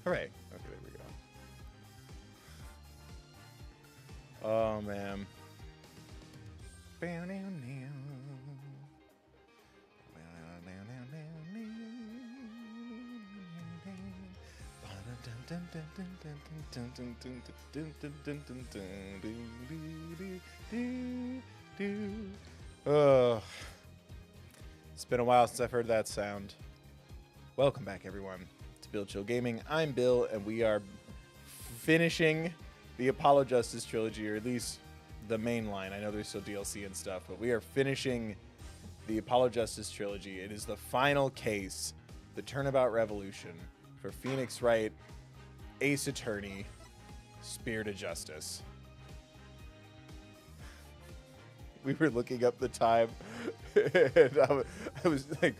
Hooray. Okay, there we go. Oh, man. Oh, it's been a while since I've heard that sound. Welcome back, everyone, to Bill Chill Gaming. I'm Bill, and we are finishing the Apollo Justice trilogy, or at least the main line. I know there's still DLC and stuff, but we are finishing the Apollo Justice trilogy. It is the final case, the Turnabout Revolution, for Phoenix Wright, Ace Attorney, Spirit of Justice. We were looking up the time, and I was like,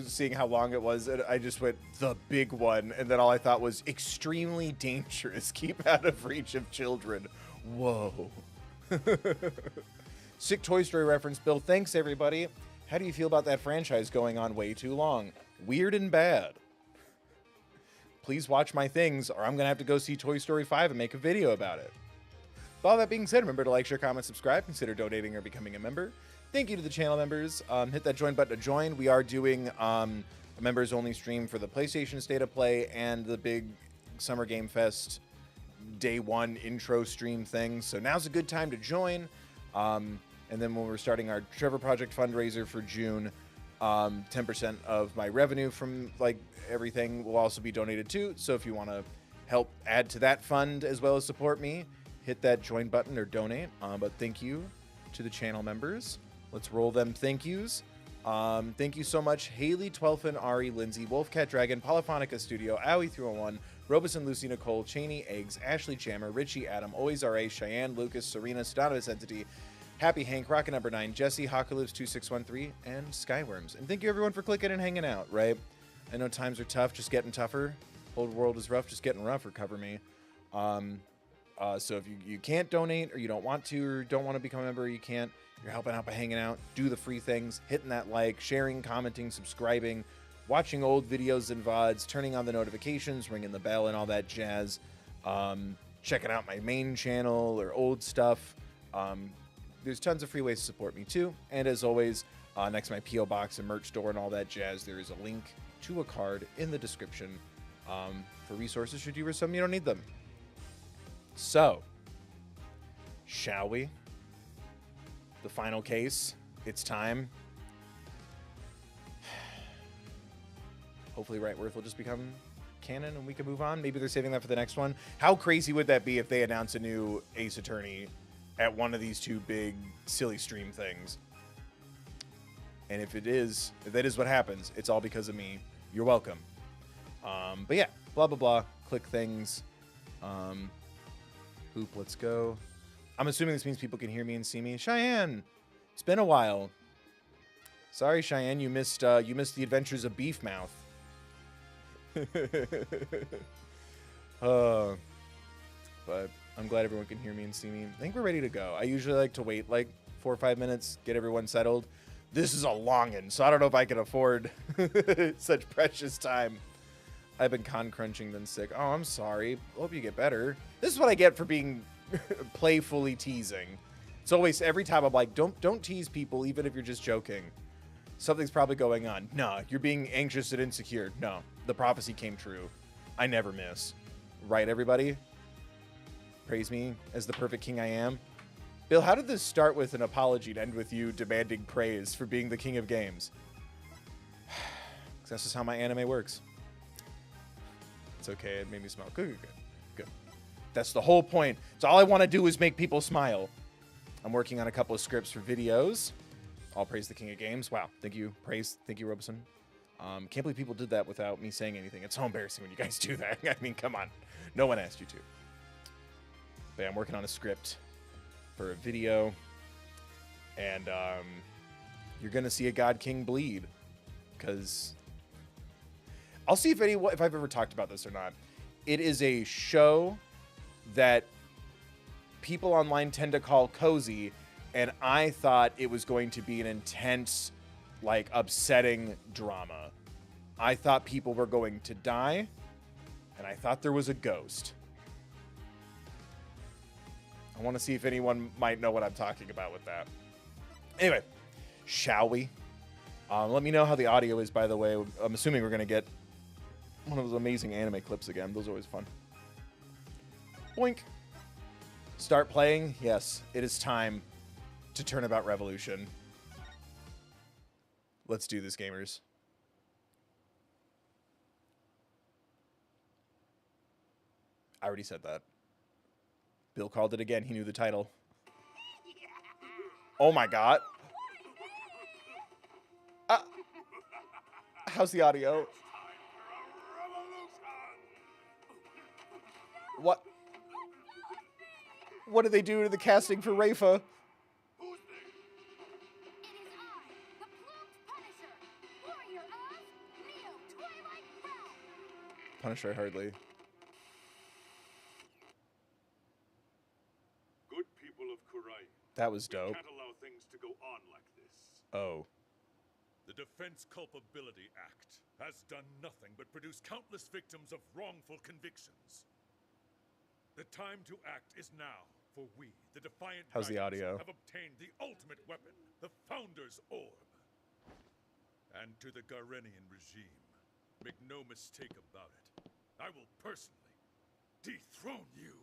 seeing how long it was, and I just went, the big one, and then all I thought was, extremely dangerous, keep out of reach of children. Whoa. Sick Toy Story reference, Bill. Thanks, everybody. How do you feel about that franchise going on way too long? Weird and bad. Please watch my things, or I'm going to have to go see Toy Story 5 and make a video about it. With all that being said, remember to like, share, comment, subscribe, consider donating or becoming a member. Thank you to the channel members. Hit that join button to join. We are doing a members-only stream for the PlayStation State of Play and the big Summer Game Fest Day 1 intro stream thing. So now's a good time to join. And then when we're starting our Trevor Project fundraiser for June, 10% of my revenue from like everything will also be donated too. So if you want to help add to that fund as well as support me, hit that join button or donate. But thank you to the channel members. Let's roll them thank yous. Thank you so much, Haley, Twelfin, Ari, Lindsay, Wolfcat Dragon, Polyphonica Studio, Owie301, Robeson, Lucy, Nicole, Cheney, Eggs, Ashley Jammer, Richie, Adam, Always RA, Cheyenne, Lucas, Serena, Stonovis Entity, Happy Hank, Rocket Number 9, Jesse, Hawkalives2613, and Skyworms. And thank you everyone for clicking and hanging out, right? I know times are tough, just getting tougher. Whole world is rough, just getting rougher, cover me. So if you can't donate, or you don't want to, or don't want to become a member, you can't. You're helping out by hanging out, do the free things, hitting that like, sharing, commenting, subscribing, watching old videos and VODs, turning on the notifications, ringing the bell and all that jazz, checking out my main channel or old stuff. There's tons of free ways to support me too. And as always, next to my P.O. Box and merch store and all that jazz, there is a link to a card in the description for resources should you or some you don't need them. So, shall we? The final case. It's time. Hopefully Wrightworth will just become canon and we can move on. Maybe they're saving that for the next one. How crazy would that be if they announce a new Ace Attorney at one of these two big silly stream things? And if that is what happens, it's all because of me. You're welcome. But yeah, blah, blah, blah. Click things. Hoop, let's go. I'm assuming this means people can hear me and see me. Cheyenne, it's been a while. Sorry, Cheyenne, you missed the adventures of Beef Mouth. But I'm glad everyone can hear me and see me. I think we're ready to go. I usually like to wait like 4 or 5 minutes, get everyone settled. This is a longin', so I don't know if I can afford such precious time. I've been con crunching, been sick. Oh, I'm sorry. Hope you get better. This is what I get for being playfully teasing. It's always, every time I'm like, don't tease people, even if you're just joking. Something's probably going on. No, you're being anxious and insecure. No, the prophecy came true. I never miss. Right, everybody? Praise me as the perfect king I am. Bill, how did this start with an apology and end with you demanding praise for being the king of games? That's just how my anime works. It's okay. It made me smile. Good. That's the whole point. So all I want to do is make people smile. I'm working on a couple of scripts for videos. All praise the king of games. Wow. Thank you. Thank you, Robeson. Can't believe people did that without me saying anything. It's so embarrassing when you guys do that. I mean, come on. No one asked you to. But yeah, I'm working on a script for a video. And you're going to see a God King bleed. Because I'll see if I've ever talked about this or not. It is a show that people online tend to call cozy, and I thought it was going to be an intense, like, upsetting drama. I thought people were going to die. And I thought there was a ghost. I want to see if anyone might know what I'm talking about with that. Anyway, shall we? Let me know how the audio is, by the way. I'm assuming we're going to get one of those amazing anime clips again. Those are always fun. Boink. Start playing. Yes, it is time to Turnabout Revolution. Let's do this, gamers. I already said that. Bill called it again. He knew the title. Oh my god. How's the audio? What? What did they do to the casting for Rafa? Punisher, hardly. Good people of Kurai. That was dope. Can't allow things to go on like this. Oh. The Defense Culpability Act has done nothing but produce countless victims of wrongful convictions. The time to act is now, for we, the Defiant How's the audio? have obtained the ultimate weapon, the Founder's Orb. And to the Garenian regime, make no mistake about it, I will personally dethrone you.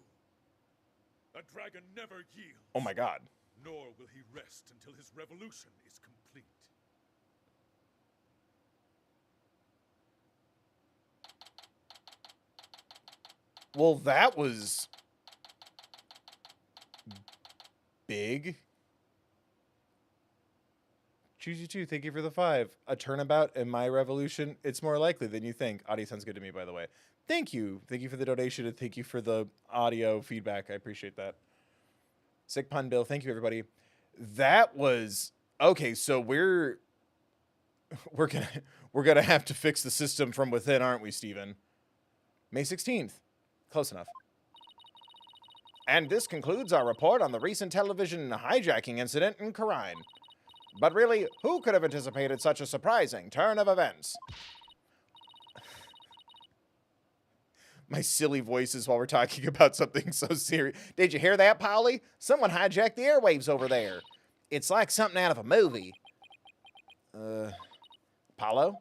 A dragon never yields. Oh my god. Nor will he rest until his revolution is complete. Well, that was big. Choose you two. Thank you for the 5. A turnabout in my revolution. It's more likely than you think. Audio sounds good to me, by the way. Thank you. Thank you for the donation and thank you for the audio feedback. I appreciate that. Sick pun, Bill. Thank you, everybody. That was okay. So we're gonna have to fix the system from within, aren't we, Steven? May 16th. Close enough. And this concludes our report on the recent television hijacking incident in Kurai. But really, who could have anticipated such a surprising turn of events? My silly voices while we're talking about something so serious. Did you hear that, Polly? Someone hijacked the airwaves over there. It's like something out of a movie. Apollo?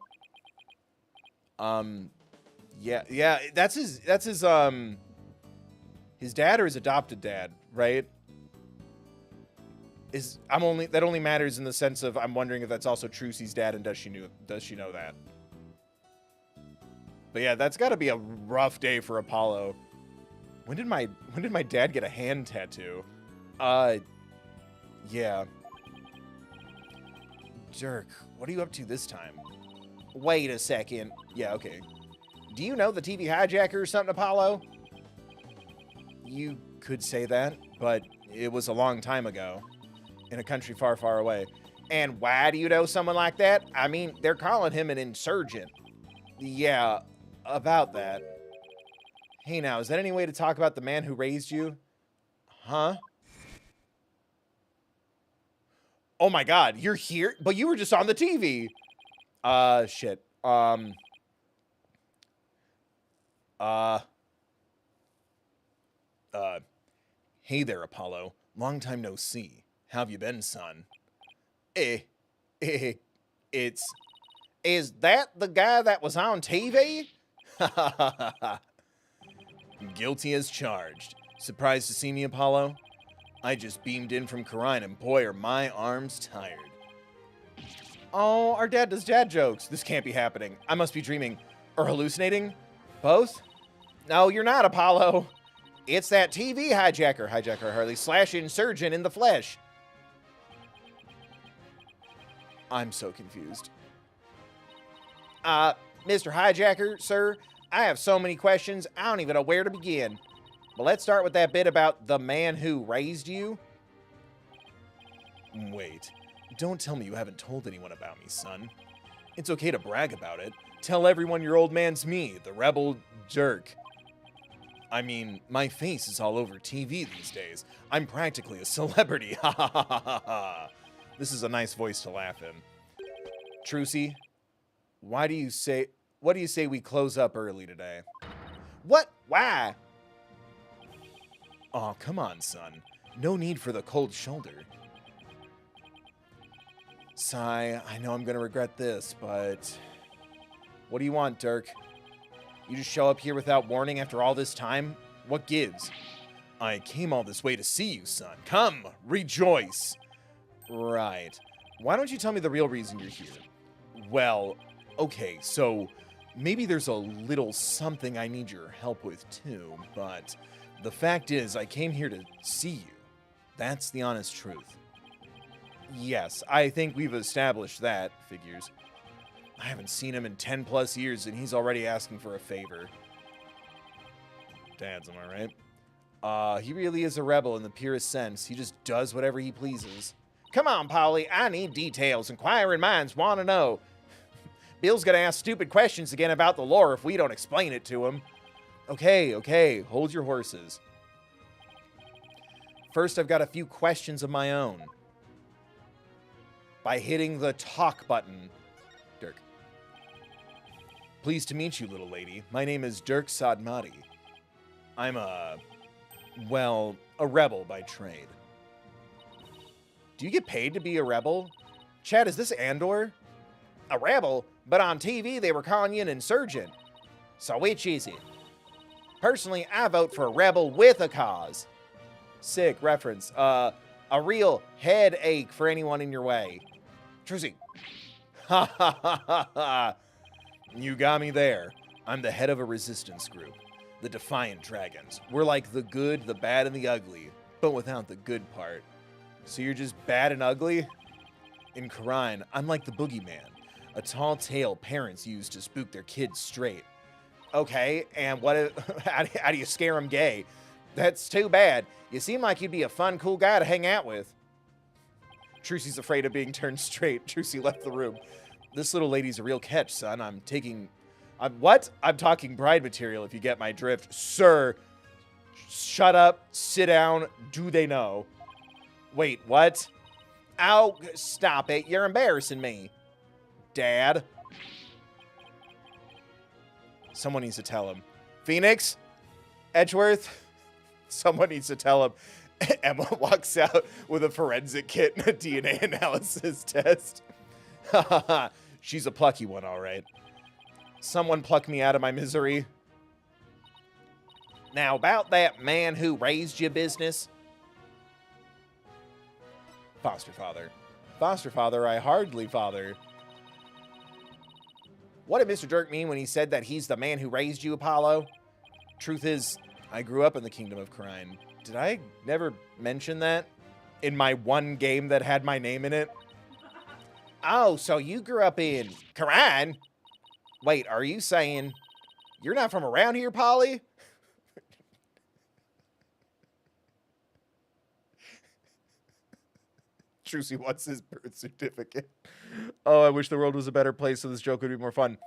Yeah, that's his dad or his adopted dad, right? That only matters in the sense of I'm wondering if that's also Trucy's dad and does she know that? But yeah, that's got to be a rough day for Apollo. When did my dad get a hand tattoo? Yeah. Jerk, what are you up to this time? Wait a second. Yeah, okay. Do you know the TV hijacker or something, Apollo? You could say that, but it was a long time ago. In a country far, far away. And why do you know someone like that? I mean, they're calling him an insurgent. Yeah, about that. Hey now, is that any way to talk about the man who raised you? Huh? Oh my god, you're here? But you were just on the TV. Shit. Hey there, Apollo. Long time no see. How have you been, son? Is that the guy that was on TV? Guilty as charged. Surprised to see me, Apollo? I just beamed in from Kurai and boy, are my arms tired. Oh, our dad does dad jokes. This can't be happening. I must be dreaming. Or hallucinating? Both? No, you're not, Apollo. It's that TV hijacker, Harley, / insurgent in the flesh. I'm so confused. Mr. Hijacker, sir, I have so many questions, I don't even know where to begin. But let's start with that bit about the man who raised you. Wait, don't tell me you haven't told anyone about me, son. It's okay to brag about it. Tell everyone your old man's me, the rebel jerk. I mean, my face is all over TV these days. I'm practically a celebrity. Ha ha ha ha ha. This is a nice voice to laugh in. Trucy, what do you say we close up early today? What? Why? Aw, come on, son. No need for the cold shoulder. Sigh, I know I'm gonna regret this, but... What do you want, Dirk? You just show up here without warning after all this time? What gives? I came all this way to see you, son. Come, rejoice. Right. Why don't you tell me the real reason you're here? Well, okay, so maybe there's a little something I need your help with too, but the fact is I came here to see you. That's the honest truth. Yes, I think we've established that, figures. I haven't seen him in 10 plus years and he's already asking for a favor. Dad's, am I right? He really is a rebel in the purest sense. He just does whatever he pleases. Come on, Polly, I need details. Inquiring minds want to know. Bill's gonna ask stupid questions again about the lore if we don't explain it to him. Okay, hold your horses. First, I've got a few questions of my own. By hitting the talk button. Dirk. Pleased to meet you, little lady. My name is Dirk Sadmati. I'm a rebel by trade. Do you get paid to be a rebel? Chad, is this Andor? A rebel? But on TV they were calling you an insurgent. So which is it? Personally, I vote for a rebel with a cause. Sick reference. A real headache for anyone in your way. Trucy. Ha ha ha ha ha. You got me there. I'm the head of a resistance group. The Defiant Dragons. We're like the good, the bad, and the ugly, but without the good part. So you're just bad and ugly? In Khura'in, I'm like the boogeyman. A tall tale parents use to spook their kids straight. Okay, and what? How do you scare them gay? That's too bad. You seem like you'd be a fun, cool guy to hang out with. Trucy's afraid of being turned straight. Trucy left the room. This little lady's a real catch, son. I'm talking bride material, if you get my drift. Sir, shut up, sit down, do they know? Wait, what? Ow, stop it. You're embarrassing me. Dad? Someone needs to tell him. Phoenix? Edgeworth? Someone needs to tell him. Emma walks out with a forensic kit and a DNA analysis test. She's a plucky one, all right. Someone pluck me out of my misery. Now, about that man who raised you business. Foster father. Foster father, I hardly father. What did Mr. Dirk mean when he said that he's the man who raised you, Apollo? Truth is, I grew up in the Kingdom of Khura'in. Did I never mention that? In my one game that had my name in it? Oh, so you grew up in Khura'in? Wait, are you saying you're not from around here, Polly? Trucy wants his birth certificate. Oh, I wish the world was a better place so this joke would be more fun.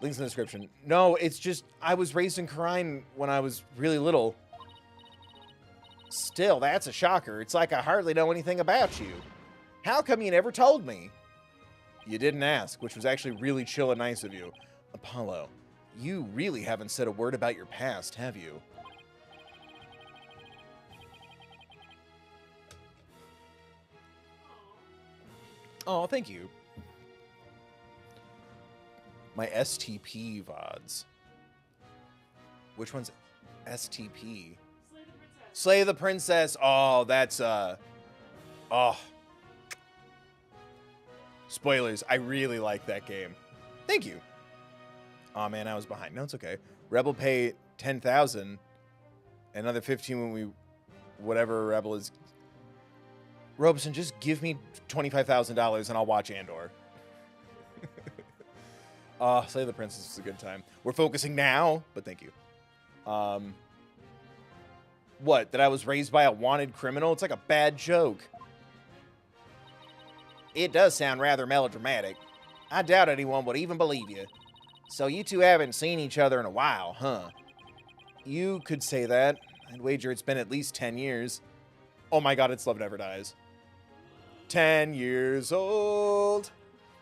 Links in the description. No, it's just, I was raised in Khura'in when I was really little. Still, that's a shocker. It's like I hardly know anything about you. How come you never told me? You didn't ask, which was actually really chill and nice of you. Apollo, you really haven't said a word about your past, have you? Oh, thank you. My STP VODs. Which one's STP? Slay the Princess. Oh, that's, oh. Spoilers. I really like that game. Thank you. Oh, man, I was behind. No, it's okay. Rebel pay 10,000. Another 15 when we... Whatever Rebel is... Robeson, just give me $25,000 and I'll watch Andor. Slay the Princess is a good time. We're focusing now, but thank you. What? That I was raised by a wanted criminal? It's like a bad joke. It does sound rather melodramatic. I doubt anyone would even believe you. So you two haven't seen each other in a while, huh? You could say that. I'd wager it's been at least 10 years. Oh my god, it's Love Never Dies. 10 years old.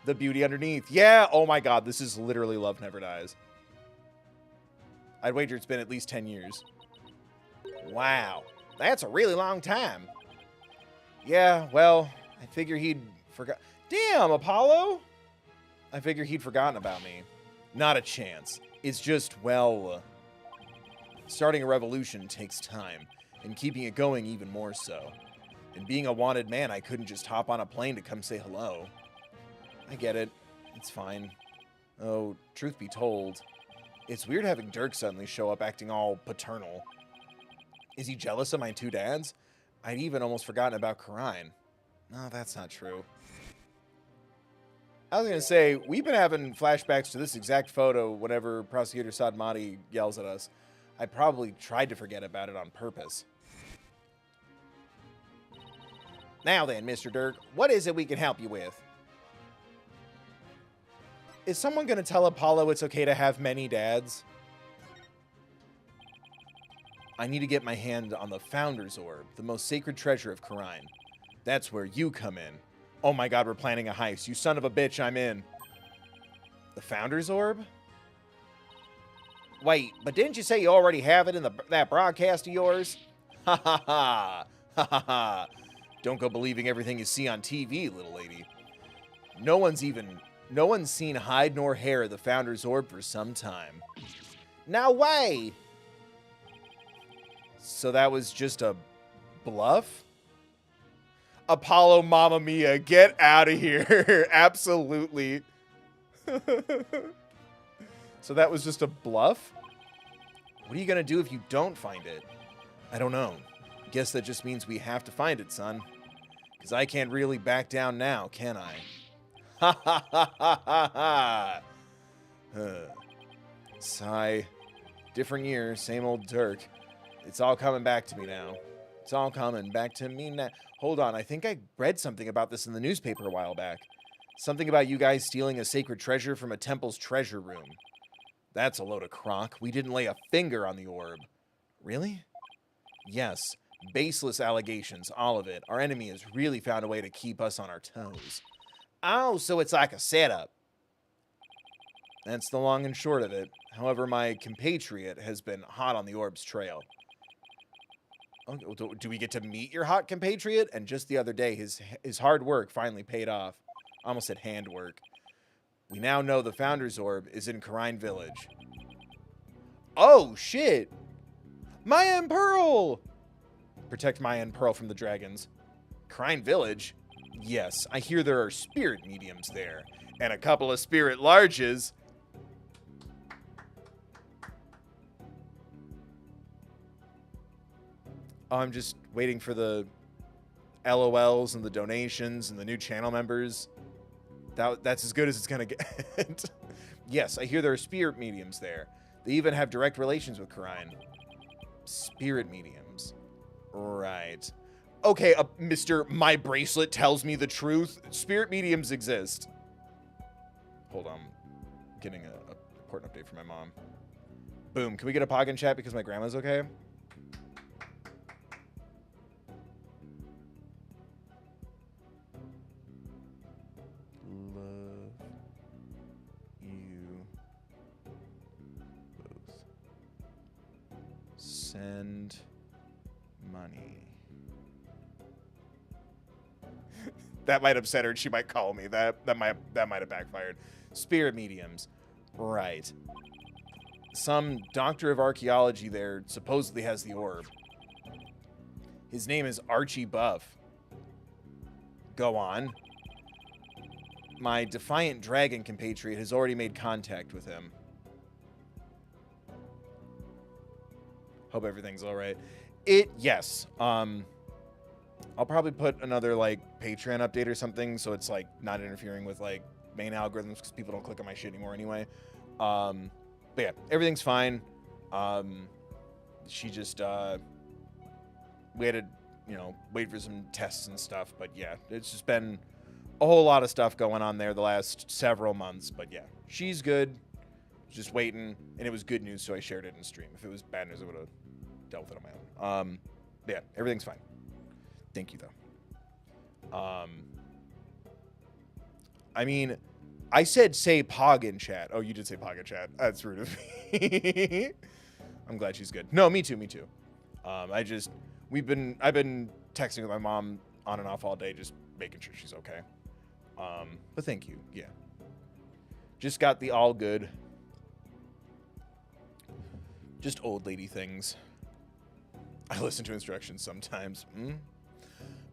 The beauty underneath. Yeah, oh my god, this is literally Love Never Dies. I'd wager it's been at least 10 years. Wow. That's a really long time. Yeah, well, I figure he'd forgot. Damn, Apollo! I figure he'd forgotten about me. Not a chance. It's just, well, starting a revolution takes time, and keeping it going even more so. And being a wanted man, I couldn't just hop on a plane to come say hello. I get it. It's fine. Oh, truth be told, it's weird having Dirk suddenly show up acting all paternal. Is he jealous of my two dads? I'd even almost forgotten about Karine. No, that's not true. I was going to say, we've been having flashbacks to this exact photo whenever Prosecutor Sadmati yells at us. I probably tried to forget about it on purpose. Now then, Mr. Dirk, what is it we can help you with? Is someone going to tell Apollo it's okay to have many dads? I need to get my hand on the Founder's Orb, the most sacred treasure of Karine. That's where you come in. Oh my god, we're planning a heist. You son of a bitch, I'm in. The Founder's Orb? Wait, but didn't you say you already have it in that broadcast of yours? Ha ha ha. Ha ha ha. Don't go believing everything you see on TV, little lady. No one's seen hide nor hair of the Founder's Orb for some time. No way! So that was just a bluff? Apollo, Mamma Mia, get out of here. Absolutely. So that was just a bluff? What are you going to do if you don't find it? I don't know. Guess that just means we have to find it, son. Because I can't really back down now, can I? Ha ha ha ha ha ha. Sigh. Different year, same old Dirk. It's all coming back to me now. It's all coming back to me now. Hold on, I think I read something about this in the newspaper a while back. Something about you guys stealing a sacred treasure from a temple's treasure room. That's a load of crock. We didn't lay a finger on the orb. Really? Yes. Baseless allegations, all of it. Our enemy has really found a way to keep us on our toes. Oh, so it's like a setup. That's the long and short of it. However, my compatriot has been hot on the orb's trail. Oh, do we get to meet your hot compatriot? And just the other day, his hard work finally paid off. I almost said handwork. We now know the Founder's Orb is in Karine Village. Oh, shit! Maya and Pearl! Protect Maya and Pearl from the dragons. Karine Village? Yes, I hear there are spirit mediums there. And a couple of spirit larges. Oh, I'm just waiting for the LOLs and the donations and the new channel members. That's as good as it's going to get. Yes, I hear there are spirit mediums there. They even have direct relations with Karine. Spirit mediums. Right. Okay, Mr. My Bracelet tells me the truth. Spirit mediums exist. Hold on. I'm getting a important update from my mom. Boom. Can we get a pog in chat because my grandma's okay? Send money. That might upset her and she might call me. That might have backfired. Spirit mediums. Right. Some doctor of archaeology there supposedly has the orb. His name is Archie Buff. Go on. My defiant dragon compatriot has already made contact with him. Hope everything's all right. Yes. I'll probably put another, like, Patreon update or something so it's, like, not interfering with, like, main algorithms because people don't click on my shit anymore anyway. But, yeah, everything's fine. She just, we had to, you know, wait for some tests and stuff. But, yeah, it's just been a whole lot of stuff going on there the last several months. But, yeah, she's good. Just waiting, and it was good news, so I shared it in stream. If it was bad news, I would have dealt with it on my own. Yeah, everything's fine. Thank you, though. I mean, I said say pog in chat. Oh, you did say pog in chat. That's rude of me. I'm glad she's good. No, me too, me too. I've been texting with my mom on and off all day, just making sure she's okay. But thank you, yeah. Just got the all good. Just old lady things. I listen to instructions sometimes.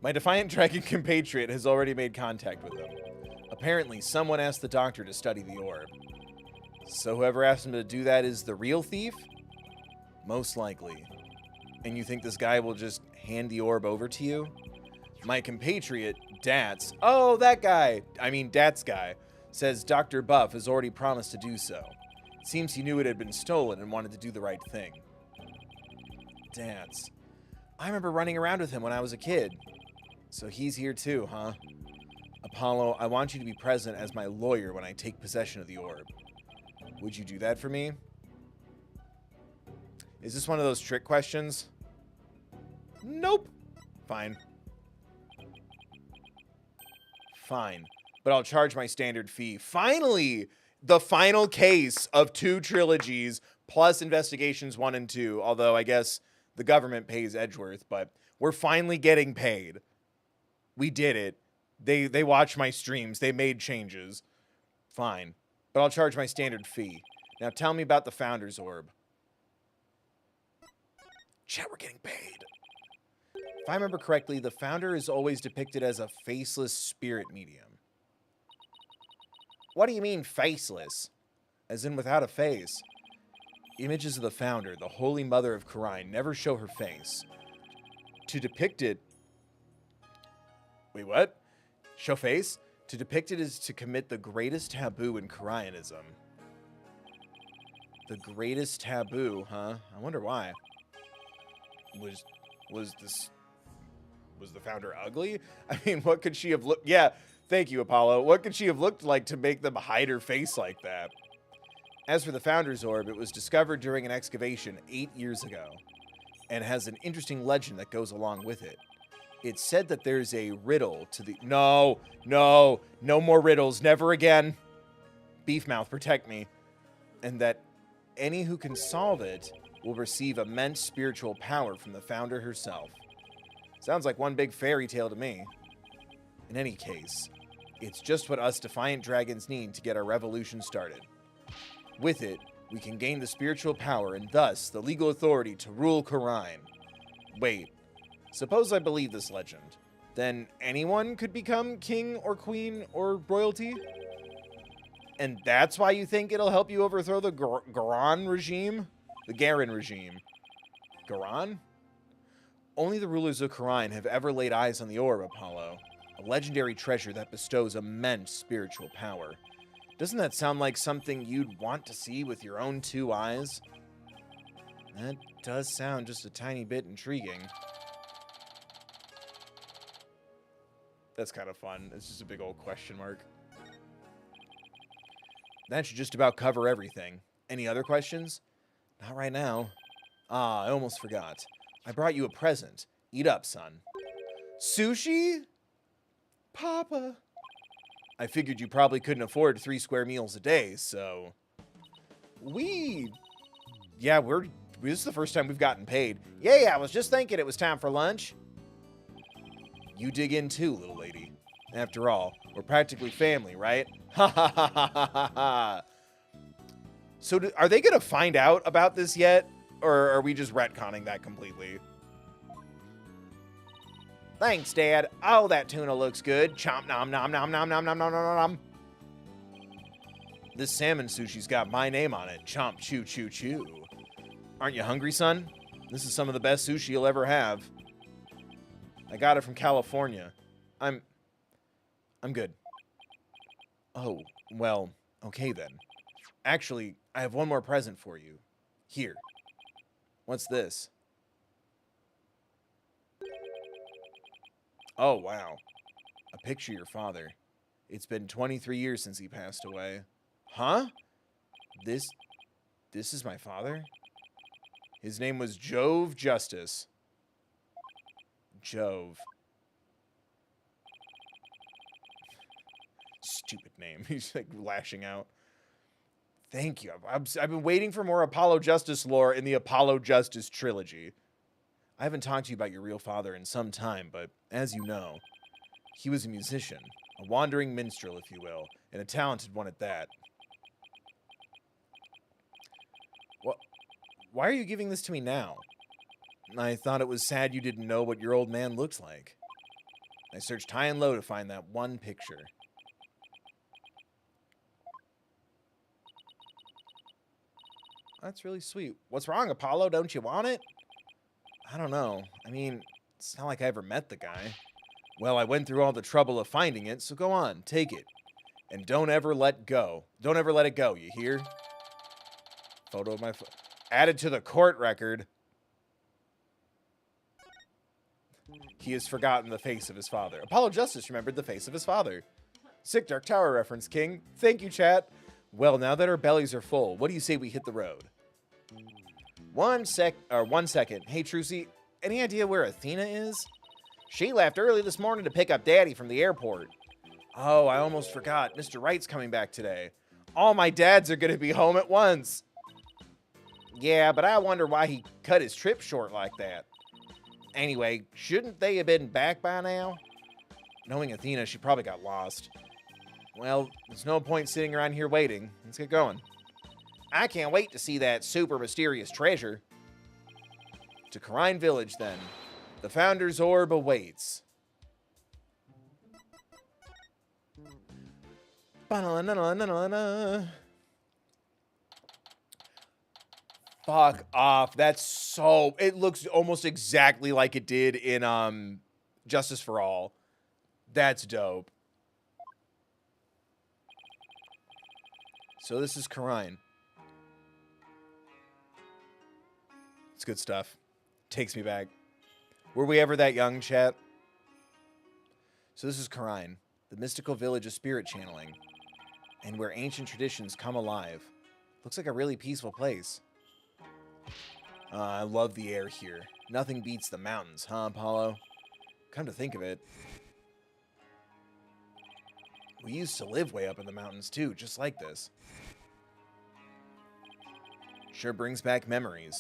My defiant dragon compatriot has already made contact with him. Apparently, someone asked the doctor to study the orb. So whoever asked him to do that is the real thief? Most likely. And you think this guy will just hand the orb over to you? My compatriot, Dats, oh, that guy, I mean Dats guy, says Dr. Buff has already promised to do so. It seems he knew it had been stolen and wanted to do the right thing. Dats. I remember running around with him when I was a kid. So he's here too, huh? Apollo, I want you to be present as my lawyer when I take possession of the orb. Would you do that for me? Is this one of those trick questions? Nope. Fine. Fine. But I'll charge my standard fee. Finally! The final case of 2 trilogies plus Investigations 1 and 2. Although I guess the government pays Edgeworth, but we're finally getting paid. We did it. They watch my streams. They made changes. Fine. But I'll charge my standard fee. Now tell me about the Founder's Orb. Chat, we're getting paid. If I remember correctly, the Founder is always depicted as a faceless spirit medium. What do you mean, faceless? As in without a face. Images of the Founder, the Holy Mother of Khura'in, never show her face. To depict it... Wait, what? Show face? To depict it is to commit the greatest taboo in Khura'inism. The greatest taboo, huh? I wonder why. Was the Founder ugly? I mean, what could she have looked... Yeah, thank you, Apollo. What could she have looked like to make them hide her face like that? As for the Founder's Orb, it was discovered during an excavation 8 years ago, and has an interesting legend that goes along with it. It's said that there's a riddle to the... No more riddles, never again. Beefmouth, protect me. And that any who can solve it will receive immense spiritual power from the Founder herself. Sounds like one big fairy tale to me. In any case, it's just what us defiant dragons need to get our revolution started. With it, we can gain the spiritual power and thus the legal authority to rule Khura'in. Wait, suppose I believe this legend. Then anyone could become king or queen or royalty? And that's why you think it'll help you overthrow the Garan regime? The Garen regime. Garan? Only the rulers of Khura'in have ever laid eyes on the orb, Apollo. A legendary treasure that bestows immense spiritual power. Doesn't that sound like something you'd want to see with your own 2 eyes? That does sound just a tiny bit intriguing. That's kind of fun. It's just a big old question mark. That should just about cover everything. Any other questions? Not right now. Ah, I almost forgot. I brought you a present. Eat up, son. Sushi? Papa. I figured you probably couldn't afford 3 square meals a day, so... Yeah, this is the first time we've gotten paid. Yeah, I was just thinking it was time for lunch. You dig in too, little lady. After all, we're practically family, right? Ha ha ha ha ha ha. So are they going to find out about this yet? Or are we just retconning that completely? Thanks, Dad. Oh, that tuna looks good. Chomp nom nom nom nom nom nom nom nom nom. This salmon sushi's got my name on it. Chomp chew chew chew. Aren't you hungry, son? This is some of the best sushi you'll ever have. I got it from California. I'm good. Oh, well, okay then. Actually, I have one more present for you. Here. What's this? Oh, wow. A picture of your father. It's been 23 years since he passed away. Huh? This is my father? His name was Jove Justice. Jove. Stupid name. He's like lashing out. Thank you. I've been waiting for more Apollo Justice lore in the Apollo Justice trilogy. I haven't talked to you about your real father in some time, but as you know, he was a musician, a wandering minstrel, if you will, and a talented one at that. What? Why are you giving this to me now? I thought it was sad you didn't know what your old man looked like. I searched high and low to find that one picture. That's really sweet. What's wrong, Apollo? Don't you want it? I don't know. I mean, it's not like I ever met the guy. Well, I went through all the trouble of finding it, so go on, take it. And don't ever let go. Don't ever let it go, you hear? Photo of my... Added to the court record. He has forgotten the face of his father. Apollo Justice remembered the face of his father. Sick Dark Tower reference, King. Thank you, chat. Well, now that our bellies are full, what do you say we hit the road? One second. Hey, Trucy, any idea where Athena is? She left early this morning to pick up Daddy from the airport. Oh, I almost forgot. Mr. Wright's coming back today. All my dads are going to be home at once. Yeah, but I wonder why he cut his trip short like that. Anyway, shouldn't they have been back by now? Knowing Athena, she probably got lost. Well, there's no point sitting around here waiting. Let's get going. I can't wait to see that super mysterious treasure. To Karine Village, then. The Founder's Orb awaits. Fuck off. That's so... It looks almost exactly like it did in Justice for All. That's dope. So this is Karine. It's good stuff. Takes me back. Were we ever that young, chat? So this is Karine, the mystical village of spirit channeling, and where ancient traditions come alive. Looks like a really peaceful place. I love the air here. Nothing beats the mountains, huh, Apollo? Come to think of it. We used to live way up in the mountains too, just like this. Sure brings back memories.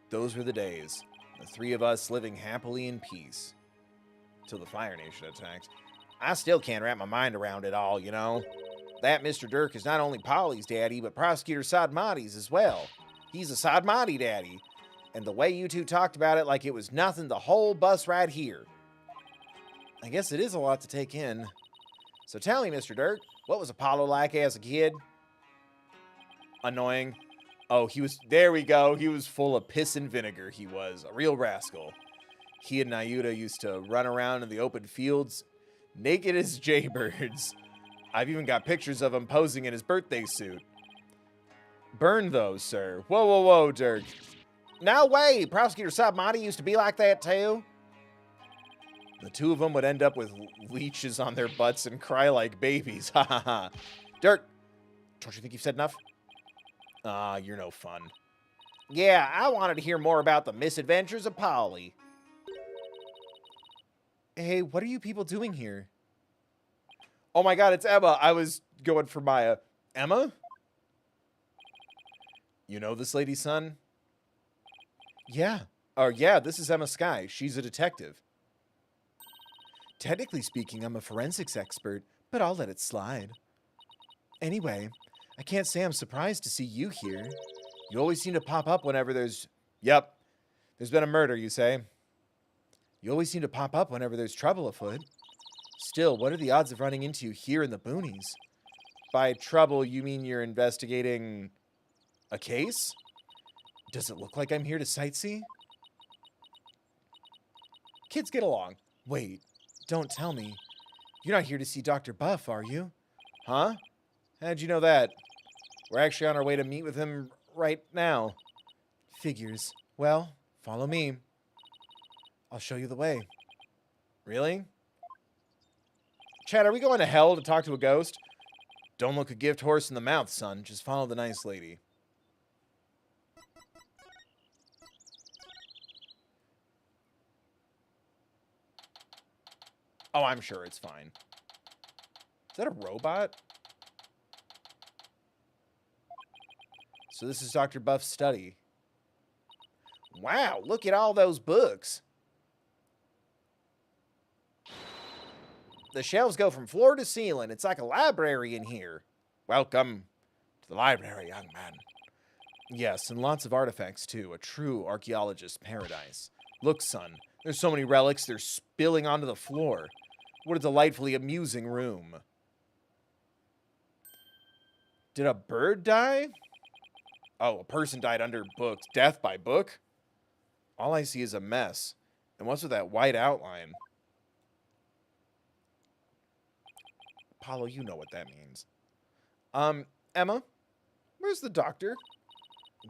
Those were the days. The three of us living happily in peace. Till the Fire Nation attacked. I still can't wrap my mind around it all, you know. That Mr. Dirk is not only Polly's daddy, but Prosecutor Sadmati's as well. He's a Sadmati daddy. And the way you two talked about it like it was nothing the whole bus ride here. I guess it is a lot to take in. So tell me, Mr. Dirk, what was Apollo like as a kid? Annoying. Oh, he was... There we go. He was full of piss and vinegar, he was. A real rascal. He and Nayuta used to run around in the open fields, naked as jaybirds. I've even got pictures of him posing in his birthday suit. Burn those, sir. Whoa, whoa, whoa, Dirk. No way! Prosecutor Sadmati used to be like that, too? The two of them would end up with leeches on their butts and cry like babies. Ha ha ha. Dirk, don't you think you've said enough? You're no fun. Yeah, I wanted to hear more about the misadventures of Polly. Hey, what are you people doing here? Oh my god, it's Emma. I was going for Maya. Emma? You know this lady's son? Yeah. Yeah, this is Emma Skye. She's a detective. Technically speaking, I'm a forensics expert, but I'll let it slide. Anyway, I can't say I'm surprised to see you here. You always seem to pop up whenever there's... Yep. There's been a murder, you say? You always seem to pop up whenever there's trouble afoot. Still, what are the odds of running into you here in the boonies? By trouble, you mean you're investigating... a case? Does it look like I'm here to sightsee? Kids, get along. Wait, don't tell me. You're not here to see Dr. Buff, are you? Huh? How'd you know that? We're actually on our way to meet with him right now. Figures. Well, follow me. I'll show you the way. Really? Chad, are we going to hell to talk to a ghost? Don't look a gift horse in the mouth, son. Just follow the nice lady. Oh, I'm sure it's fine. Is that a robot? So this is Dr. Buff's study. Wow, look at all those books. The shelves go from floor to ceiling. It's like a library in here. Welcome to the library, young man. Yes, and lots of artifacts, too. A true archaeologist's paradise. Look, son, there's so many relics, they're spilling onto the floor. What a delightfully amusing room. Did a bird die? Oh, a person died under books. Death by book? All I see is a mess. And what's with that white outline? Apollo, you know what that means. Emma, where's the doctor?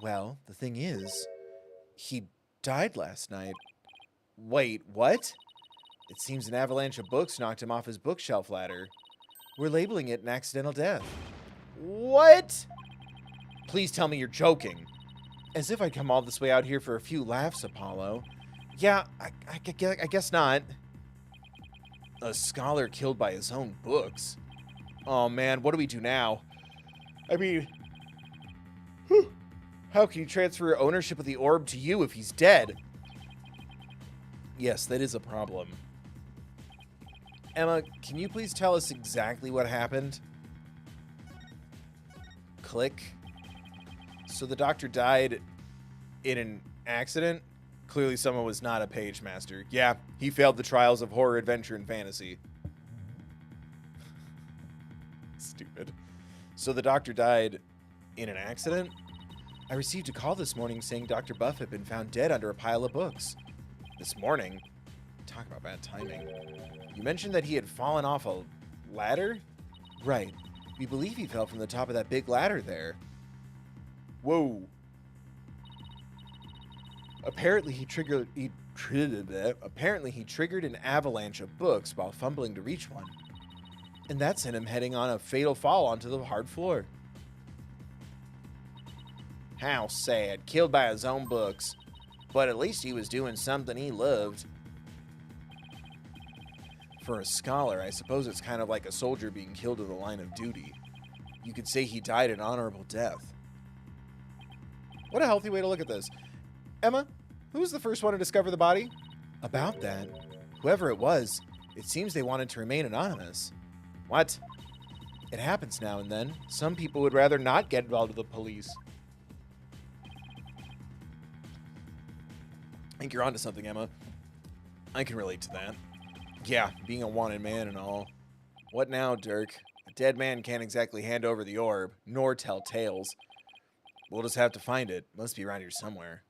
Well, the thing is, he died last night. Wait, what? It seems an avalanche of books knocked him off his bookshelf ladder. We're labeling it an accidental death. What? Please tell me you're joking. As if I'd come all this way out here for a few laughs, Apollo. Yeah, I guess not. A scholar killed by his own books. Oh man, what do we do now? I mean, how can you transfer ownership of the orb to you if he's dead? Yes, that is a problem. Emma, can you please tell us exactly what happened? Click. So the doctor died in an accident? Clearly someone was not a page master. Yeah, he failed the trials of horror, adventure, and fantasy. Stupid. So the doctor died in an accident? I received a call this morning saying Dr. Buff had been found dead under a pile of books. This morning? Talk about bad timing. You mentioned that he had fallen off a ladder? Right. We believe he fell from the top of that big ladder there. Whoa. Apparently he triggered an avalanche of books while fumbling to reach one. And that sent him heading on a fatal fall onto the hard floor. How sad. Killed by his own books. But at least he was doing something he loved. For a scholar, I suppose it's kind of like a soldier being killed in the line of duty. You could say he died an honorable death. What a healthy way to look at this. Emma, who was the first one to discover the body? About that, whoever it was, it seems they wanted to remain anonymous. What? It happens now and then. Some people would rather not get involved with the police. I think you're onto something, Emma. I can relate to that. Yeah, being a wanted man and all. What now, Dirk? A dead man can't exactly hand over the orb, nor tell tales. We'll just have to find it. Must be around here somewhere.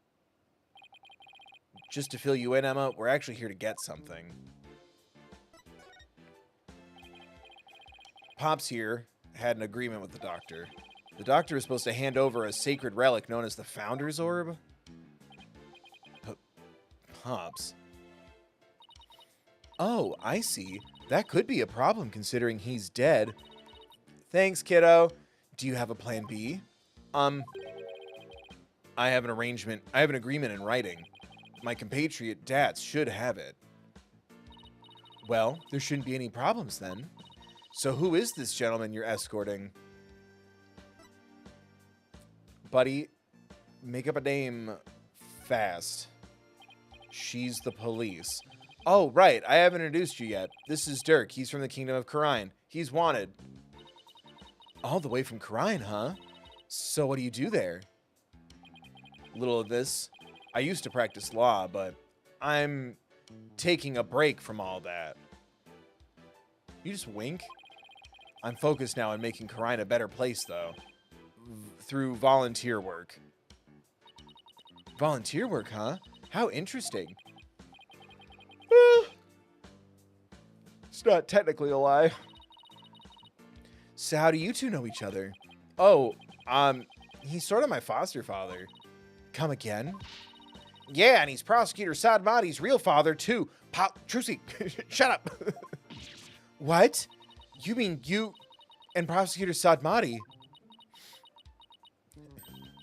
Just to fill you in, Emma, we're actually here to get something. Pops here had an agreement with the doctor. The doctor is supposed to hand over a sacred relic known as the Founder's Orb. Pops. Oh, I see. That could be a problem considering he's dead. Thanks, kiddo. Do you have a plan B? I have an agreement in writing. My compatriot Dats should have it. Well, there shouldn't be any problems then. So who is this gentleman you're escorting? Buddy, make up a name fast. She's the police. Oh, right. I haven't introduced you yet. This is Dirk. He's from the Kingdom of Khura'in. He's wanted. All the way from Khura'in, huh? So what do you do there? Little of this. I used to practice law, but I'm taking a break from all that. You just wink? I'm focused now on making Khura'in a better place, though. Through volunteer work. Volunteer work, huh? How interesting. It's not technically a lie. So how do you two know each other? Oh, he's sort of my foster father. Come again? Yeah, and he's Prosecutor Sadmati's real father, too. Trucy, shut up. What? You mean you and Prosecutor Sadmati?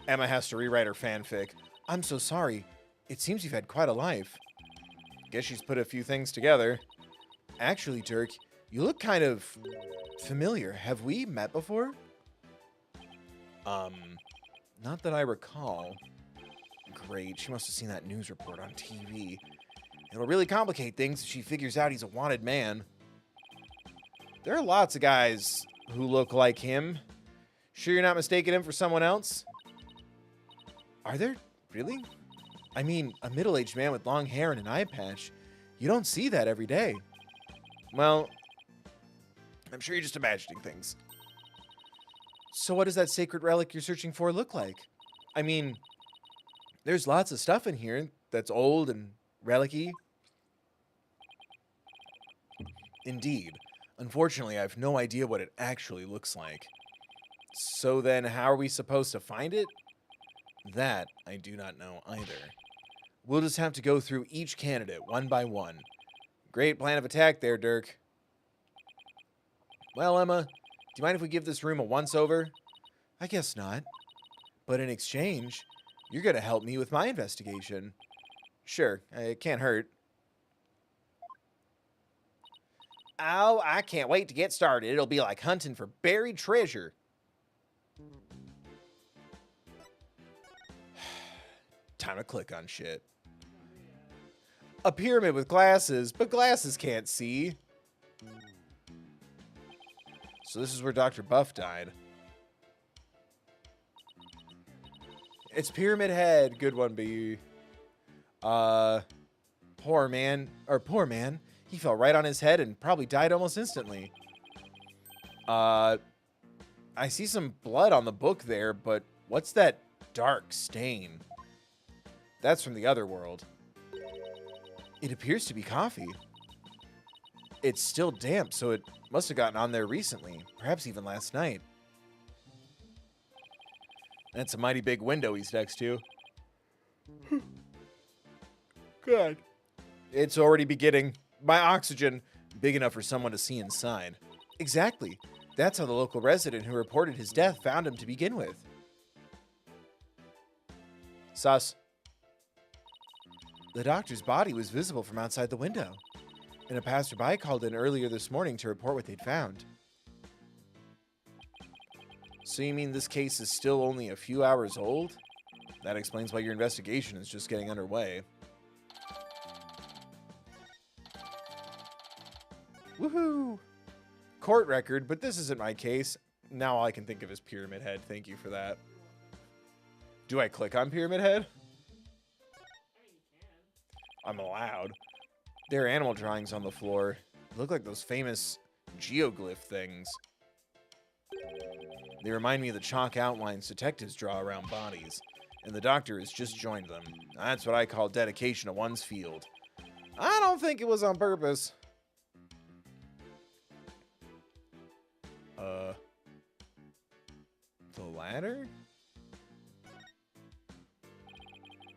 Emma has to rewrite her fanfic. I'm so sorry. It seems you've had quite a life. Guess she's put a few things together. Actually, Dirk, you look kind of familiar. Have we met before? Not that I recall. Great, she must have seen that news report on TV. It'll really complicate things if she figures out he's a wanted man. There are lots of guys who look like him. Sure you're not mistaking him for someone else? Are there? Really? I mean, a middle-aged man with long hair and an eye patch. You don't see that every day. Well, I'm sure you're just imagining things. So what does that sacred relic you're searching for look like? I mean, there's lots of stuff in here that's old and relic-y. Indeed. Unfortunately, I have no idea what it actually looks like. So then, how are we supposed to find it? That I do not know either. We'll just have to go through each candidate one by one. Great plan of attack there, Dirk. Well, Emma, do you mind if we give this room a once-over? I guess not. But in exchange, you're going to help me with my investigation. Sure, it can't hurt. Oh, I can't wait to get started. It'll be like hunting for buried treasure. Time to click on shit. A pyramid with glasses, but glasses can't see. So this is where Dr. Buff died. It's Pyramid Head. Good one, B. Poor man. He fell right on his head and probably died almost instantly. I see some blood on the book there, but what's that dark stain? That's from the other world. It appears to be coffee. It's still damp, so it must have gotten on there recently, perhaps even last night. That's a mighty big window he's next to. God. It's already beginning. My oxygen, big enough for someone to see inside. Exactly. That's how the local resident who reported his death found him to begin with. Sus. The doctor's body was visible from outside the window, and a passerby called in earlier this morning to report what they'd found. So you mean this case is still only a few hours old? That explains why your investigation is just getting underway. Woohoo! Court record, but this isn't my case. Now all I can think of is Pyramid Head. Thank you for that. Do I click on Pyramid Head? I'm allowed. There are animal drawings on the floor. They look like those famous geoglyph things. They remind me of the chalk outlines detectives draw around bodies, and the doctor has just joined them. That's what I call dedication to one's field. I don't think it was on purpose. The ladder?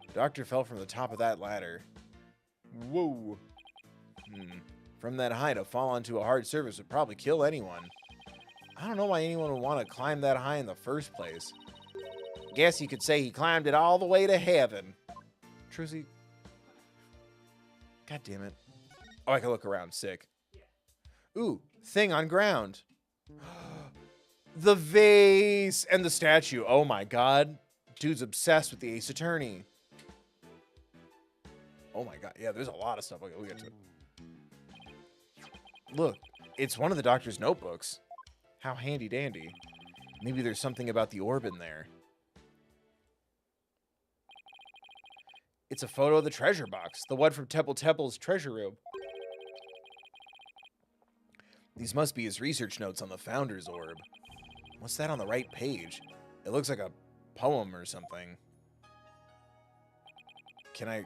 The doctor fell from the top of that ladder. Whoa. From that height, a fall onto a hard surface would probably kill anyone. I don't know why anyone would want to climb that high in the first place. Guess you could say he climbed it all the way to heaven. Trucy. God damn it. Oh, I can look around. Sick. Ooh, thing on ground. The vase and the statue. Oh my god. Dude's obsessed with the Ace Attorney. Oh my god. Yeah, there's a lot of stuff. Okay, we'll get to it. Look, it's one of the doctor's notebooks. How handy dandy. Maybe there's something about the orb in there. It's a photo of the treasure box. The one from Temple's treasure room. These must be his research notes on the Founder's orb. What's that on the right page? It looks like a poem or something. Can I...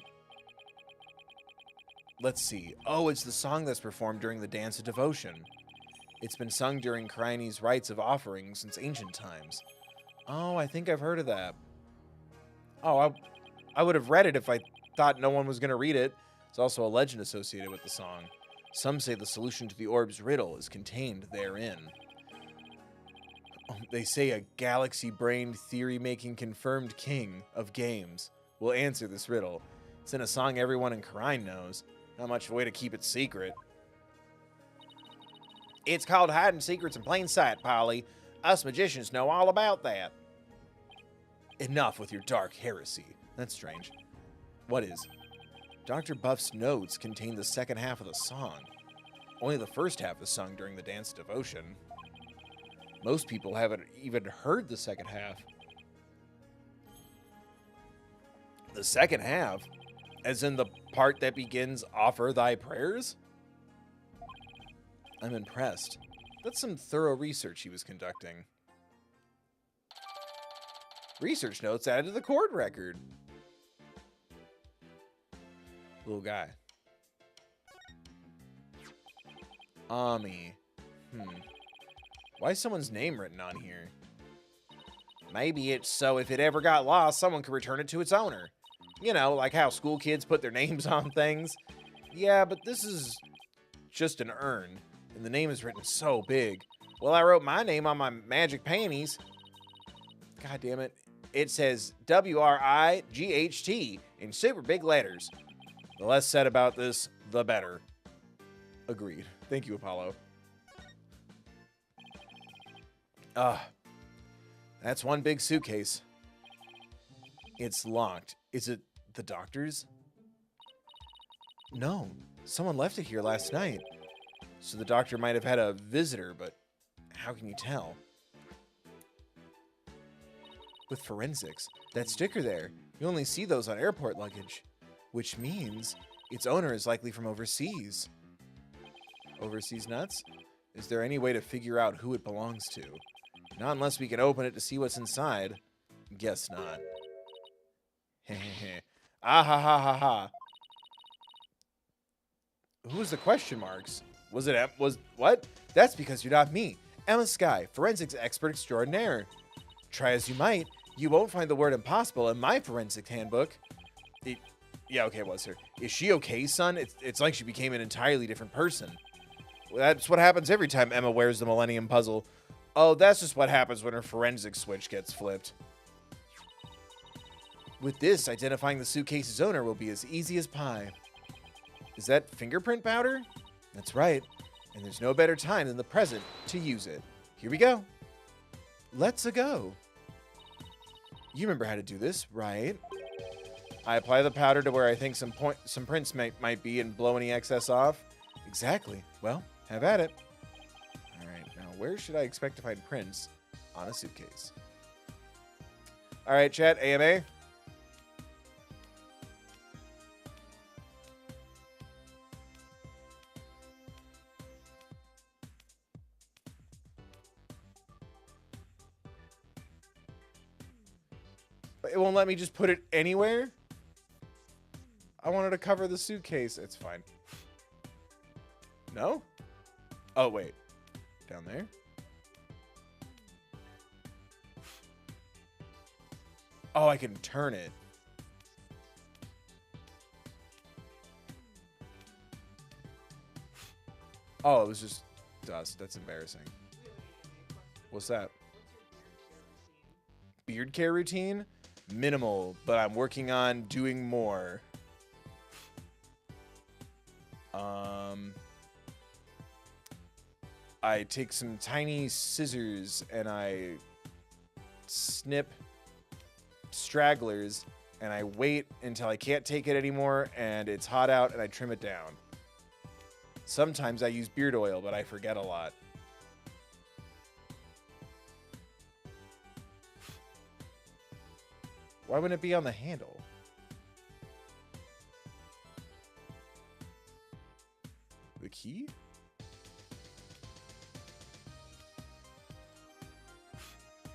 Let's see. Oh, it's the song that's performed during the Dance of Devotion. It's been sung during Cryani's rites of offering since ancient times. Oh, I think I've heard of that. Oh, I would have read it if I thought no one was going to read it. There's also a legend associated with the song. Some say the solution to the orb's riddle is contained therein. They say a galaxy-brained, theory-making confirmed king of games will answer this riddle. It's in a song everyone in Cryne knows. Not much of a way to keep it secret. It's called hiding secrets in plain sight, Polly. Us magicians know all about that. Enough with your dark heresy. That's strange. What is? Dr. Buff's notes contain the second half of the song. Only the first half is sung during the dance devotion. Most people haven't even heard the second half. The second half? As in the part that begins, offer thy prayers? I'm impressed. That's some thorough research he was conducting. Research notes added to the court record. Little guy. Ami. Why is someone's name written on here? Maybe it's so if it ever got lost, someone could return it to its owner. You know, like how school kids put their names on things. Yeah, but this is just an urn, and the name is written so big. Well, I wrote my name on my magic panties. God damn it. It says WRIGHT in super big letters. The less said about this, the better. Agreed. Thank you, Apollo. That's one big suitcase. It's locked. Is it the doctor's? No, someone left it here last night. So the doctor might have had a visitor, but how can you tell? With forensics, that sticker there, you only see those on airport luggage, which means its owner is likely from overseas. Overseas nuts? Is there any way to figure out who it belongs to? Not unless we can open it to see what's inside. Guess not. Hehehe. Ah ha ha ha ha. Who's the question marks? Was it what? That's because you're not me. Emma Sky, forensics expert extraordinaire. Try as you might, you won't find the word impossible in my forensic handbook. Yeah, okay, it was her. Is she okay, son? It's like she became an entirely different person. That's what happens every time Emma wears the Millennium Puzzle. Oh, that's just what happens when her forensic switch gets flipped. With this, identifying the suitcase's owner will be as easy as pie. Is that fingerprint powder? That's right. And there's no better time than the present to use it. Here we go. Let's-a go. You remember how to do this, right? I apply the powder to where I think some prints might be and blow any excess off. Exactly. Well, have at it. All right, now where should I expect to find prints on a suitcase? All right, chat, AMA. It won't let me just put it anywhere. I wanted to cover the suitcase. It's fine. No? Oh, wait. Down there? Oh, I can turn it. Oh, it was just dust. That's embarrassing. What's that? Beard care routine? Minimal, but I'm working on doing more. I take some tiny scissors and I snip stragglers and I wait until I can't take it anymore and it's hot out and I trim it down. Sometimes I use beard oil, but I forget a lot. Why wouldn't it be on the handle? The key?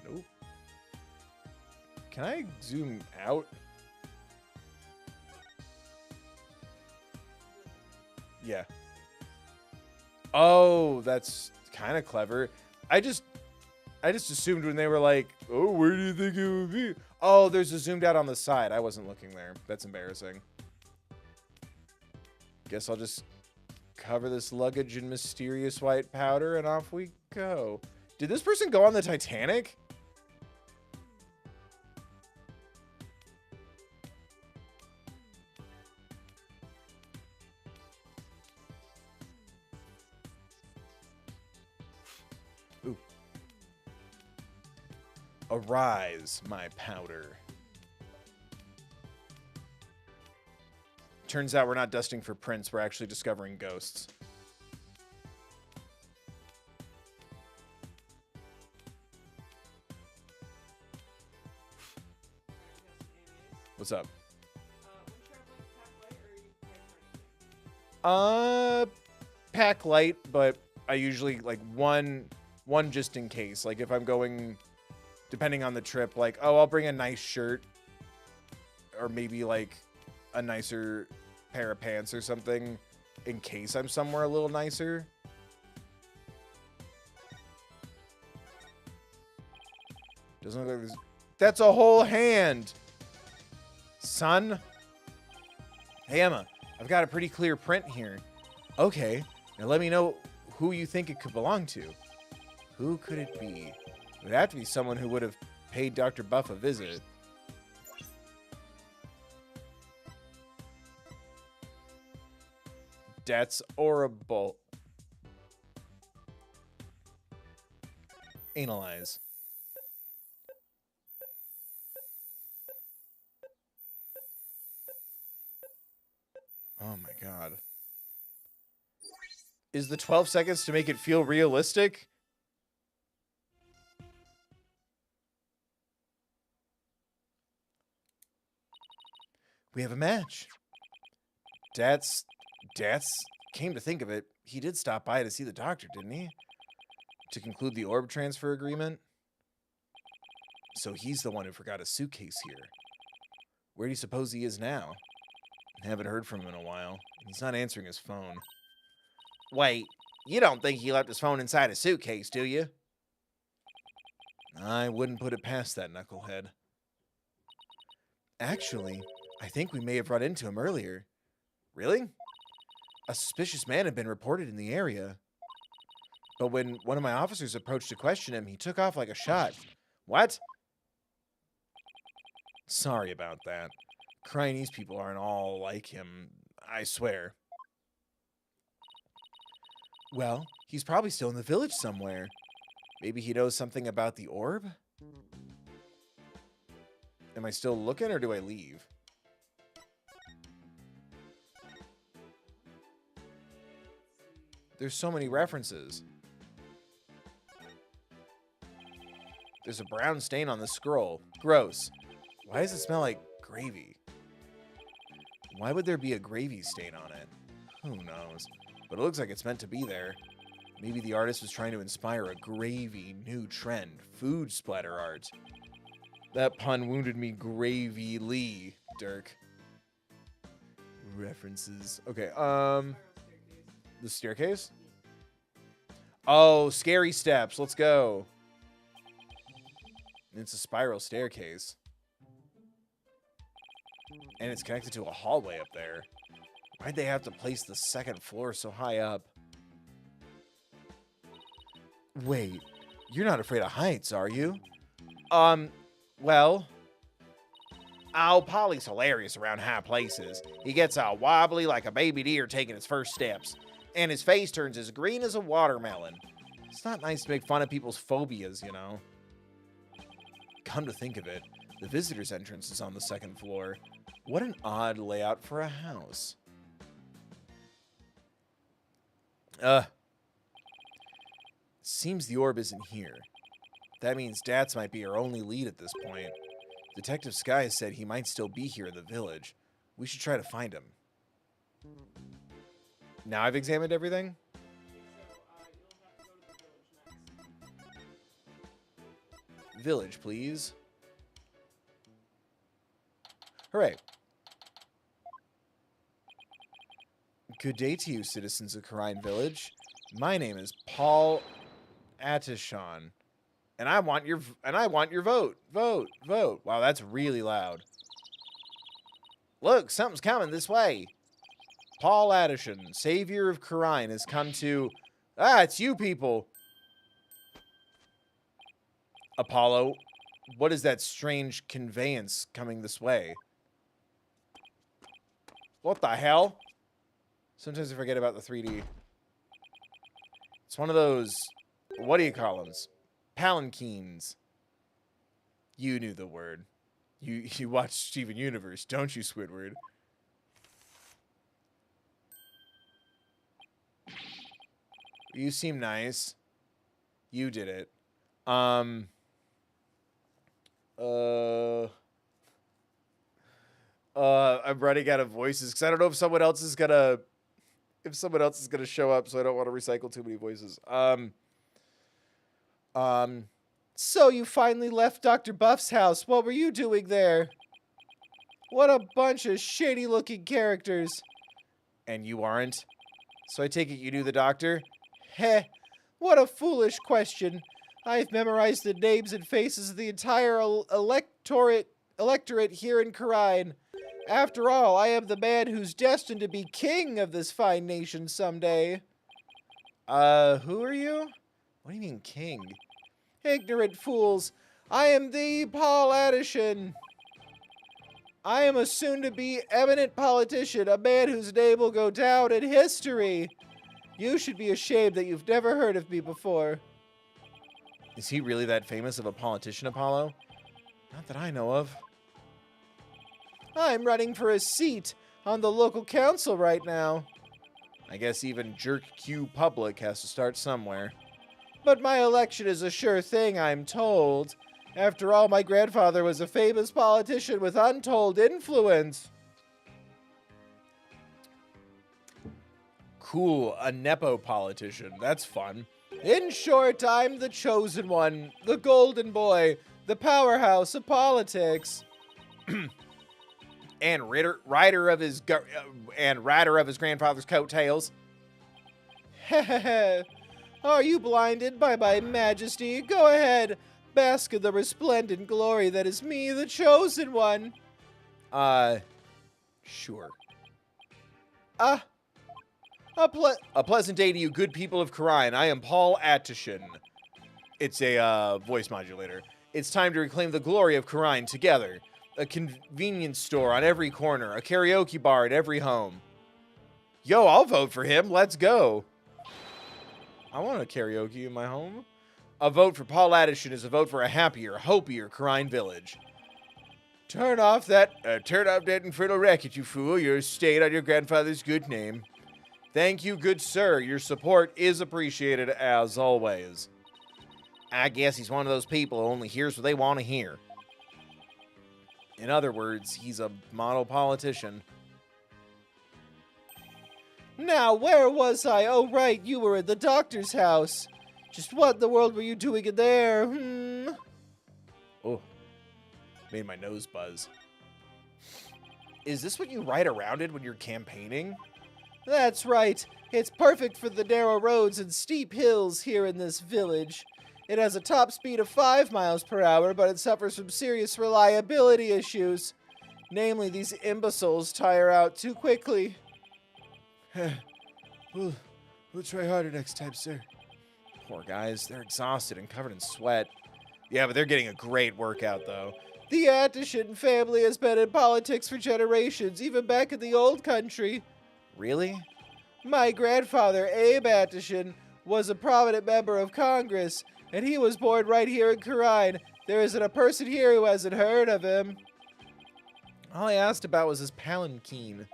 Nope. Can I zoom out? Yeah. Oh, that's kind of clever. I just assumed when they were like, oh, where do you think it would be? Oh, there's a zoomed out on the side. I wasn't looking there. That's embarrassing. Guess I'll just cover this luggage in mysterious white powder and off we go. Did this person go on the Titanic? Arise, my powder. Turns out we're not dusting for prints, we're actually discovering ghosts. What's up? Pack light, but I usually like one just in case. Like if I'm going, depending on the trip, like, oh, I'll bring a nice shirt or maybe like a nicer pair of pants or something in case I'm somewhere a little nicer. Doesn't look like there's... That's a whole hand! Son? Hey, Emma, I've got a pretty clear print here. Okay, now let me know who you think it could belong to. Who could it be? It would have to be someone who would have paid Dr. Buff a visit. That's horrible. Analyze. Oh my god. Is the 12 seconds to make it feel realistic? We have a match. Dad's came to think of it, he did stop by to see the doctor, didn't he? To conclude the orb transfer agreement? So he's the one who forgot a suitcase here. Where do you suppose he is now? Haven't heard from him in a while. He's not answering his phone. Wait, you don't think he left his phone inside a suitcase, do you? I wouldn't put it past that knucklehead. Actually, I think we may have run into him earlier. Really? A suspicious man had been reported in the area. But when one of my officers approached to question him, he took off like a shot. What? Sorry about that. Chinese people aren't all like him, I swear. Well, he's probably still in the village somewhere. Maybe he knows something about the orb? Am I still looking or do I leave? There's so many references. There's a brown stain on the scroll. Gross. Why does it smell like gravy? Why would there be a gravy stain on it? Who knows? But it looks like it's meant to be there. Maybe the artist was trying to inspire a gravy new trend. Food splatter art. That pun wounded me gravely, Dirk. References. Okay, the staircase? Oh, scary steps. Let's go. It's a spiral staircase. And it's connected to a hallway up there. Why'd they have to place the second floor so high up? Wait, you're not afraid of heights, are you? Well... Oh, Polly's hilarious around high places. He gets all wobbly like a baby deer taking its first steps. And his face turns as green as a watermelon. It's not nice to make fun of people's phobias, you know. Come to think of it, the visitor's entrance is on the second floor. What an odd layout for a house. Seems the orb isn't here. That means Dats might be our only lead at this point. Detective Sky said he might still be here in the village. We should try to find him. Now I've examined everything? Village, please. Hooray. Good day to you, citizens of Karine Village. My name is Paul Atishon, and I want your vote. Vote, vote. Wow, that's really loud. Look, something's coming this way. Paul Atishon, savior of Karine, has come to... Ah, it's you people. Apollo, what is that strange conveyance coming this way? What the hell? Sometimes I forget about the 3D. It's one of those, what do you call them? Palanquins. You knew the word. You watched Steven Universe, don't you, Squidward? You seem nice. You did it. I'm running out of voices because I don't know if someone else is gonna show up, so I don't want to recycle too many voices. So you finally left Dr. Buff's house. What were you doing there? What a bunch of shady-looking characters. And you aren't? So I take it you knew the doctor? Heh, what a foolish question. I've memorized the names and faces of the entire electorate here in Karine. After all, I am the man who's destined to be king of this fine nation someday. Who are you? What do you mean, king? Ignorant fools. I am the Paul Addison. I am a soon-to-be eminent politician, a man whose name will go down in history. You should be ashamed that you've never heard of me before. Is he really that famous of a politician, Apollo? Not that I know of. I'm running for a seat on the local council right now. I guess even Jerk Q Public has to start somewhere. But my election is a sure thing, I'm told. After all, my grandfather was a famous politician with untold influence. Cool, a Nepo politician. That's fun. In short, I'm the chosen one, the golden boy, the powerhouse of politics. And rider of his grandfather's coattails. Hehehe. Are you blinded by my majesty? Go ahead, bask in the resplendent glory that is me, the chosen one. Sure. A pleasant day to you, good people of Karine. I am Paul Attishan. It's a voice modulator. It's time to reclaim the glory of Karine together. A convenience store on every corner, a karaoke bar at every home. Yo, I'll vote for him. Let's go. I want a karaoke in my home. A vote for Paul Addison is a vote for a happier, hopier Karine village. Turn off that infernal racket, you fool. You're staying on your grandfather's good name. Thank you, good sir. Your support is appreciated as always. I guess he's one of those people who only hears what they want to hear. In other words, he's a model politician. Now, where was I? Oh, right, you were at the doctor's house. Just what in the world were you doing in there? Oh, made my nose buzz. Is this what you ride around in when you're campaigning? That's right. It's perfect for the narrow roads and steep hills here in this village. It has a top speed of 5 miles per hour, but it suffers from serious reliability issues. Namely, these imbeciles tire out too quickly. We'll try harder next time, sir. Poor guys, they're exhausted and covered in sweat. Yeah, but they're getting a great workout, though. The Attishan family has been in politics for generations, even back in the old country. Really? My grandfather, Abe Attishan, was a prominent member of Congress, and he was born right here in Karine. There isn't a person here who hasn't heard of him. All I asked about was his palanquin.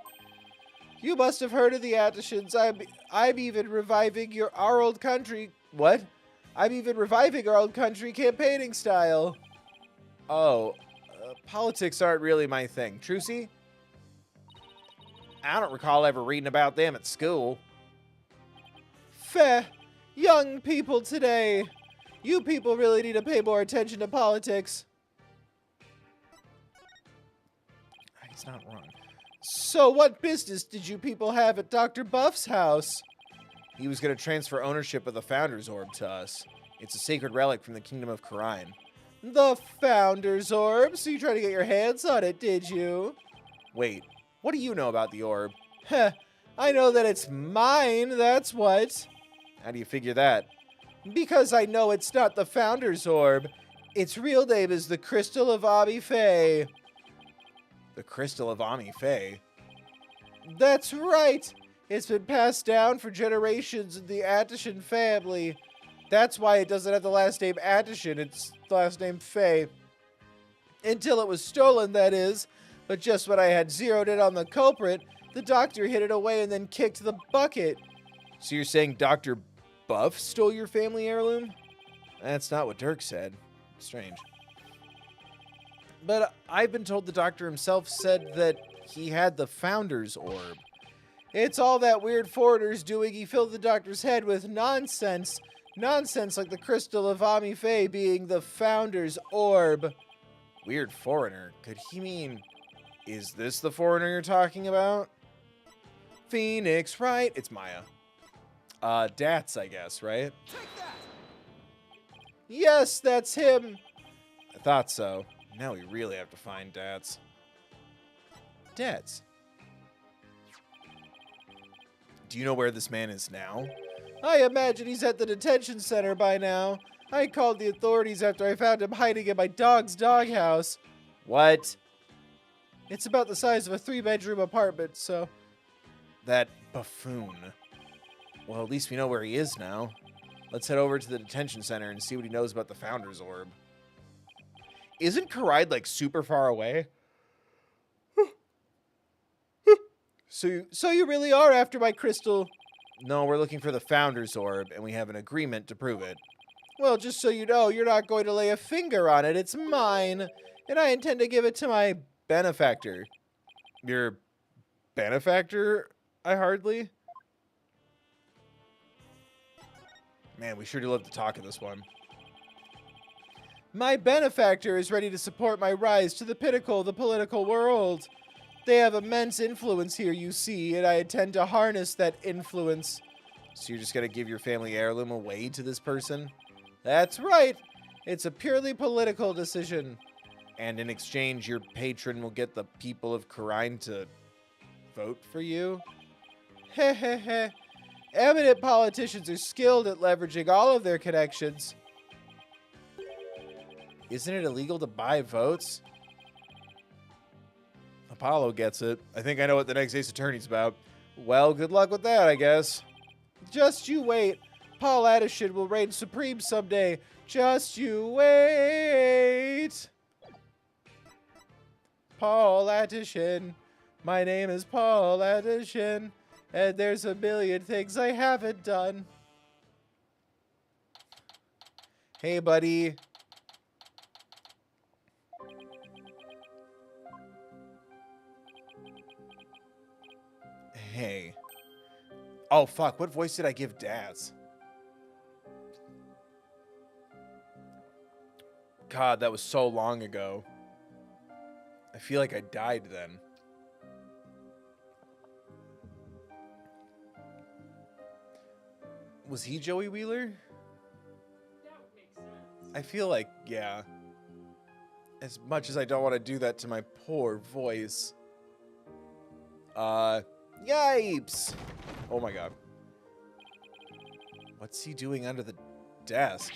You must have heard of the Attishans. I'm even reviving our old country. What? I'm even reviving our old country campaigning style. Oh, politics aren't really my thing. Trucy? I don't recall ever reading about them at school. Feh. Young people today. You people really need to pay more attention to politics. He's not wrong. So what business did you people have at Dr. Buff's house? He was going to transfer ownership of the Founder's Orb to us. It's a sacred relic from the Kingdom of Karine. The Founder's Orb? So you tried to get your hands on it, did you? Wait, what do you know about the orb? Heh, I know that it's mine, that's what. How do you figure that? Because I know it's not the Founder's Orb. Its real name is the Crystal of Ami Faye. The Crystal of Ami Faye? That's right! It's been passed down for generations in the Attishan family. That's why it doesn't have the last name Attishan, it's the last name Faye. Until it was stolen, that is. But just when I had zeroed in on the culprit, the doctor hid it away and then kicked the bucket. So you're saying Dr. Buff stole your family heirloom? That's not what Dirk said. Strange. But I've been told the doctor himself said that he had the Founder's Orb. It's all that weird foreigner's doing. He filled the doctor's head with nonsense. Nonsense like the crystal of Ami Faye being the Founder's Orb. Weird foreigner? Could he mean... Is this the foreigner you're talking about? Phoenix Wright. It's Maya. Dats, I guess, right? Yes, that's him. I thought so. Now we really have to find Dats. Dats. Do you know where this man is now? I imagine he's at the detention center by now. I called the authorities after I found him hiding in my dog's doghouse. What? It's about the size of a 3-bedroom apartment, so... That buffoon. Well, at least we know where he is now. Let's head over to the detention center and see what he knows about the Founder's Orb. Isn't Karide, like, super far away? So you really are after my crystal? No, we're looking for the Founder's Orb, and we have an agreement to prove it. Well, just so you know, you're not going to lay a finger on it. It's mine, and I intend to give it to my benefactor. Your benefactor? I hardly. Man, we sure do love to talk in this one. My benefactor is ready to support my rise to the pinnacle of the political world. They have immense influence here, you see, and I intend to harness that influence. So you're just going to give your family heirloom away to this person? That's right. It's a purely political decision. And in exchange, your patron will get the people of Karine to vote for you? Heh heh heh. Eminent politicians are skilled at leveraging all of their connections. Isn't it illegal to buy votes? Apollo gets it. I think I know what the next Ace Attorney's about. Well, good luck with that, I guess. Just you wait. Paul Addison will reign supreme someday. Just you wait. Paul Addison. My name is Paul Addison. And there's a million things I haven't done. Hey, buddy. Hey. Oh, fuck. What voice did I give Daz? God, that was so long ago. I feel like I died then. Was he Joey Wheeler? That would make sense. I feel like, yeah. As much as I don't want to do that to my poor voice. Yipes! Oh my god. What's he doing under the desk?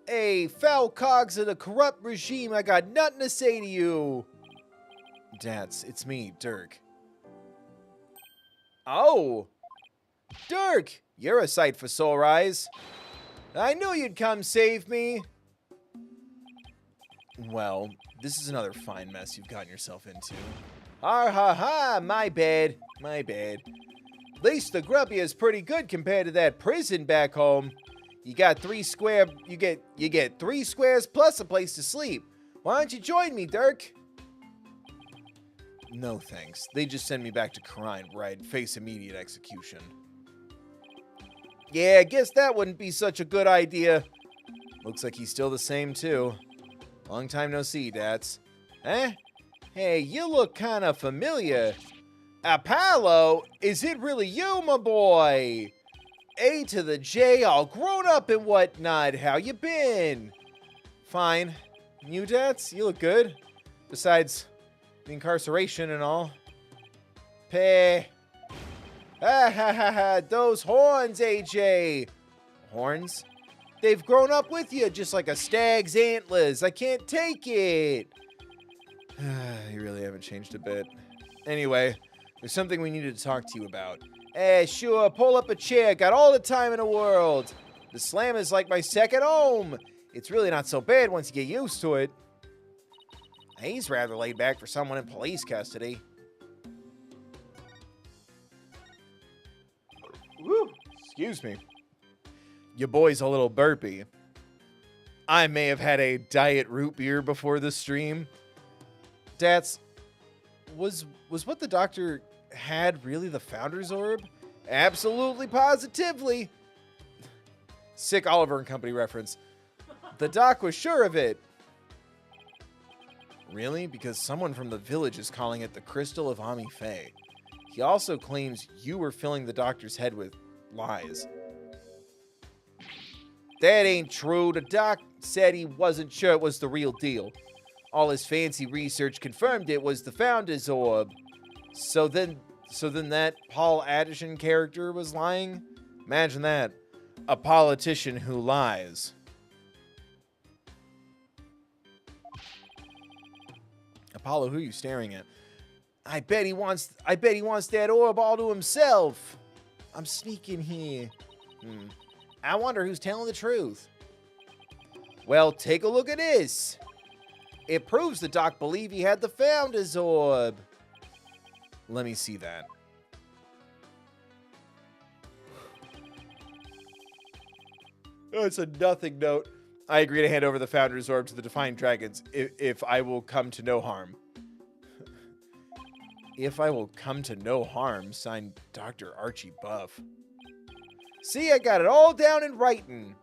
Hey, foul cogs of the corrupt regime, I got nothing to say to you. Dats, it's me, Dirk. Oh! Dirk! You're a sight for sore eyes. I knew you'd come save me. Well, this is another fine mess you've gotten yourself into. Ha ha ha, my bad. My bad. At least the grubby is pretty good compared to that prison back home. You got you get 3 squares plus a place to sleep. Why don't you join me, Dirk? No thanks. They just send me back to Karine where I'd face immediate execution. Yeah, I guess that wouldn't be such a good idea. Looks like he's still the same, too. Long time no see, Dats. Eh? Hey, you look kind of familiar. Apollo, is it really you, my boy? A to the J, all grown up and whatnot. How you been? Fine. You, Dats? You look good. Besides the incarceration and all. Peh. Ha ha ha ha. Those horns, AJ. Horns? They've grown up with you just like a stag's antlers. I can't take it. You really haven't changed a bit. Anyway, there's something we needed to talk to you about. Sure, pull up a chair. Got all the time in the world. The slam is like my second home. It's really not so bad once you get used to it. He's rather laid back for someone in police custody. Woo! Excuse me. Your boy's a little burpy. I may have had a diet root beer before the stream. Dats, was what the doctor had really the Founder's Orb? Absolutely, positively. Sick Oliver and Company reference. The doc was sure of it. Really? Because someone from the village is calling it the Crystal of Ami Faye. He also claims you were filling the doctor's head with lies. That ain't true. The doc said he wasn't sure it was the real deal. All his fancy research confirmed it was the Founder's Orb. So then that Paul Addison character was lying? Imagine that. A politician who lies. Apollo, who are you staring at? I bet he wants that orb all to himself. I'm sneaking here. I wonder who's telling the truth. Well, take a look at this. It proves the doc believed he had the Founder's Orb. Let me see that. Oh, it's a nothing note. I agree to hand over the Founder's Orb to the Defiant Dragons if I will come to no harm. If I will come to no harm, signed Dr. Archie Buff. See, I got it all down in writing.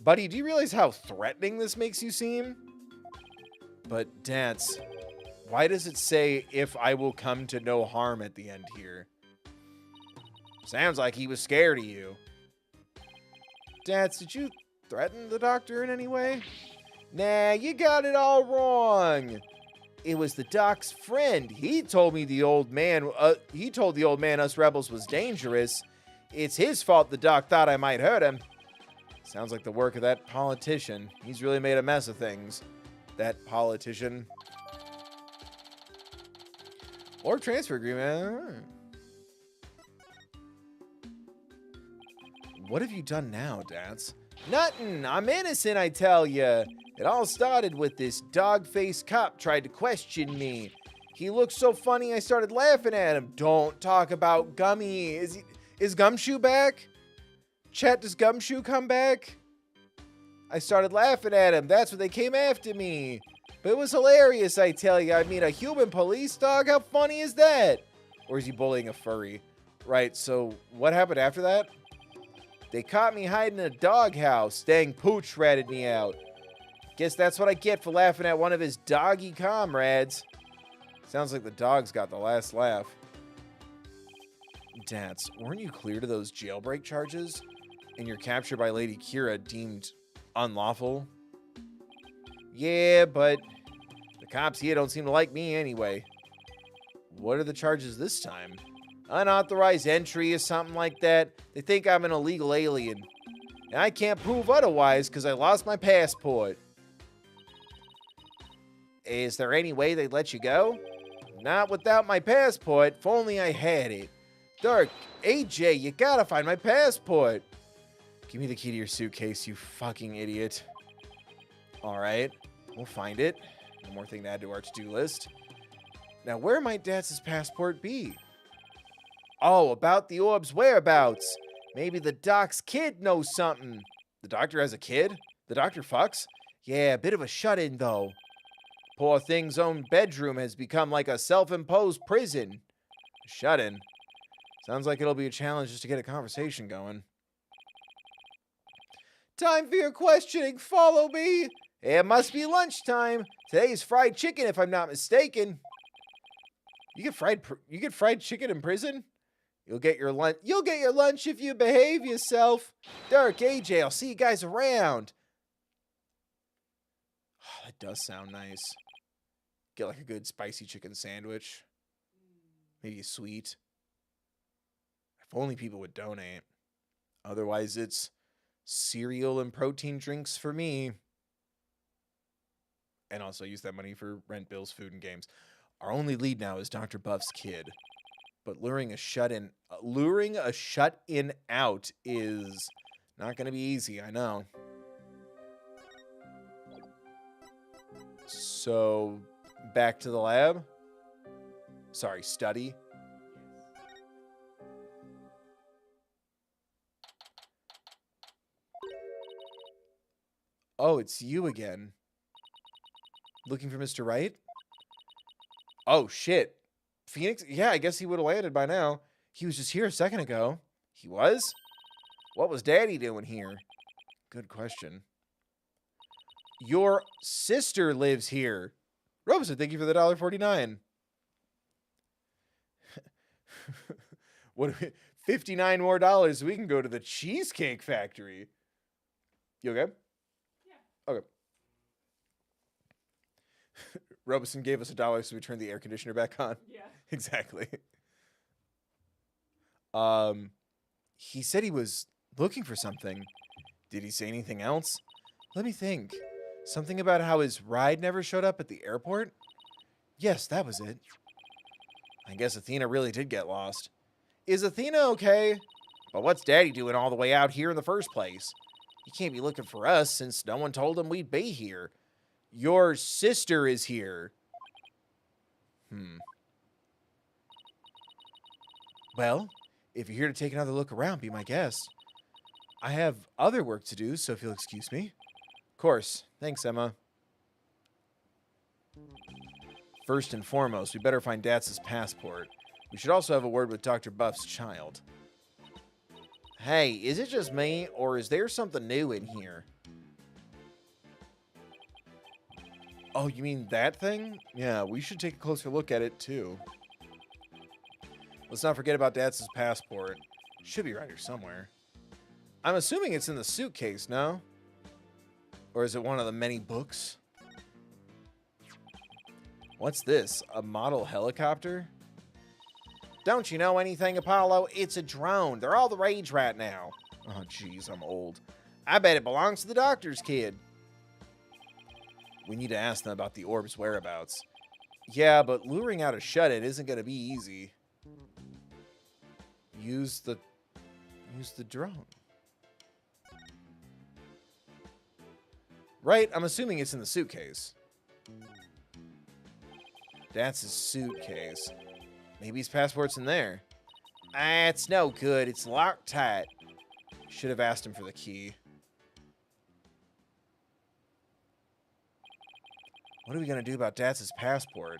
Buddy, do you realize how threatening this makes you seem? But, Dance, why does it say, if I will come to no harm at the end here? Sounds like he was scared of you. Dance, did you threaten the doctor in any way? Nah, you got it all wrong. It was the doc's friend. He told the old man us rebels was dangerous. It's his fault the doc thought I might hurt him. Sounds like the work of that politician. He's really made a mess of things. That politician. Or transfer agreement. What have you done now, Dance? Nothing. I'm innocent, I tell ya. It all started with this dog-faced cop tried to question me. He looked so funny I started laughing at him. Don't talk about Gummy. Is Gumshoe back? Chat, does Gumshoe come back? I started laughing at him. That's when they came after me. But it was hilarious, I tell you. I mean, a human police dog? How funny is that? Or is he bullying a furry? Right, so what happened after that? They caught me hiding in a doghouse. Dang Pooch ratted me out. Guess that's what I get for laughing at one of his doggy comrades. Sounds like the dog's got the last laugh. Dance, weren't you clear to those jailbreak charges? And your capture by Lady Kira deemed unlawful? Yeah, but the cops here don't seem to like me anyway. What are the charges this time? Unauthorized entry or something like that. They think I'm an illegal alien. And I can't prove otherwise because I lost my passport. Is there any way they'd let you go? Not without my passport. If only I had it. Dirk, AJ, you gotta find my passport. Give me the key to your suitcase, you fucking idiot. Alright, we'll find it. One more thing to add to our to-do list. Now, where might Datz's passport be? Oh, about the orb's whereabouts. Maybe the doc's kid knows something. The doctor has a kid? The doctor fucks? Yeah, a bit of a shut-in, though. Poor thing's own bedroom has become like a self-imposed prison. Shut-in. Sounds like it'll be a challenge just to get a conversation going. Time for your questioning. Follow me. It must be lunchtime. Today's fried chicken, if I'm not mistaken. You get fried chicken in prison? You'll get your lunch if you behave yourself. Dirk, AJ, I'll see you guys around. Oh, that does sound nice. Get like a good spicy chicken sandwich. Maybe sweet. If only people would donate. Otherwise, it's cereal and protein drinks for me. And also use that money for rent, bills, food, and games. Our only lead now is Dr. Buff's kid. But luring a shut-in out is not going to be easy, I know. So, back to the lab? Sorry, study? Oh, it's you again. Looking for Mr. Wright? Oh, shit. Phoenix? Yeah, I guess he would have landed by now. He was just here a second ago. He was? What was Daddy doing here? Good question. Your sister lives here. Robeson, thank you for the $1.49. What? 59 more dollars so we can go to the Cheesecake Factory. You okay? Yeah. Okay. Robeson gave us $1 so we turned the air conditioner back on. Yeah. Exactly. He said he was looking for something. Did he say anything else? Let me think. Something about how his ride never showed up at the airport? Yes, that was it. I guess Athena really did get lost. Is Athena okay? But what's Daddy doing all the way out here in the first place? He can't be looking for us since no one told him we'd be here. Your sister is here. Well, if you're here to take another look around, be my guest. I have other work to do, so if you'll excuse me. Of course. Thanks, Emma. First and foremost, we better find Datz's passport. We should also have a word with Dr. Buff's child. Hey, is it just me, or is there something new in here? Oh, you mean that thing? Yeah, we should take a closer look at it, too. Let's not forget about Datz's passport. Should be around here somewhere. I'm assuming it's in the suitcase, no? Or is it one of the many books? What's this? A model helicopter? Don't you know anything, Apollo? It's a drone. They're all the rage right now. Oh, jeez, I'm old. I bet it belongs to the doctor's kid. We need to ask them about the orb's whereabouts. Yeah, but luring out a shut-in isn't going to be easy. Use the drone. Right, I'm assuming it's in the suitcase. That's his suitcase. Maybe his passport's in there. Ah, it's no good. It's locked tight. Should have asked him for the key. What are we going to do about Datz's passport?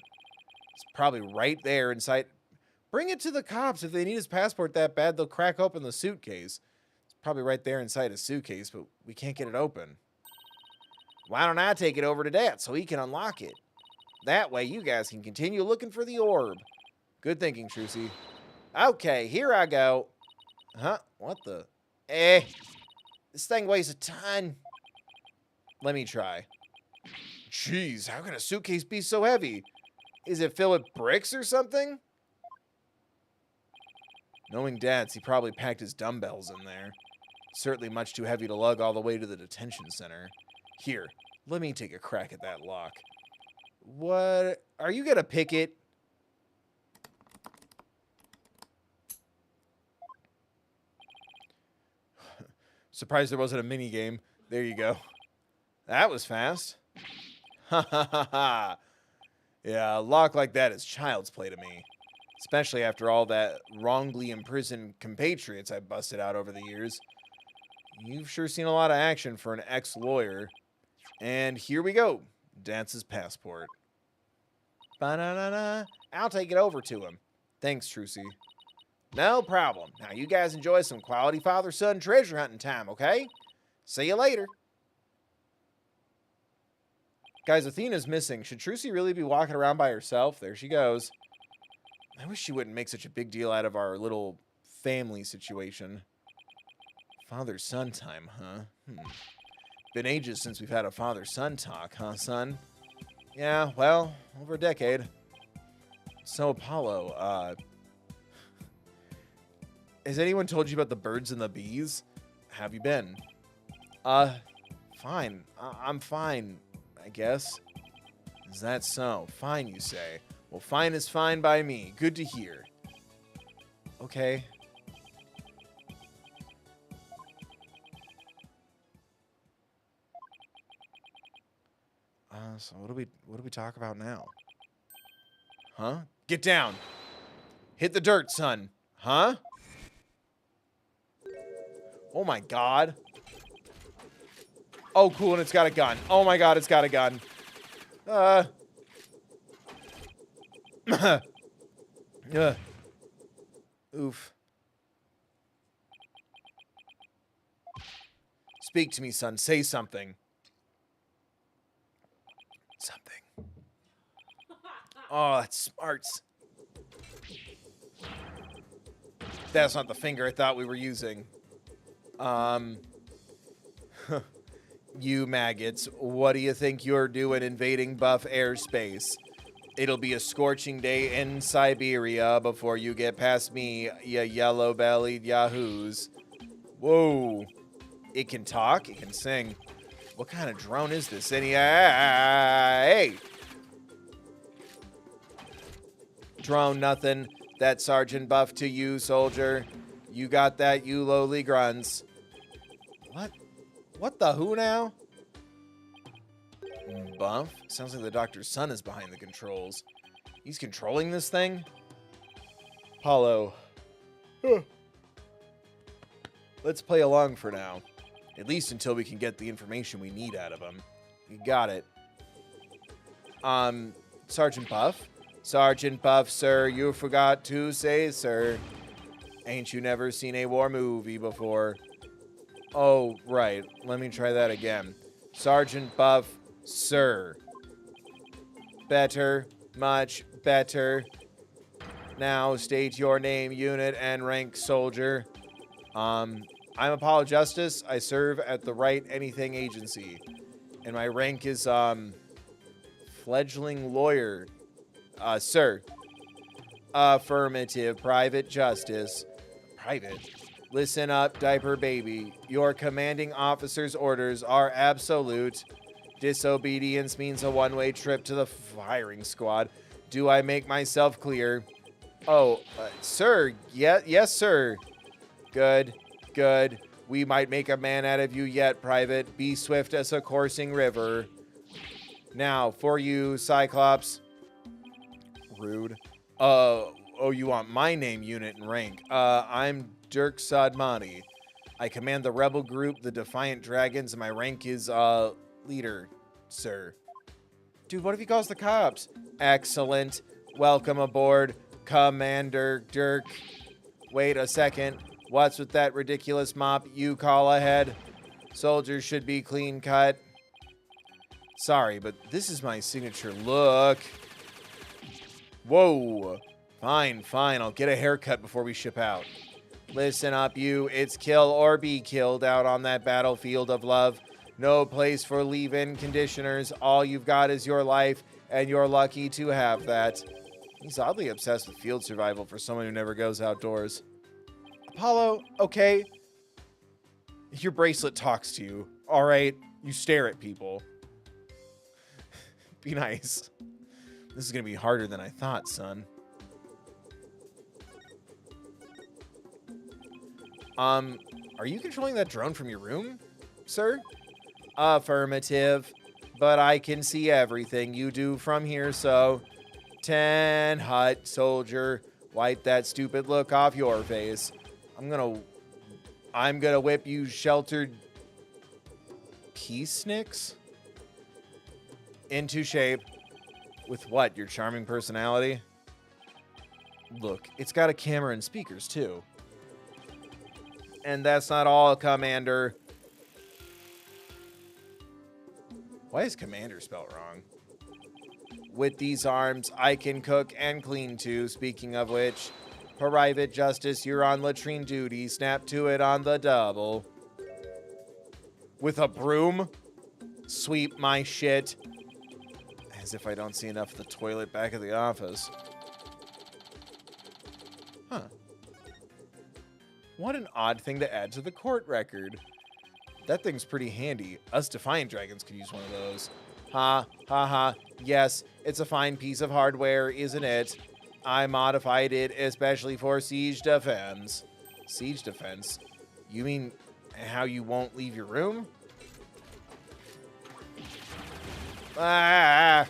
It's probably right there inside. Bring it to the cops. If they need his passport that bad, they'll crack open the suitcase. It's probably right there inside his suitcase, but we can't get it open. Why don't I take it over to Dad so he can unlock it? That way you guys can continue looking for the orb. Good thinking, Trucy. Okay, here I go. Huh? What the? This thing weighs a ton. Let me try. Jeez, how can a suitcase be so heavy? Is it filled with bricks or something? Knowing Dad's, he probably packed his dumbbells in there. Certainly much too heavy to lug all the way to the detention center. Here, let me take a crack at that lock. What? Are you gonna pick it? Surprised there wasn't a mini game. There you go. That was fast. Ha ha ha ha. Yeah, a lock like that is child's play to me. Especially after all that wrongly imprisoned compatriots I busted out over the years. You've sure seen a lot of action for an ex-lawyer. And here we go. Dance's passport. Ba-na-na-na. I'll take it over to him. Thanks, Trucy. No problem. Now you guys enjoy some quality father-son treasure hunting time, okay? See you later. Guys, Athena's missing. Should Trucy really be walking around by herself? There she goes. I wish she wouldn't make such a big deal out of our little family situation. Father-son time, huh? Been ages since we've had a father-son talk, huh, son? Yeah, well, over a decade. So, Apollo, has anyone told you about the birds and the bees? Have you been? Fine. I'm fine, I guess. Is that so? Fine, you say. Well, fine is fine by me. Good to hear. Okay. So what do we talk about now? Huh? Get down. Hit the dirt, son. Huh? Oh my god. Oh, cool, and it's got a gun. Oh my god, it's got a gun. Oof. Speak to me, son. Say something. Something. Oh, that's smarts. That's not the finger I thought we were using. You maggots, what do you think you're doing invading buff airspace? It'll be a scorching day in Siberia before you get past me, ya yellow-bellied yahoos. Whoa. It can talk? It can sing. What kind of drone is this? Hey! Drone nothing. That Sergeant Buff to you, soldier. You got that, you lowly grunts. What? What the who now? Buff? Sounds like the doctor's son is behind the controls. He's controlling this thing? Apollo. Let's play along for now. At least until we can get the information we need out of him. You got it. Sergeant Buff? Sergeant Buff, sir, you forgot to say, sir. Ain't you never seen a war movie before? Oh, right. Let me try that again. Sergeant Buff, sir. Better. Much better. Now state your name, unit, and rank, soldier. I'm Apollo Justice. I serve at the Wright Anything Agency. And my rank is, fledgling lawyer. Sir. Affirmative. Private Justice. Private? Listen up, diaper baby. Your commanding officer's orders are absolute. Disobedience means a one-way trip to the firing squad. Do I make myself clear? Oh, sir. Yes, sir. Good. Good. We might make a man out of you yet, Private. Be swift as a coursing river. Now, for you, Cyclops. Rude. Oh, you want my name, unit, and rank? I'm Dirk Sadmani. I command the rebel group, the Defiant Dragons, and my rank is, leader, sir. Dude, what if he calls the cops? Excellent. Welcome aboard, Commander Dirk. Wait a second. What's with that ridiculous mop you call ahead? Soldiers should be clean cut. Sorry, but this is my signature look. Whoa. Fine. I'll get a haircut before we ship out. Listen up, you. It's kill or be killed out on that battlefield of love. No place for leave-in conditioners. All you've got is your life, and you're lucky to have that. He's oddly obsessed with field survival for someone who never goes outdoors. Apollo, okay. Your bracelet talks to you. All right. You stare at people. Be nice. This is going to be harder than I thought, son. Are you controlling that drone from your room, sir? Affirmative. But I can see everything you do from here, so... 10 hut, soldier. Wipe that stupid look off your face. I'm gonna whip you sheltered... peaceniks? Into shape. With what, your charming personality? Look, it's got a camera and speakers, too. And that's not all, Commander. Why is Commander spelled wrong? With these arms, I can cook and clean too. Speaking of which, Private Justice, you're on latrine duty. Snap to it on the double. With a broom? Sweep my shit. As if I don't see enough of the toilet back at the office. Huh. What an odd thing to add to the court record. That thing's pretty handy. Us Defiant Dragons could use one of those. Ha, ha, ha. Yes, it's a fine piece of hardware, isn't it? I modified it especially for siege defense. Siege defense? You mean how you won't leave your room? Ah!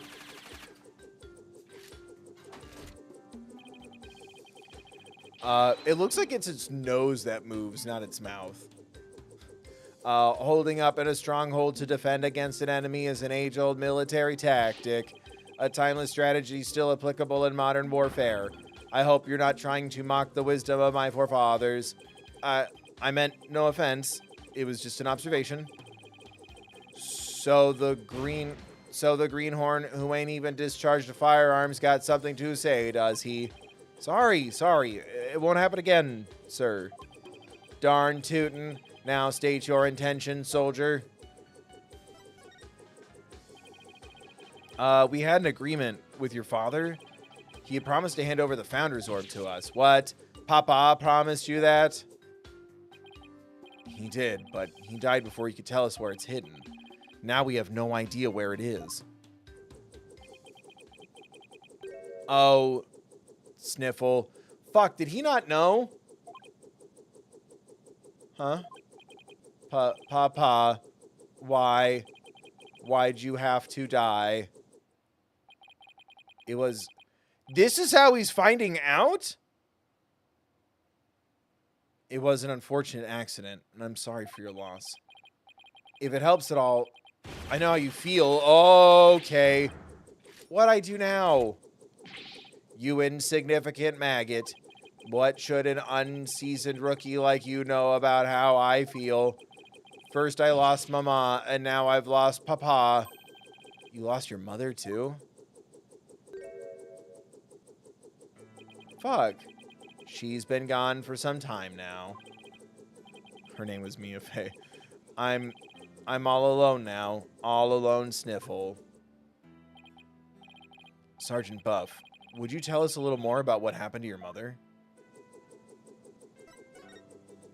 It looks like it's its nose that moves, not its mouth. Holding up in a stronghold to defend against an enemy is an age-old military tactic. A timeless strategy still applicable in modern warfare. I hope you're not trying to mock the wisdom of my forefathers. I meant no offense. It was just an observation. So the greenhorn who ain't even discharged firearms got something to say, does he? Sorry. It won't happen again, sir. Darn tootin'. Now state your intention, soldier. We had an agreement with your father. He had promised to hand over the Founder's Orb to us. What? Papa promised you that? He did, but he died before he could tell us where it's hidden. Now we have no idea where it is. Oh, sniffle. Fuck, did he not know? Huh? Papa, why? Why'd you have to die? It was... This is how he's finding out? It was an unfortunate accident, and I'm sorry for your loss. If it helps at all, I know how you feel. Okay. What'd I do now? You insignificant maggot. What should an unseasoned rookie like you know about how I feel? First I lost Mama, and now I've lost Papa. You lost your mother, too? Fuck. She's been gone for some time now. Her name was Mia Fey. I'm all alone now. All alone, sniffle. Sergeant Buff, would you tell us a little more about what happened to your mother?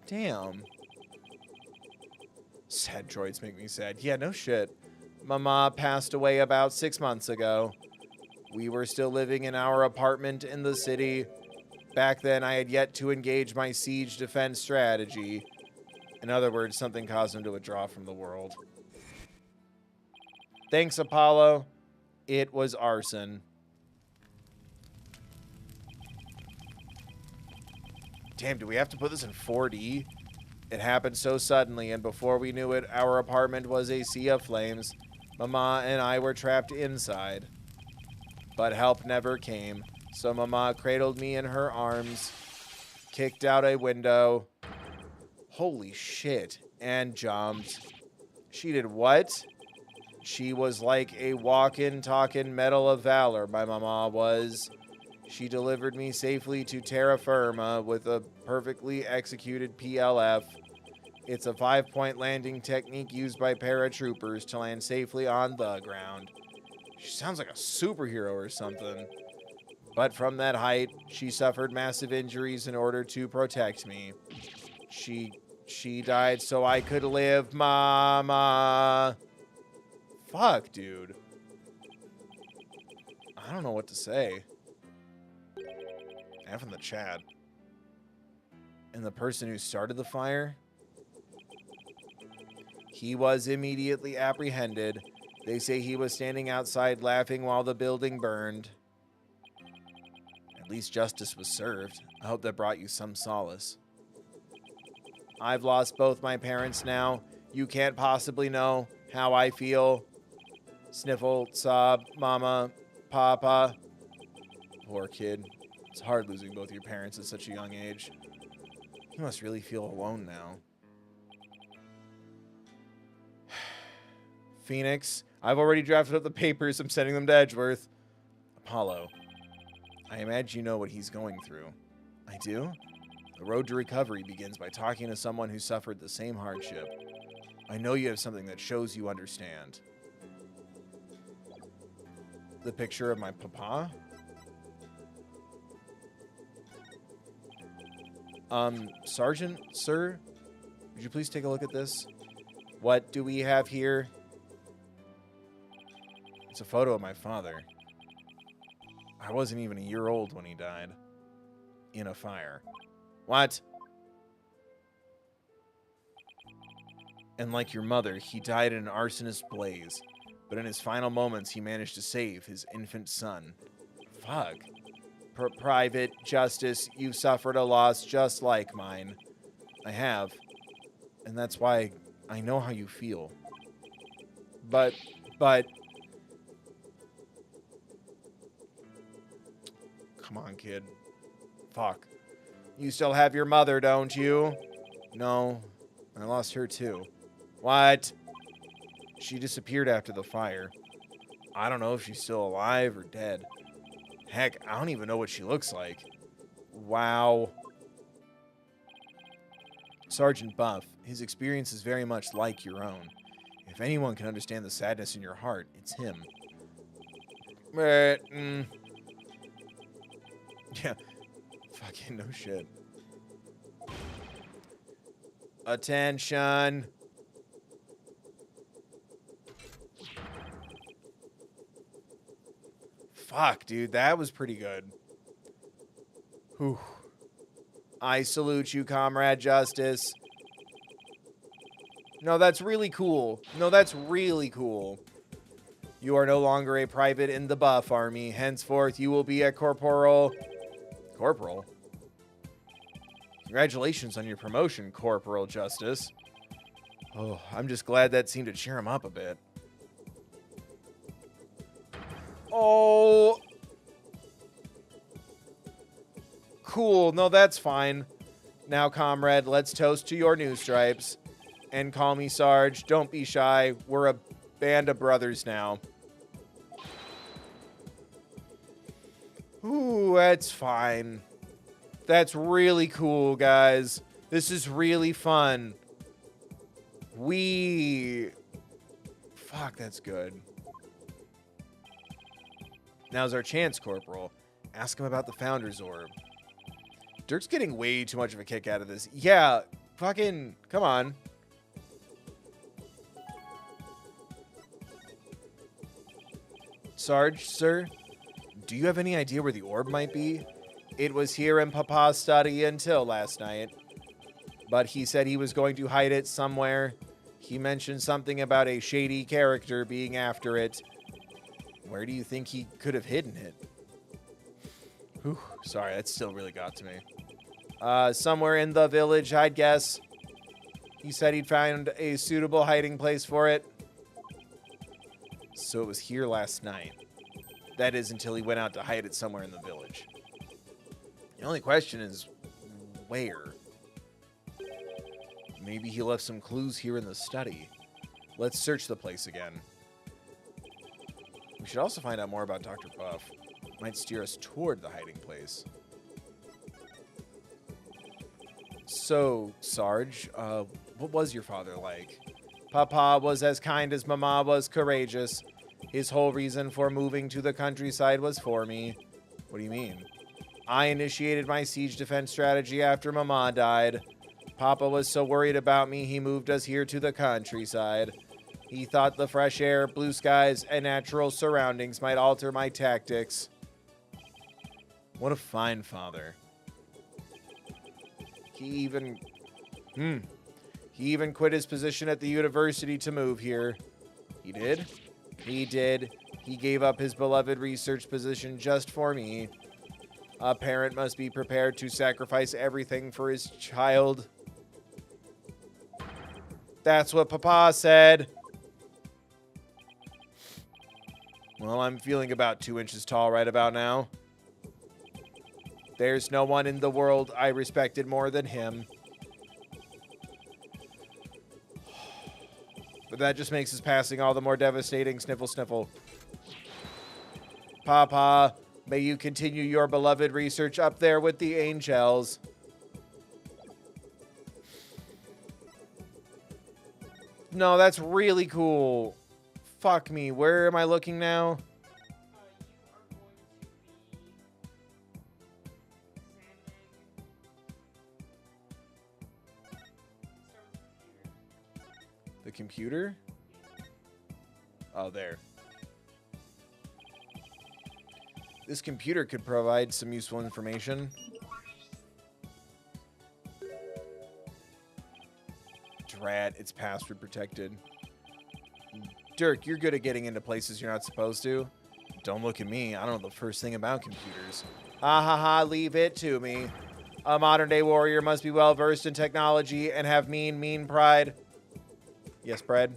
Damn. Sad droids make me sad. Yeah, no shit. Mama passed away about 6 months ago. We were still living in our apartment in the city. Back then, I had yet to engage my siege defense strategy. In other words, something caused him to withdraw from the world. Thanks, Apollo. It was arson. Damn, do we have to put this in 4D? It happened so suddenly, and before we knew it, our apartment was a sea of flames. Mama and I were trapped inside. But help never came, so Mama cradled me in her arms, kicked out a window. Holy shit. And jumped. She did what? She was like a walking, talking Medal of Valor, my Mama was. She delivered me safely to terra firma with a perfectly executed PLF. It's a 5-point landing technique used by paratroopers to land safely on the ground. She sounds like a superhero or something. But from that height, she suffered massive injuries in order to protect me. She died so I could live, Mama. Fuck, dude. I don't know what to say. F in the chat. And the person who started the fire? He was immediately apprehended. They say he was standing outside laughing while the building burned. At least justice was served. I hope that brought you some solace. I've lost both my parents now. You can't possibly know how I feel. Sniffle, sob, Mama, Papa. Poor kid. It's hard losing both your parents at such a young age. You must really feel alone now. Phoenix, I've already drafted up the papers. I'm sending them to Edgeworth. Apollo, I imagine you know what he's going through. I do? The road to recovery begins by talking to someone who suffered the same hardship. I know you have something that shows you understand. The picture of my papa? Sergeant, sir, would you please take a look at this? What do we have here? It's a photo of my father. I wasn't even a year old when he died. In a fire. What? And like your mother, he died in an arsonist blaze. but in his final moments, he managed to save his infant son. Fuck. Private Justice, you've suffered a loss just like mine. I have. And that's why I know how you feel. But... Come on, kid. Fuck. You still have your mother, don't you? No. I lost her, too. What? She disappeared after the fire. I don't know if she's still alive or dead. Heck, I don't even know what she looks like. Wow. Sergeant Buff, his experience is very much like your own. If anyone can understand the sadness in your heart, it's him. Yeah. Fucking no shit. Attention. Fuck, dude. That was pretty good. Whew. I salute you, Comrade Justice. No, that's really cool. No, that's really cool. You are no longer a private in the Buff Army. Henceforth, you will be a corporal. Corporal? Congratulations on your promotion, Corporal Justice. Oh, I'm just glad that seemed to cheer him up a bit. Oh. Cool. No, that's fine. Now, comrade, let's toast to your new stripes. And call me Sarge. Don't be shy. We're a band of brothers now. Ooh, that's fine. That's really cool, guys. This is really fun. Fuck, that's good. Now's our chance, Corporal. Ask him about the Founder's Orb. Dirk's getting way too much of a kick out of this. Yeah, fucking, come on. Sarge, sir, do you have any idea where the orb might be? It was here in Papa's study until last night. But he said he was going to hide it somewhere. He mentioned something about a shady character being after it. Where do you think he could have hidden it? Whew, sorry, that still really got to me. Somewhere in the village, I'd guess. He said he'd found a suitable hiding place for it. So it was here last night. That is until he went out to hide it somewhere in the village. The only question is, where? Maybe he left some clues here in the study. Let's search the place again. We should also find out more about Dr. Buff. Might steer us toward the hiding place. So, Sarge, what was your father like? Papa was as kind as Mama was courageous. His whole reason for moving to the countryside was for me. What do you mean? I initiated my siege defense strategy after Mama died. Papa was so worried about me, he moved us here to the countryside. He thought the fresh air, blue skies, and natural surroundings might alter my tactics. What a fine father. He even quit his position at the university to move here. He did? He did. He gave up his beloved research position just for me. A parent must be prepared to sacrifice everything for his child. That's what Papa said. Well, I'm feeling about 2 inches tall right about now. There's no one in the world I respected more than him. But that just makes his passing all the more devastating. Sniffle, sniffle. Papa, may you continue your beloved research up there with the angels. No, that's really cool. Fuck me. Where am I looking now? The computer? Oh, there. This computer could provide some useful information. Drat, it's password protected. Dirk, you're good at getting into places you're not supposed to. Don't look at me. I don't know the first thing about computers. Ha ha ha, leave it to me. A modern-day warrior must be well-versed in technology and have mean pride. Yes, Brad?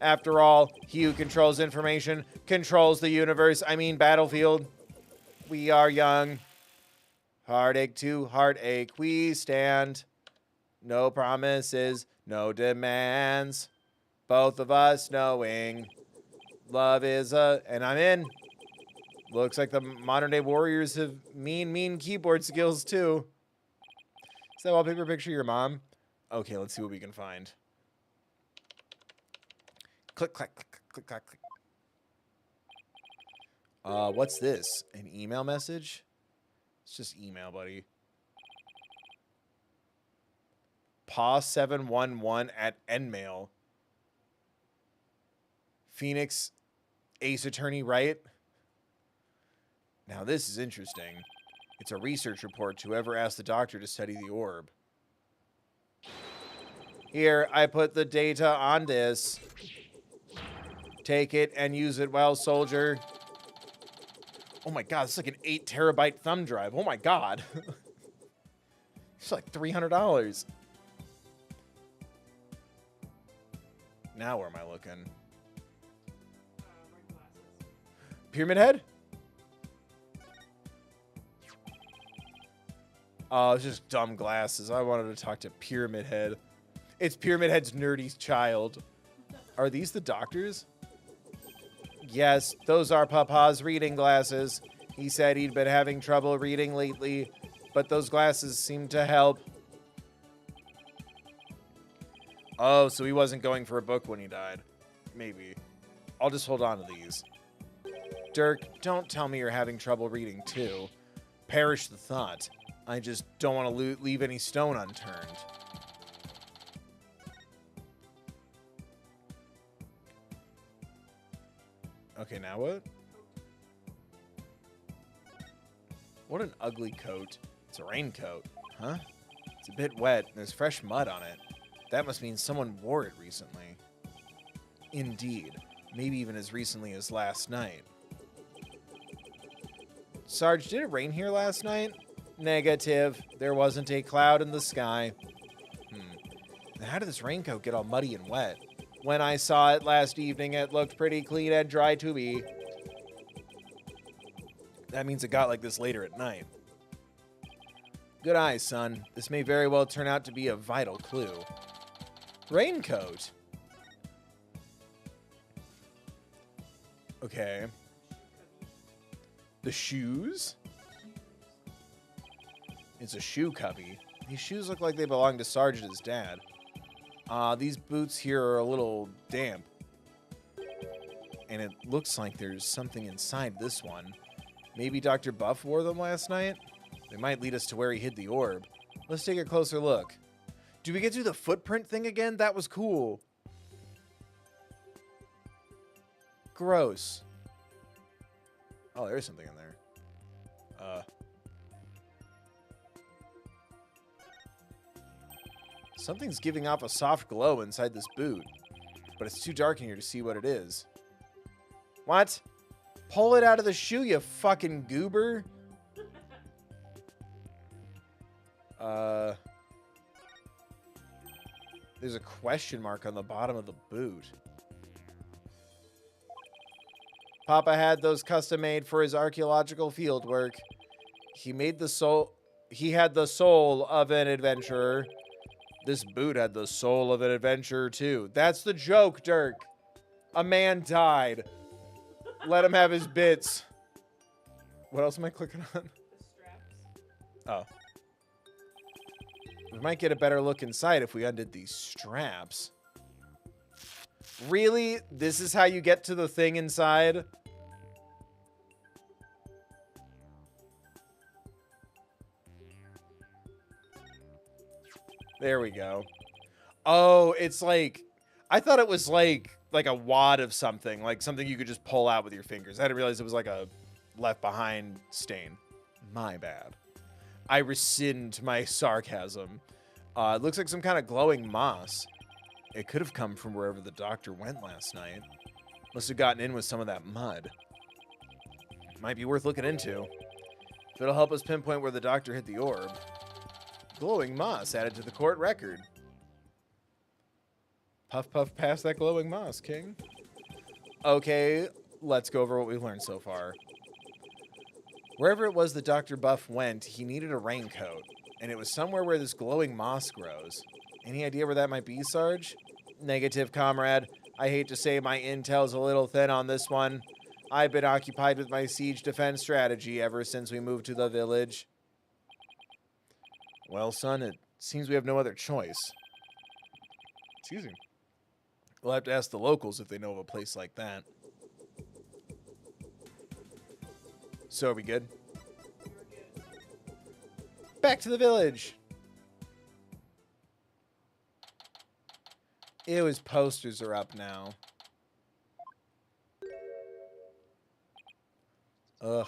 After all, he who controls information controls the universe. I mean battlefield. We are young. Heartache to heartache we stand. No promises, no demands. Both of us knowing love is and I'm in. Looks like the modern day warriors have mean keyboard skills too. Is that wallpaper picture your mom? Okay, let's see what we can find. Click, clack, click, click, clack, click. What's this? An email message? It's just email, buddy. Paw711 at Endmail. Phoenix Ace Attorney Wright. Now this is interesting. It's a research report to whoever asked the doctor to study the orb. Here, I put the data on this. Take it and use it well, soldier. Oh my god, it's like an 8 terabyte thumb drive. Oh my god. It's like $300. Now where am I looking? My glasses. Pyramid Head? Oh, it's just dumb glasses. I wanted to talk to Pyramid Head. It's Pyramid Head's nerdy child. Are these the doctors? Yes, those are Papa's reading glasses. He said he'd been having trouble reading lately, but those glasses seem to help. Oh, so he wasn't going for a book when he died. Maybe. I'll just hold on to these. Dirk, don't tell me you're having trouble reading too. Perish the thought. I just don't want to leave any stone unturned. Okay, now what? What an ugly coat. It's a raincoat. Huh? It's a bit wet. There's fresh mud on it. That must mean someone wore it recently. Indeed. Maybe even as recently as last night. Sarge, did it rain here last night? Negative. There wasn't a cloud in the sky. Now how did this raincoat get all muddy and wet? When I saw it last evening, it looked pretty clean and dry to me. That means it got like this later at night. Good eye, son. This may very well turn out to be a vital clue. Raincoat. Okay. The shoes? It's a shoe cubby. These shoes look like they belong to Sarge and his dad. These boots here are a little damp. And it looks like there's something inside this one. Maybe Dr. Buff wore them last night? They might lead us to where he hid the orb. Let's take a closer look. Do we get to do the footprint thing again? That was cool. Gross. Oh, there's something in there. Something's giving off a soft glow inside this boot, but it's too dark in here to see what it is. What? Pull it out of the shoe, you fucking goober. There's a question mark on the bottom of the boot. Papa had those custom made for his archaeological field work. He had the soul of an adventurer. This boot had the soul of an adventurer too. That's the joke, Dirk. A man died. Let him have his bits. What else am I clicking on? The straps. Oh. We might get a better look inside if we undid these straps. Really? This is how you get to the thing inside? There we go. Oh, it's like... I thought it was like a wad of something. Like something you could just pull out with your fingers. I didn't realize it was like a left behind stain. My bad. I rescind my sarcasm. It looks like some kind of glowing moss. It could have come from wherever the doctor went last night. Must have gotten in with some of that mud. Might be worth looking into. If it'll help us pinpoint where the doctor hit the orb. Glowing moss added to the court record. Puff puff past that glowing moss, King. Okay, let's go over what we've learned so far. Wherever it was that Dr. Buff went, he needed a raincoat. And it was somewhere where this glowing moss grows. Any idea where that might be, Sarge? Negative, comrade. I hate to say my intel's a little thin on this one. I've been occupied with my siege defense strategy ever since we moved to the village. Well, son, it seems we have no other choice. Excuse me. We'll have to ask the locals if they know of a place like that. So, are we good? Back to the village. Ew, his posters are up now. Ugh.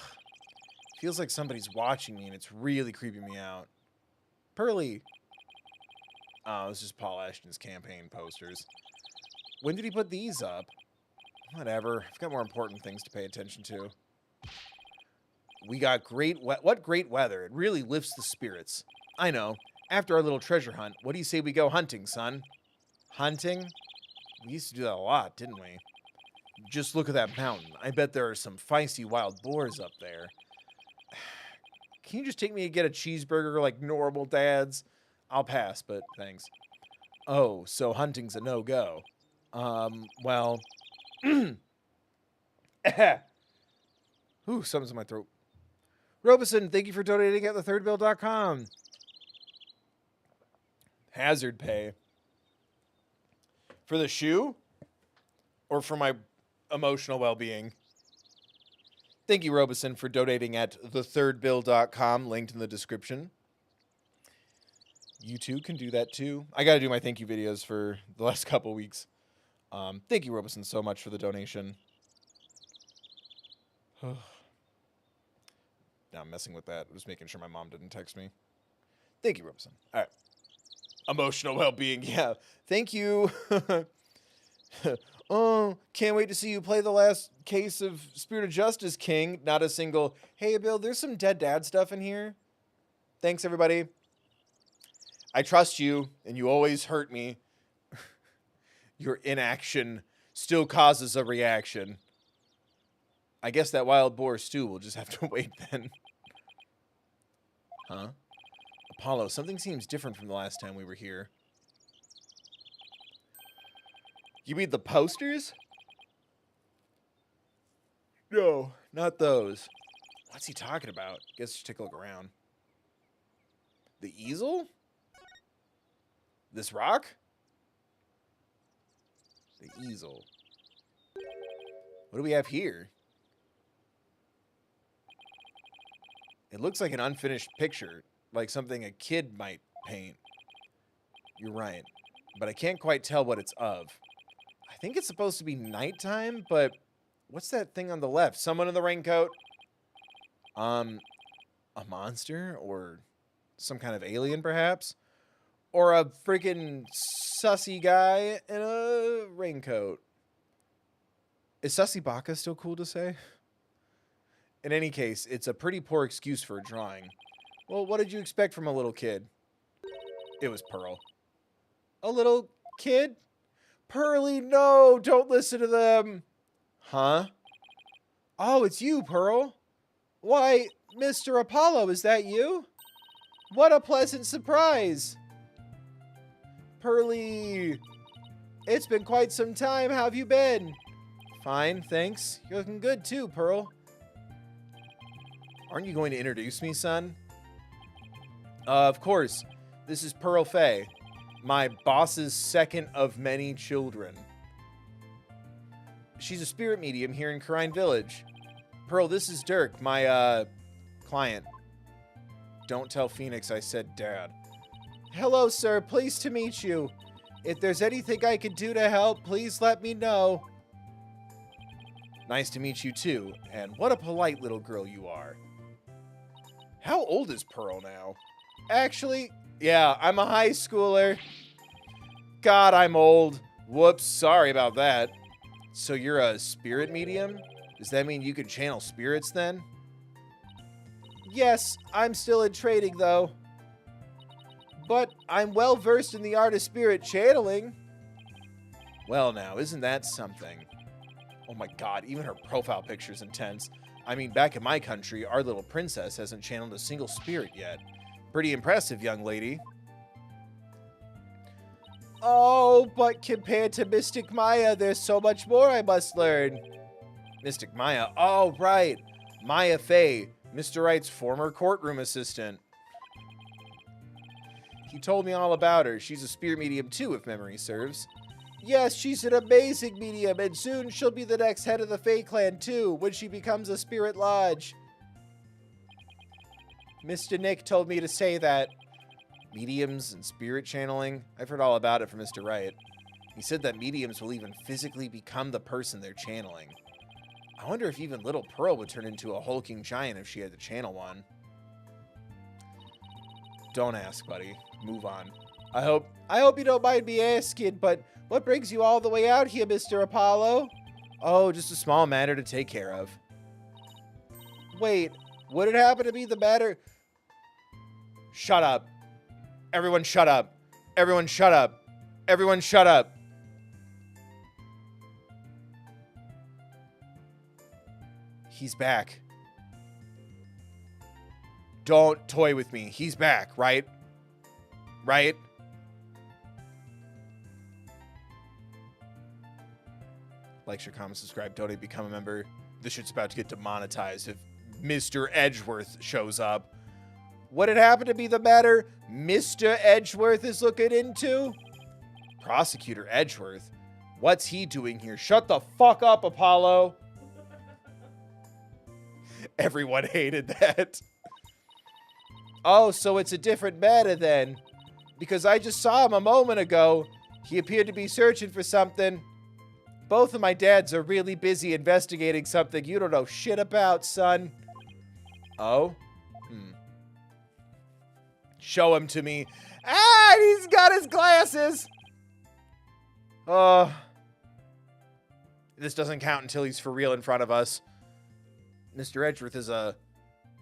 Feels like somebody's watching me and it's really creeping me out. Pearly. Oh, it's just Paul Ashton's campaign posters. When did he put these up? Whatever. I've got more important things to pay attention to. We got what great weather. It really lifts the spirits. I know. After our little treasure hunt, what do you say we go hunting, son? Hunting? We used to do that a lot, didn't we? Just look at that mountain. I bet there are some feisty wild boars up there. Can you just take me to get a cheeseburger like normal dads? I'll pass, but thanks. Oh, so hunting's a no-go. Well... Ooh, something's in my throat. Robeson, thank you for donating at thethirdbill.com. Hazard pay. For the shoe? Or for my emotional well-being? Thank you, Robeson, for donating at thethirdbill.com, linked in the description. You too can do that too. I got to do my thank you videos for the last couple weeks. Thank you, Robeson, so much for the donation. Now I'm messing with that. I'm just making sure my mom didn't text me. Thank you, Robeson. All right. Emotional well-being, yeah. Thank you. Oh, can't wait to see you play the last case of Spirit of Justice, King. Not a single, hey, Bill, there's some dead dad stuff in here. Thanks, everybody. I trust you, and you always hurt me. Your inaction still causes a reaction. I guess that wild boar stew will just have to wait then. Huh? Apollo, something seems different from the last time we were here. You mean the posters? No, not those. What's he talking about? Guess I should take a look around. The easel? This rock? The easel. What do we have here? It looks like an unfinished picture, like something a kid might paint. You're right, but I can't quite tell what it's of. I think it's supposed to be nighttime, but what's that thing on the left? Someone in the raincoat? A monster? Or some kind of alien, perhaps? Or a freaking sussy guy in a raincoat? Is Sussy Baka still cool to say? In any case, it's a pretty poor excuse for a drawing. Well, what did you expect from a little kid? It was Pearl. A little kid? Pearly, no! Don't listen to them! Huh? Oh, it's you, Pearl. Why, Mr. Apollo, is that you? What a pleasant surprise! Pearly, it's been quite some time. How have you been? Fine, thanks. You're looking good too, Pearl. Aren't you going to introduce me, son? Of course. This is Pearl Fay, my boss's second of many children. She's a spirit medium here in Karine Village. Pearl, this is Dirk, my, client. Don't tell Phoenix I said dad. Hello, sir. Pleased to meet you. If there's anything I can do to help, please let me know. Nice to meet you, too. And what a polite little girl you are. How old is Pearl now? Actually, yeah, I'm a high schooler. God, I'm old. Whoops, sorry about that. So you're a spirit medium? Does that mean you can channel spirits then? Yes, I'm still in training though. But I'm well versed in the art of spirit channeling. Well now, isn't that something? Oh my god, even her profile picture's intense. I mean, back in my country, our little princess hasn't channeled a single spirit yet. Pretty impressive, young lady. Oh, but compared to Mystic Maya, there's so much more I must learn. Mystic Maya? Oh, right. Maya Fey, Mr. Wright's former courtroom assistant. He told me all about her. She's a spirit medium too, if memory serves. Yes, she's an amazing medium, and soon she'll be the next head of the Fey clan too, when she becomes a spirit lodge. Mr. Nick told me to say that. Mediums and spirit channeling? I've heard all about it from Mr. Wright. He said that mediums will even physically become the person they're channeling. I wonder if even little Pearl would turn into a hulking giant if she had to channel one. Don't ask, buddy. Move on. I hope you don't mind me asking, but what brings you all the way out here, Mr. Apollo? Oh, just a small matter to take care of. Wait, would it happen to be the matter? Shut up. Everyone shut up. Everyone shut up. Everyone shut up. He's back. Don't toy with me. He's back, right? Right? Like, share, comment, subscribe, donate, become a member. This shit's about to get demonetized if Mr. Edgeworth shows up. What had happened to be the matter Mr. Edgeworth is looking into? Prosecutor Edgeworth? What's he doing here? Shut the fuck up, Apollo. Everyone hated that. Oh, so it's a different matter then. Because I just saw him a moment ago. He appeared to be searching for something. Both of my dads are really busy investigating something you don't know shit about, son. Oh? Show him to me. Ah, he's got his glasses. This doesn't count until he's for real in front of us. Mr. Edgeworth is a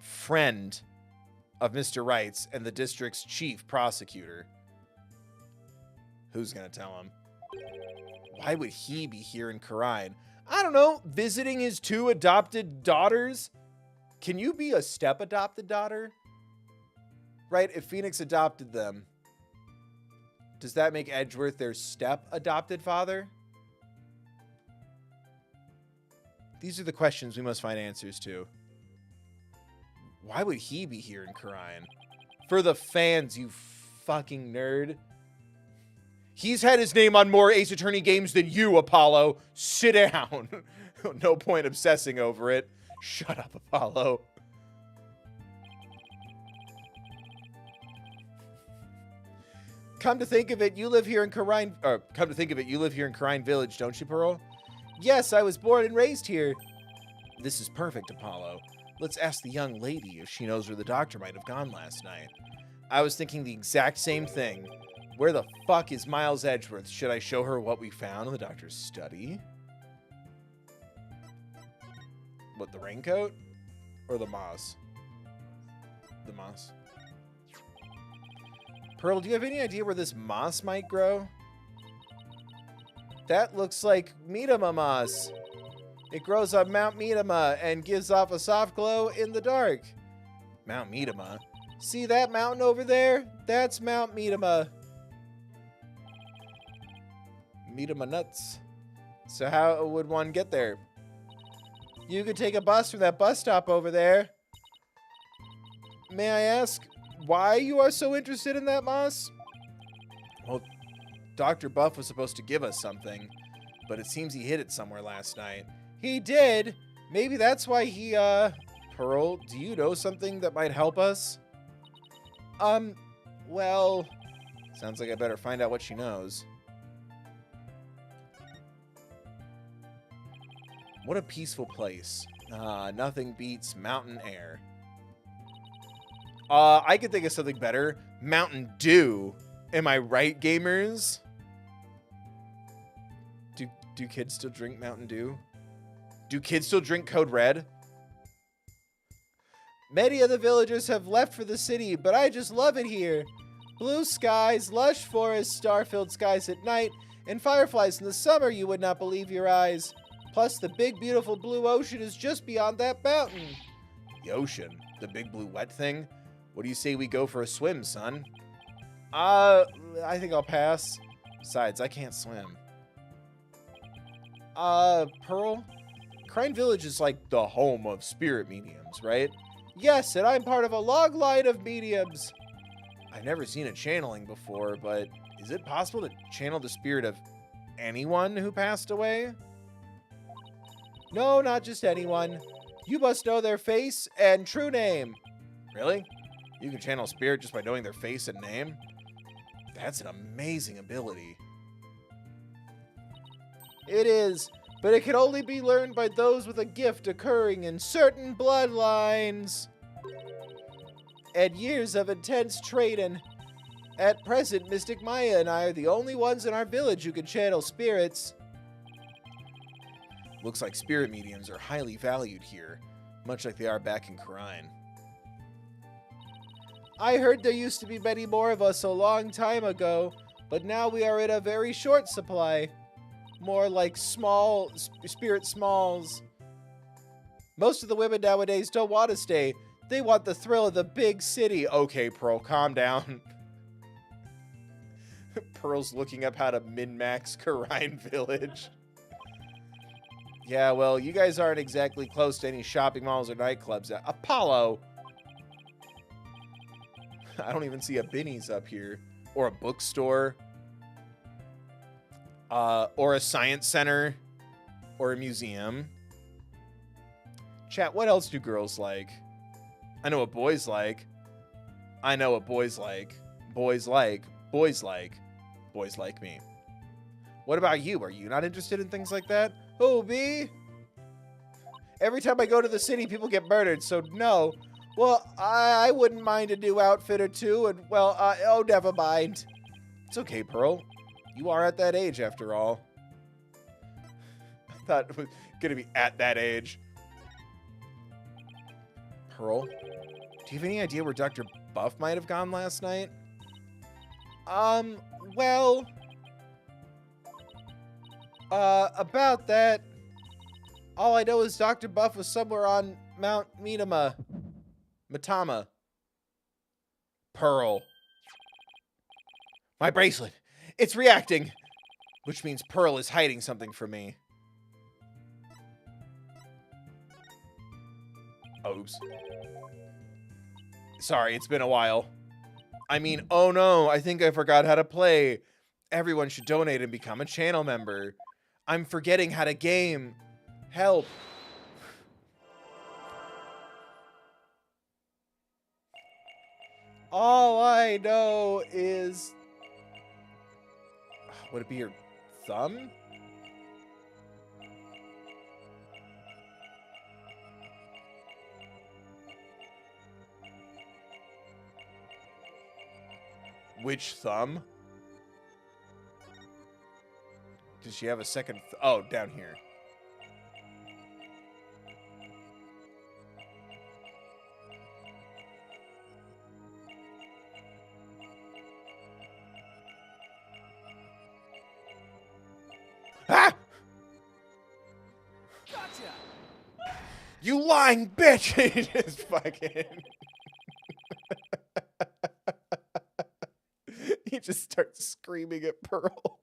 friend of Mr. Wright's and the district's chief prosecutor. Who's gonna tell him? Why would he be here in Karine? I don't know, visiting his 2 adopted daughters? Can you be a step-adopted daughter? Right, if Phoenix adopted them, does that make Edgeworth their step-adopted father? These are the questions we must find answers to. Why would he be here in Karine? For the fans, you fucking nerd. He's had his name on more Ace Attorney games than you, Apollo. Sit down. No point obsessing over it. Shut up, Apollo. Come to think of it, you live here in Karine, Village, don't you, Pearl? Yes, I was born and raised here. This is perfect, Apollo. Let's ask the young lady if she knows where the doctor might have gone last night. I was thinking the exact same thing. Where the fuck is Miles Edgeworth? Should I show her what we found in the doctor's study? What, the raincoat? Or the moss? The moss. Pearl, do you have any idea where this moss might grow? That looks like Midama moss. It grows on Mount Midama and gives off a soft glow in the dark. Mount Midama? See that mountain over there? That's Mount Midama. Midama nuts. So how would one get there? You could take a bus from that bus stop over there. May I ask why you are so interested in that moss? Well, Dr. Buff was supposed to give us something, but it seems he hid it somewhere last night. He did? Maybe that's why he, Pearl, do you know something that might help us? Well, sounds like I better find out what she knows. What a peaceful place. Nothing beats mountain air. I could think of something better. Mountain Dew. Am I right, gamers? Do kids still drink Mountain Dew? Do kids still drink Code Red? Many of the villagers have left for the city, but I just love it here. Blue skies, lush forests, star-filled skies at night, and fireflies in the summer you would not believe your eyes. Plus, the big, beautiful blue ocean is just beyond that mountain. The ocean? The big blue wet thing? What do you say we go for a swim, son? I think I'll pass. Besides, I can't swim. Pearl? Crine Village is like the home of spirit mediums, right? Yes, and I'm part of a long line of mediums. I've never seen a channeling before, but is it possible to channel the spirit of anyone who passed away? No, not just anyone. You must know their face and true name. Really? You can channel spirit just by knowing their face and name? That's an amazing ability. It is, but it can only be learned by those with a gift occurring in certain bloodlines. And years of intense training. At present, Mystic Maya and I are the only ones in our village who can channel spirits. Looks like spirit mediums are highly valued here, much like they are back in Khura'in. I heard there used to be many more of us a long time ago, but now we are in a very short supply. More like small, spirit smalls. Most of the women nowadays don't want to stay. They want the thrill of the big city. Okay, Pearl, calm down. Pearl's looking up how to min-max Khura'in Village. Yeah, well, you guys aren't exactly close to any shopping malls or nightclubs. Apollo! I don't even see a Binny's up here. Or a bookstore. Or a science center. Or a museum. Chat, what else do girls like? I know what boys like. I know what boys like. Boys like. Boys like. Boys like me. What about you? Are you not interested in things like that? Who, me? Every time I go to the city, people get murdered, so no. Well, I wouldn't mind a new outfit or two, and, well, oh, never mind. It's okay, Pearl. You are at that age, after all. I thought it was going to be at that age. Pearl, do you have any idea where Dr. Buff might have gone last night? Well... about that, all I know is Dr. Buff was somewhere on Mount Matama. Pearl. My bracelet. It's reacting. Which means Pearl is hiding something from me. Oops. Sorry, it's been a while. I mean, oh no, I think I forgot how to play. Everyone should donate and become a channel member. I'm forgetting how to game. Help. All I know is... Would it be your thumb? Which thumb? Does she have a second? Oh, down here. Ah! Gotcha! You lying bitch! Just fucking... He just starts screaming at Pearl.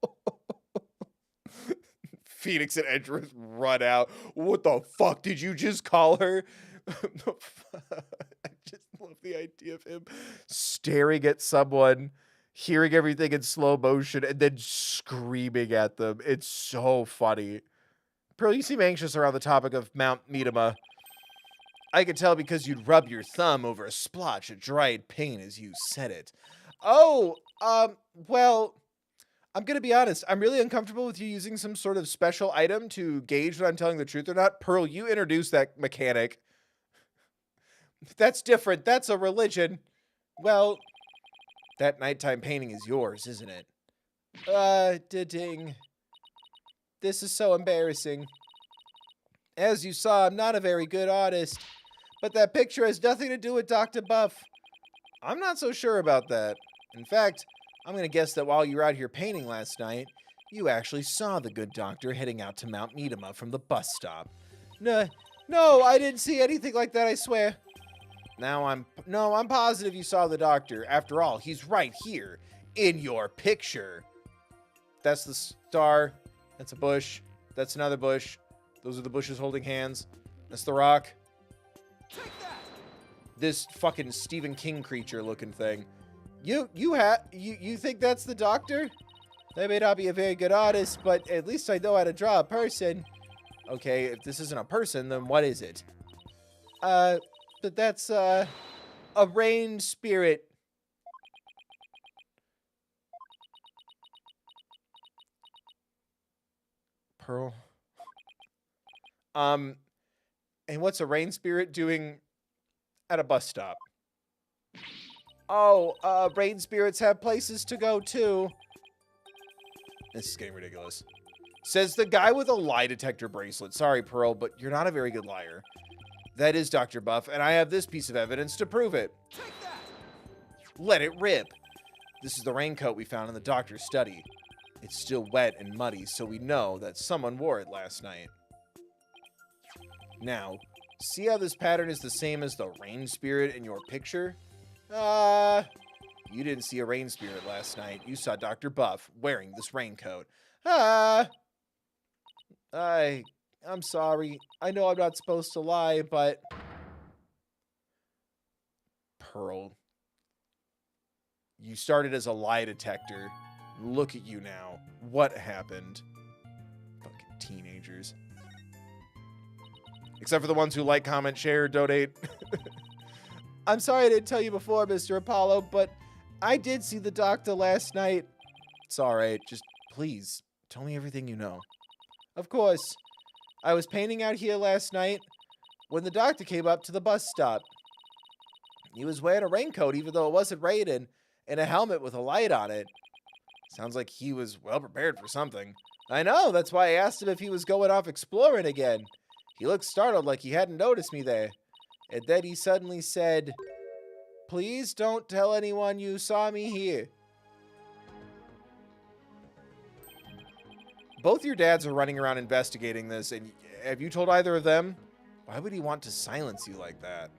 Phoenix and Edgeworth run out. What the fuck did you just call her? I just love the idea of him staring at someone, hearing everything in slow motion, and then screaming at them. It's so funny. Pearl, you seem anxious around the topic of Mount Midama. I could tell because you'd rub your thumb over a splotch of dried pain as you said it. Oh, well... I'm going to be honest. I'm really uncomfortable with you using some sort of special item to gauge that I'm telling the truth or not. Pearl, you introduced that mechanic. That's different. That's a religion. Well, that nighttime painting is yours, isn't it? Ding. This is so embarrassing. As you saw, I'm not a very good artist, but that picture has nothing to do with Dr. Buff. I'm not so sure about that. In fact, I'm going to guess that while you were out here painting last night, you actually saw the good doctor heading out to Mount Meadema from the bus stop. No, I didn't see anything like that, I swear. I'm positive you saw the doctor. After all, he's right here in your picture. That's the star. That's a bush. That's another bush. Those are the bushes holding hands. That's the rock. Take that! This fucking Stephen King creature looking thing. You think that's the doctor? I may not be a very good artist, but at least I know how to draw a person. Okay, if this isn't a person, then what is it? But that's, a rain spirit. Pearl. And what's a rain spirit doing at a bus stop? Oh, rain spirits have places to go too. This is getting ridiculous. Says the guy with a lie detector bracelet. Sorry, Pearl, but you're not a very good liar. That is Dr. Buff, and I have this piece of evidence to prove it. Take that! Let it rip. This is the raincoat we found in the doctor's study. It's still wet and muddy, so we know that someone wore it last night. Now, see how this pattern is the same as the rain spirit in your picture? You didn't see a rain spirit last night. You saw Dr. Buff wearing this raincoat. I'm sorry. I know I'm not supposed to lie, but... Pearl. You started as a lie detector. Look at you now. What happened? Fucking teenagers. Except for the ones who like, comment, share, donate. I'm sorry I didn't tell you before, Mr. Apollo, but I did see the doctor last night. It's alright. Just please, tell me everything you know. Of course. I was painting out here last night when the doctor came up to the bus stop. He was wearing a raincoat even though it wasn't raining, and a helmet with a light on it. Sounds like he was well prepared for something. I know, that's why I asked him if he was going off exploring again. He looked startled like he hadn't noticed me there. And then he suddenly said, "Please don't tell anyone you saw me here." Both your dads are running around investigating this, and have you told either of them? Why would he want to silence you like that?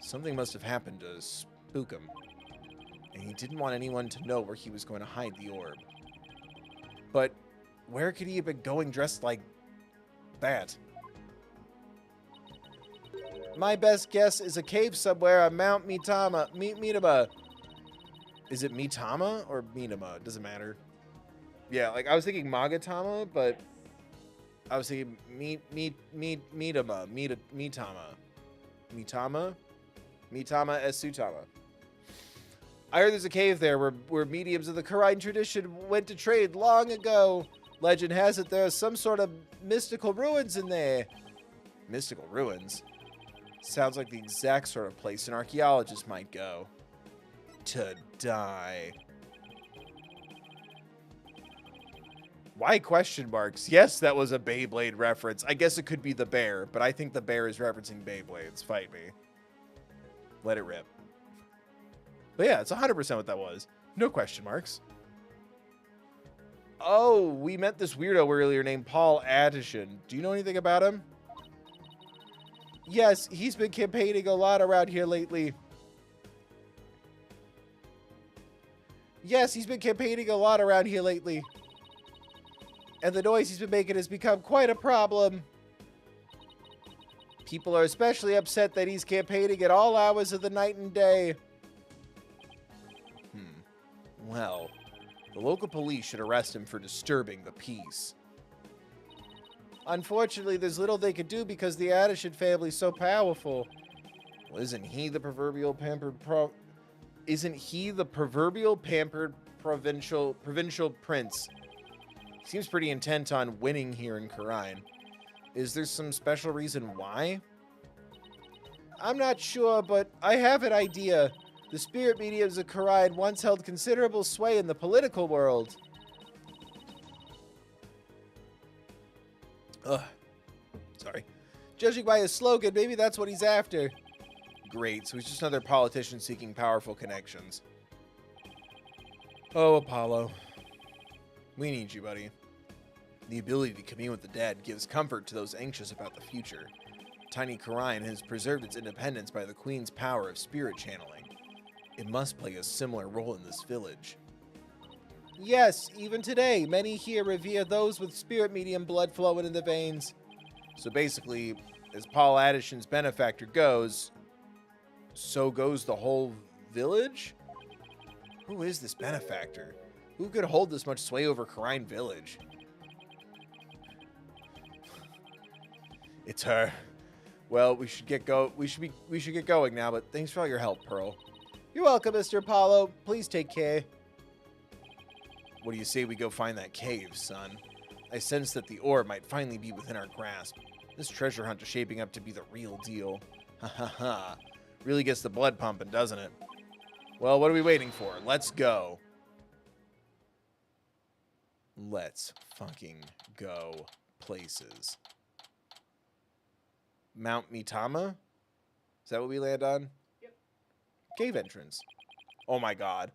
Something must have happened to spook him. And he didn't want anyone to know where he was going to hide the orb. But where could he have been going dressed like that? My best guess is a cave somewhere on Mount Meadema. Is it Meadema or Meadema? Doesn't matter. Yeah, like I was thinking Magatama, but I was thinking Meadema. Mitama Esutama. I heard there's a cave there where mediums of the Karine tradition went to trade long ago. Legend has it there's some sort of mystical ruins in there. Mystical ruins? Sounds like the exact sort of place an archaeologist might go. To die. Why question marks? Yes, that was a Beyblade reference. I guess it could be the bear, but I think the bear is referencing Beyblades. Fight me. Let it rip. But yeah, it's 100% what that was. No question marks. Oh, we met this weirdo earlier named Paul Addison. Do you know anything about him? Yes, he's been campaigning a lot around here lately. Yes, he's been campaigning a lot around here lately. And the noise he's been making has become quite a problem. People are especially upset that he's campaigning at all hours of the night and day. Well, the local police should arrest him for disturbing the peace. Unfortunately, there's little they could do because the Addison family's so powerful. Well, isn't he the proverbial pampered provincial prince? Seems pretty intent on winning here in Karine. Is there some special reason why? I'm not sure, but I have an idea. The spirit mediums of Karine once held considerable sway in the political world. Ugh. Sorry. Judging by his slogan, maybe that's what he's after. Great, so he's just another politician seeking powerful connections. Oh, Apollo. We need you, buddy. The ability to commune with the dead gives comfort to those anxious about the future. Tiny Khura'in has preserved its independence by the Queen's power of spirit channeling. It must play a similar role in this village. Yes, even today, many here revere those with spirit medium blood flowing in the veins. So basically, as Paul Addison's benefactor goes, so goes the whole village? Who is this benefactor? Who could hold this much sway over Khura'in village? It's her. Well, we should get going now, but thanks for all your help, Pearl. You're welcome, Mr. Apollo. Please take care. What do you say we go find that cave, son? I sense that the ore might finally be within our grasp. This treasure hunt is shaping up to be the real deal. Ha ha ha. Really gets the blood pumping, doesn't it? Well, what are we waiting for? Let's go. Let's fucking go places. Mount Mitama? Is that what we land on? Yep. Cave entrance. Oh my god.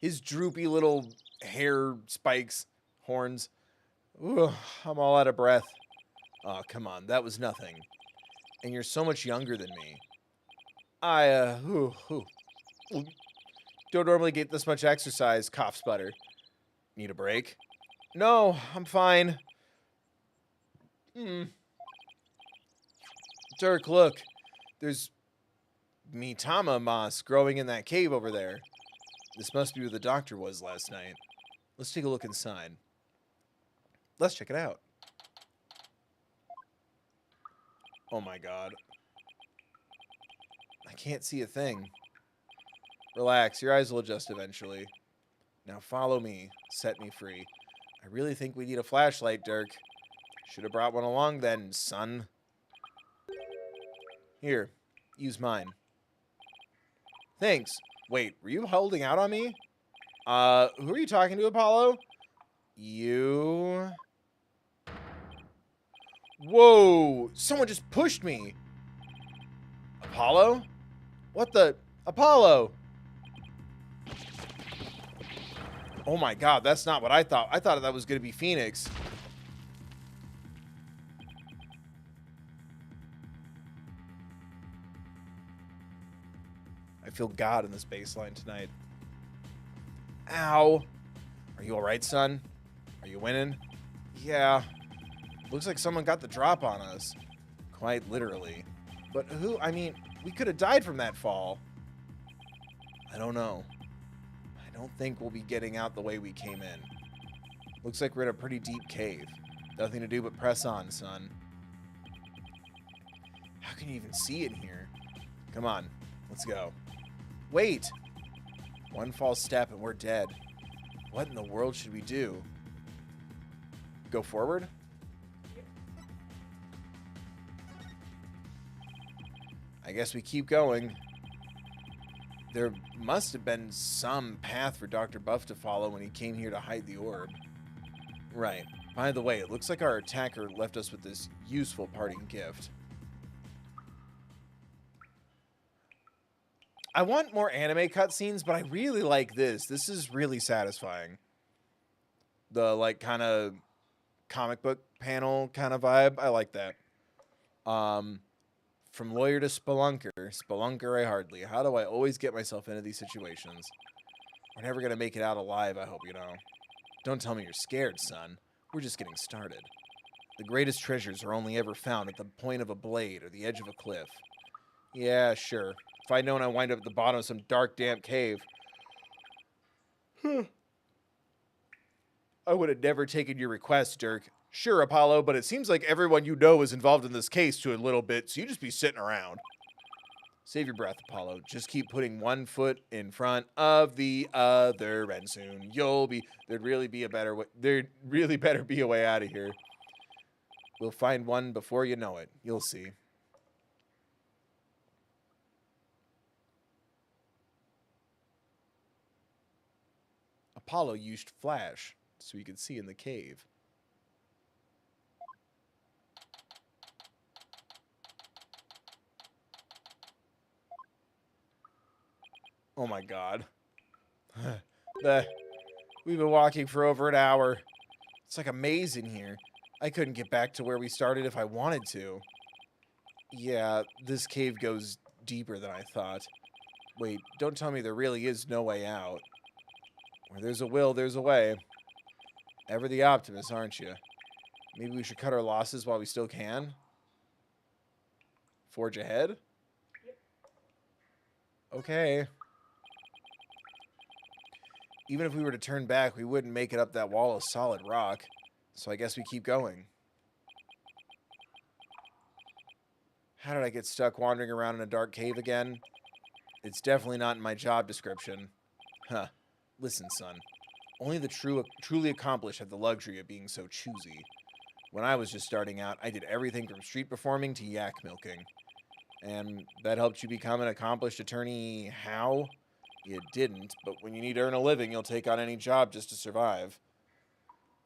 His droopy little hair spikes, horns. Ooh, I'm all out of breath. Oh, come on. That was nothing. And you're so much younger than me. I, don't normally get this much exercise, cough sputter. Need a break? No, I'm fine. Dirk, look. There's Mitama moss growing in that cave over there. This must be where the doctor was last night. Let's take a look inside. Let's check it out. Oh my god. I can't see a thing. Relax, your eyes will adjust eventually. Now follow me. Set me free. I really think we need a flashlight, Dirk. Should have brought one along then, son. Here, use mine. Thanks. Wait, were you holding out on me? Who are you talking to, Apollo? You... Whoa! Someone just pushed me! Apollo? What the... Apollo! Oh my god, that's not what I thought. I thought that was going to be Phoenix. I feel God in this baseline tonight. Ow! Are you alright, son? Are you winning? Yeah. Looks like someone got the drop on us. Quite literally. But who? I mean, we could have died from that fall. I don't know. I don't think we'll be getting out the way we came in. Looks like we're in a pretty deep cave. Nothing to do but press on, son. How can you even see in here? Come on, let's go. Wait! One false step and we're dead. What in the world should we do? Go forward? I guess we keep going. There must have been some path for Dr. Buff to follow when he came here to hide the orb. Right. By the way, it looks like our attacker left us with this useful parting gift. I want more anime cutscenes, but I really like this. This is really satisfying. The, like, kind of comic book panel kind of vibe. I like that. From lawyer to spelunker. Spelunker I hardly. How do I always get myself into these situations? We're never going to make it out alive, I hope you know. Don't tell me you're scared, son. We're just getting started. The greatest treasures are only ever found at the point of a blade or the edge of a cliff. Yeah, sure. If I'd known I'd wind up at the bottom of some dark, damp cave, I would have never taken your request, Dirk. Sure, Apollo, but it seems like everyone you know is involved in this case to a little bit, so you just be sitting around. Save your breath, Apollo. Just keep putting one foot in front of the other, and soon you'll be... There'd really better be a way out of here. We'll find one before you know it. You'll see. Apollo used flash so he could see in the cave. Oh my god. We've been walking for over an hour. It's like a maze in here. I couldn't get back to where we started if I wanted to. Yeah, this cave goes deeper than I thought. Wait, don't tell me there really is no way out. Where there's a will, there's a way. Ever the optimist, aren't you? Maybe we should cut our losses while we still can? Forge ahead? Okay. Even if we were to turn back, we wouldn't make it up that wall of solid rock. So I guess we keep going. How did I get stuck wandering around in a dark cave again? It's definitely not in my job description. Huh. Listen, son. Only the truly accomplished have the luxury of being so choosy. When I was just starting out, I did everything from street performing to yak milking. And that helped you become an accomplished attorney how? It didn't, but when you need to earn a living, you'll take on any job just to survive.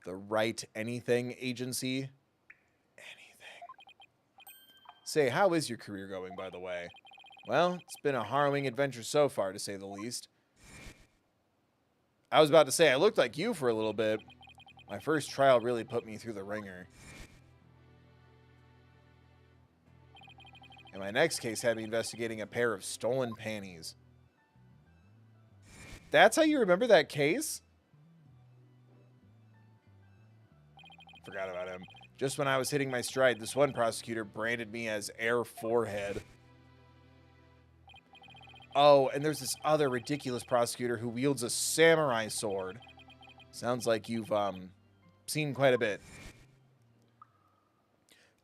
The Wright anything agency? Anything. Say, how is your career going, by the way? Well, it's been a harrowing adventure so far, to say the least. I was about to say, I looked like you for a little bit. My first trial really put me through the ringer. And my next case had me investigating a pair of stolen panties. That's how you remember that case? Forgot about him. Just when I was hitting my stride, this one prosecutor branded me as Air Forehead. Oh, and there's this other ridiculous prosecutor who wields a samurai sword. Sounds like you've, seen quite a bit.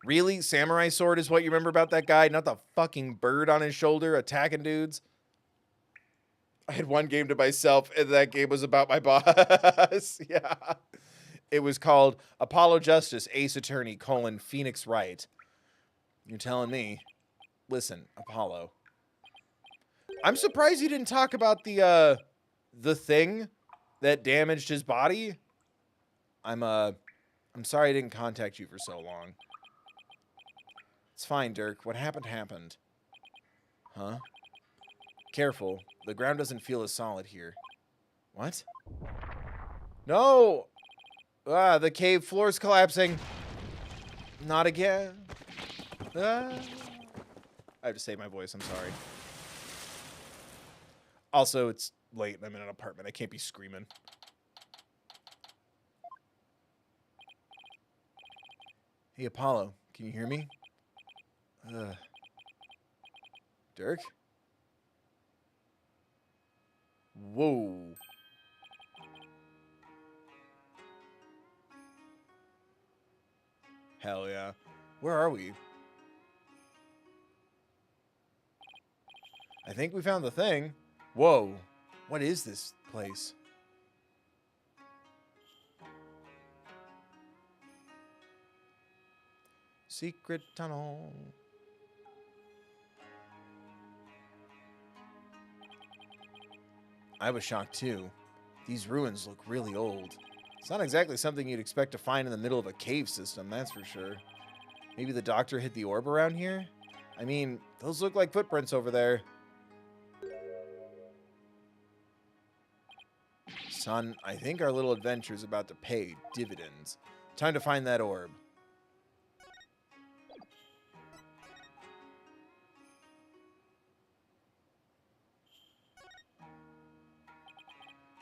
Really? Samurai sword is what you remember about that guy? Not the fucking bird on his shoulder attacking dudes? I had one game to myself, and that game was about my boss. Yeah. It was called Apollo Justice, Ace Attorney, Phoenix Wright. You're telling me. Listen, Apollo. I'm surprised you didn't talk about the thing that damaged his body. I'm sorry I didn't contact you for so long. It's fine, Dirk. What happened, happened. Huh? Careful. The ground doesn't feel as solid here. What? No! Ah, the cave floor's collapsing. Not again. Ah. I have to save my voice. I'm sorry. Also, it's late and I'm in an apartment. I can't be screaming. Hey, Apollo. Can you hear me? Dirk? Whoa. Hell yeah. Where are we? I think we found the thing. Whoa. What is this place? Secret tunnel. I was shocked too. These ruins look really old. It's not exactly something you'd expect to find in the middle of a cave system, that's for sure. Maybe the doctor hid the orb around here? I mean, those look like footprints over there. Son, I think our little adventure's about to pay dividends. Time to find that orb.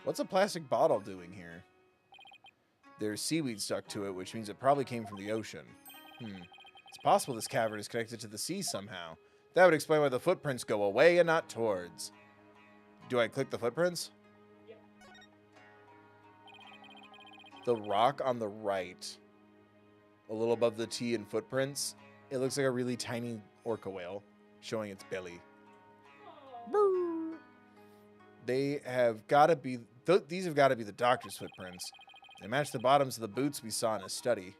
What's a plastic bottle doing here? There's seaweed stuck to it, which means it probably came from the ocean. It's possible this cavern is connected to the sea somehow. That would explain why the footprints go away and not towards. Do I click the footprints? Yep. The rock on the right, a little above the T in footprints, it looks like a really tiny orca whale showing its belly. Brrr. They have got to be... these have got to be the doctor's footprints. They match the bottoms of the boots we saw in his study.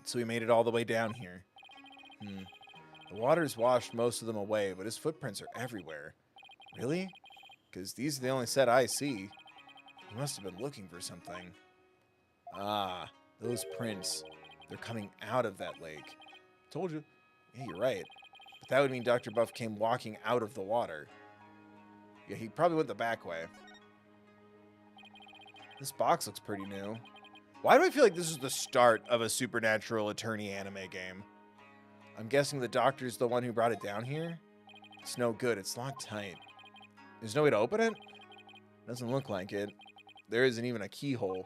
So we made it all the way down here. The water's washed most of them away, but his footprints are everywhere. Really? Because these are the only set I see. He must have been looking for something. Ah, those prints. They're coming out of that lake. Told you. Yeah, you're right. But that would mean Dr. Buff came walking out of the water. Yeah, he probably went the back way. This box looks pretty new. Why do I feel like this is the start of a supernatural attorney anime game? I'm guessing the doctor's the one who brought it down here? It's no good. It's locked tight. There's no way to open it? Doesn't look like it. There isn't even a keyhole.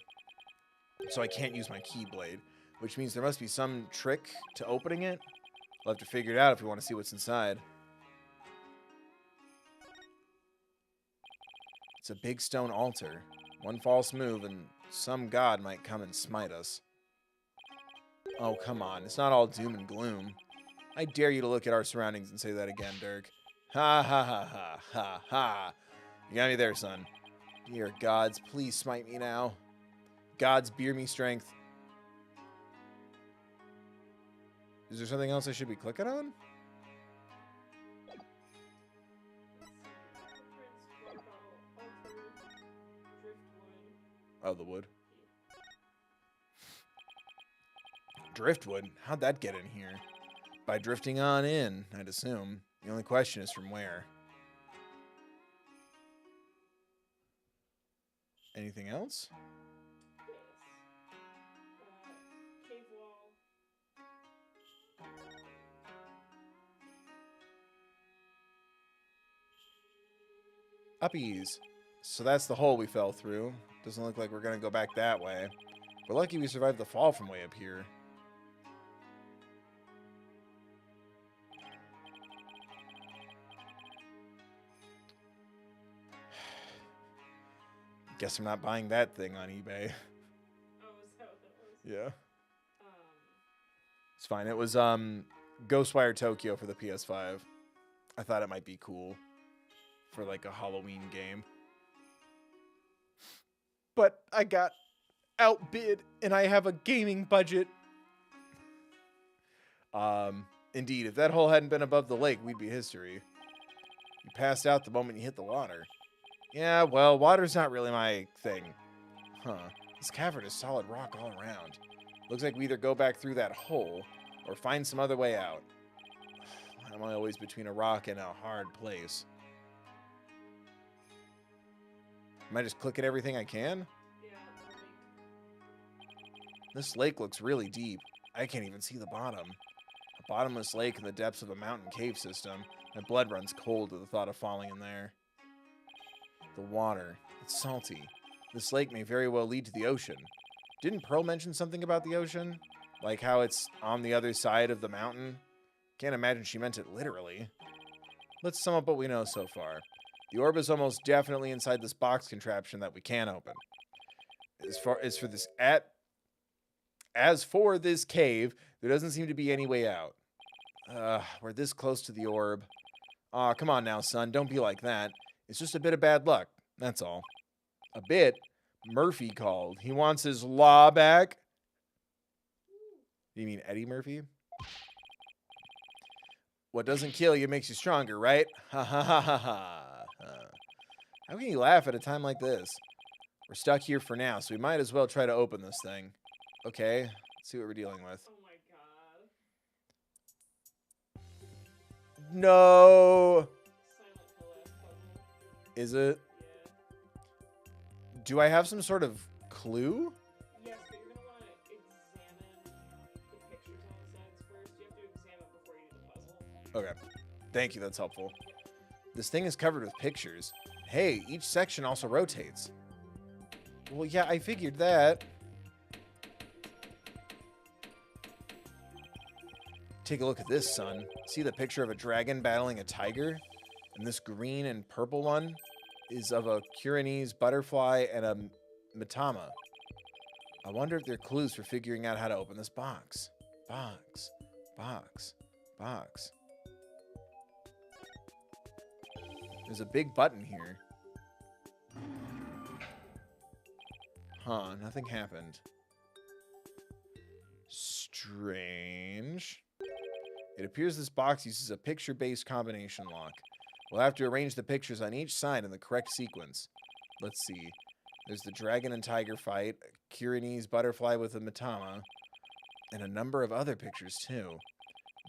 So I can't use my keyblade, which means there must be some trick to opening it. We'll have to figure it out if we want to see what's inside. It's a big stone altar. One false move and some god might come and smite us. Oh, come on. It's not all doom and gloom. I dare you to look at our surroundings and say that again, Dirk. Ha ha ha ha ha ha. You got me there, son. Dear gods, please smite me now. Gods, bear me strength. Is there something else I should be clicking on? Oh, the wood. Driftwood? How'd that get in here? By drifting on in, I'd assume. The only question is from where. Anything else? Yes. Cave wall. Uppies. So that's the hole we fell through. Doesn't look like we're going to go back that way. We're lucky we survived the fall from way up here. Guess I'm not buying that thing on eBay. Oh, is that what that was? Yeah. Um, It's fine. It was Ghostwire Tokyo for the PS5. I thought it might be cool for like a Halloween game. But I got outbid and I have a gaming budget. Indeed, if that hole hadn't been above the lake, we'd be history. You passed out the moment you hit the water. Yeah, well, water's not really my thing. Huh. This cavern is solid rock all around. Looks like we either go back through that hole or find some other way out. I'm always between a rock and a hard place. Am I just clicking everything I can? yeah, the lake. This lake looks really deep. I can't even see the bottom. A bottomless lake in the depths of a mountain cave system. My blood runs cold at the thought of falling in there. The water. It's salty. This lake may very well lead to the ocean. Didn't Pearl mention something about the ocean? Like how it's on the other side of the mountain? Can't imagine she meant it literally. Let's sum up what we know so far. The orb is almost definitely inside this box contraption that we can open. As for this cave, there doesn't seem to be any way out. We're this close to the orb. Aw, come on now, son. Don't be like that. It's just a bit of bad luck. That's all. A bit? Murphy called. He wants his law back. You mean Eddie Murphy? What doesn't kill you makes you stronger, right? Ha ha ha ha ha. How can you laugh at a time like this? We're stuck here for now, so we might as well try to open this thing. Okay, let's see what we're dealing with. Oh my god. No! Silent Hill ass puzzle. Is it? Yeah. Do I have some sort of clue? Yes, but you're gonna want to examine the pictures on the sides first. You have to examine before you do the puzzle. Okay. Thank you, that's helpful. This thing is covered with pictures. Hey, each section also rotates. Well, yeah, I figured that. Take a look at this, son. See the picture of a dragon battling a tiger? And this green and purple one is of a Kurinese butterfly and a Mitama. I wonder if they're clues for figuring out how to open this box. Box. Box. Box. There's a big button here. Huh, nothing happened. Strange. It appears this box uses a picture-based combination lock. We'll have to arrange the pictures on each side in the correct sequence. Let's see. There's the dragon and tiger fight, a Kurinese butterfly with a Mitama, and a number of other pictures, too.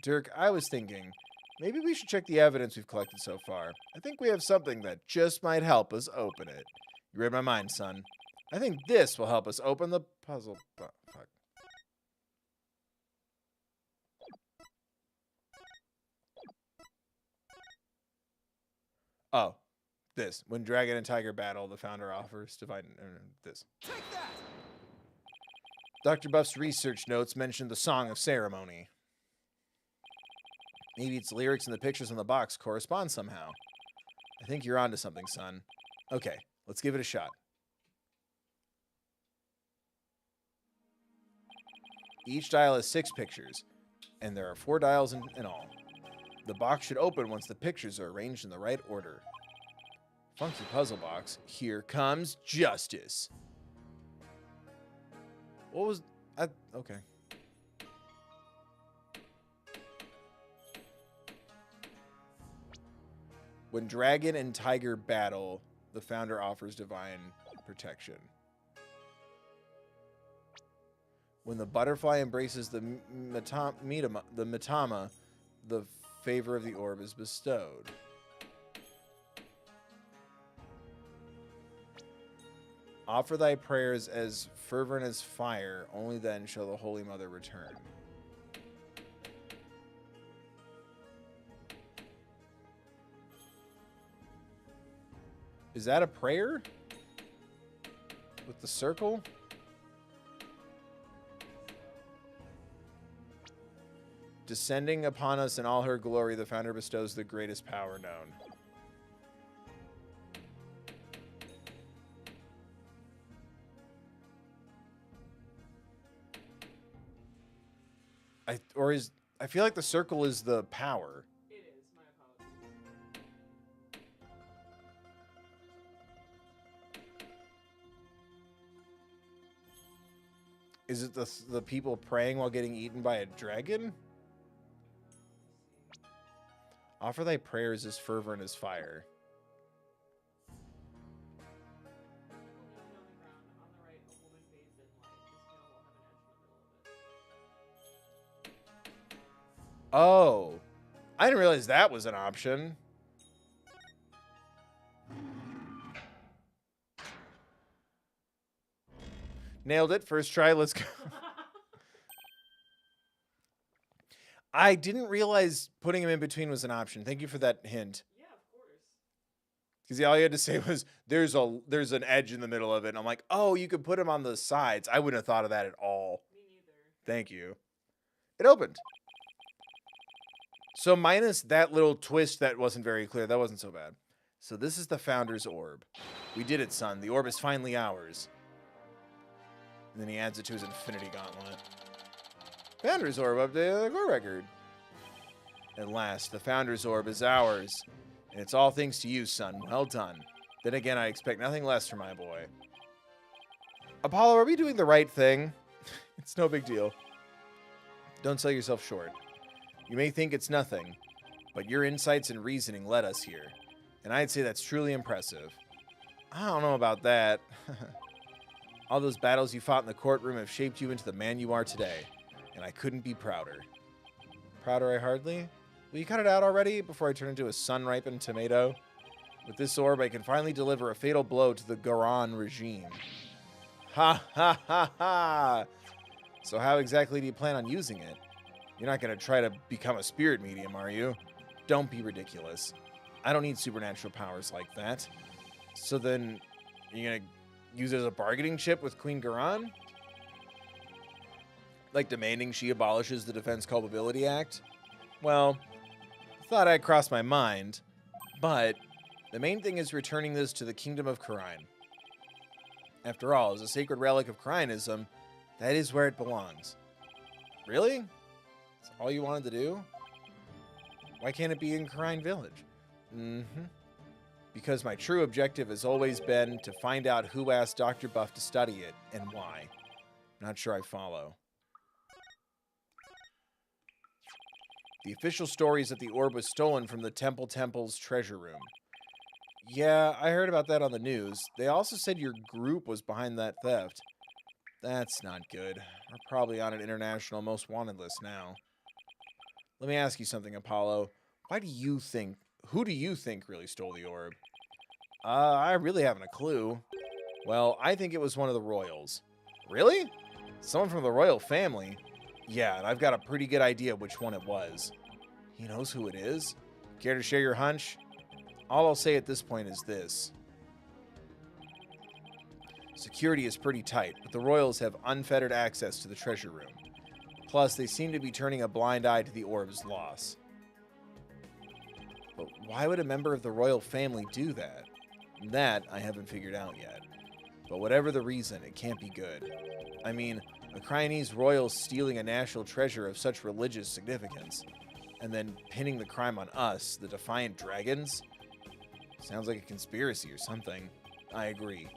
Dirk, I was thinking, Maybe we should check the evidence we've collected so far. I think we have something that just might help us open it. You read my mind, son. I think this will help us open the puzzle. Oh, fuck. Oh, this. When dragon and tiger battle, the founder offers divine. This. Take that! Dr. Buff's research notes mentioned the Song of Ceremony. Maybe its lyrics and the pictures on the box correspond somehow. I think you're onto something, son. Okay, let's give it a shot. Each dial has 6 pictures, and there are 4 dials in all. The box should open once the pictures are arranged in the right order. Funky puzzle box. Here comes justice. What was... okay. When dragon and tiger battle, the founder offers divine protection. When the butterfly embraces the mitama, the favor of the orb is bestowed. Offer thy prayers as fervent as fire, only then shall the Holy Mother return. Is that a prayer? With the circle? Descending upon us in all her glory, the founder bestows the greatest power known. I feel like the circle is the power. It is. My apologies. Is it the people praying while getting eaten by a dragon? Offer thy prayers as fervent as fire. Oh, I didn't realize that was an option. Nailed it. First try. Let's go. I didn't realize putting him in between was an option. Thank you for that hint. Yeah, of course. Because all you had to say was, there's an edge in the middle of it. And I'm like, oh, you could put him on the sides. I wouldn't have thought of that at all. Me neither. Thank you. It opened. So minus that little twist that wasn't very clear. That wasn't so bad. So this is the Founder's Orb. We did it, son. The orb is finally ours. And then he adds it to his Infinity Gauntlet. Founder's Orb updated the core record. At last, the Founder's Orb is ours. And it's all thanks to you, son. Well done. Then again, I expect nothing less from my boy. Apollo, are we doing the right thing? It's no big deal. Don't sell yourself short. You may think it's nothing, but your insights and reasoning led us here. And I'd say that's truly impressive. I don't know about that. All those battles you fought in the courtroom have shaped you into the man you are today. And I couldn't be prouder. Prouder I hardly? Will you cut it out already before I turn into a sun-ripened tomato? With this orb, I can finally deliver a fatal blow to the Garan regime. Ha ha ha ha! So how exactly do you plan on using it? You're not going to try to become a spirit medium, are you? Don't be ridiculous. I don't need supernatural powers like that. So then, you're going to use it as a bargaining chip with Queen Garan? Like demanding she abolishes the Defense Culpability Act? Well, thought I'd cross my mind, but the main thing is returning this to the Kingdom of Khura'in. After all, as a sacred relic of Khura'inism, that is where it belongs. Really? That's all you wanted to do? Why can't it be in Khura'in Village? Because my true objective has always been to find out who asked Dr. Buff to study it, and why. Not sure I follow. The official story is that the orb was stolen from the Temple's treasure room. Yeah, I heard about that on the news. They also said your group was behind that theft. That's not good. We're probably on an international most wanted list now. Let me ask you something, Apollo. Who do you think really stole the orb? I really haven't a clue. Well, I think it was one of the royals. Really? Someone from the royal family? Yeah, and I've got a pretty good idea which one it was. He knows who it is? Care to share your hunch? All I'll say at this point is this. Security is pretty tight, but the royals have unfettered access to the treasure room. Plus, they seem to be turning a blind eye to the orb's loss. But why would a member of the royal family do that? That I haven't figured out yet. But whatever the reason, it can't be good. I mean, a Crinese royal stealing a national treasure of such religious significance, and then pinning the crime on us, the Defiant Dragons? Sounds like a conspiracy or something. I agree.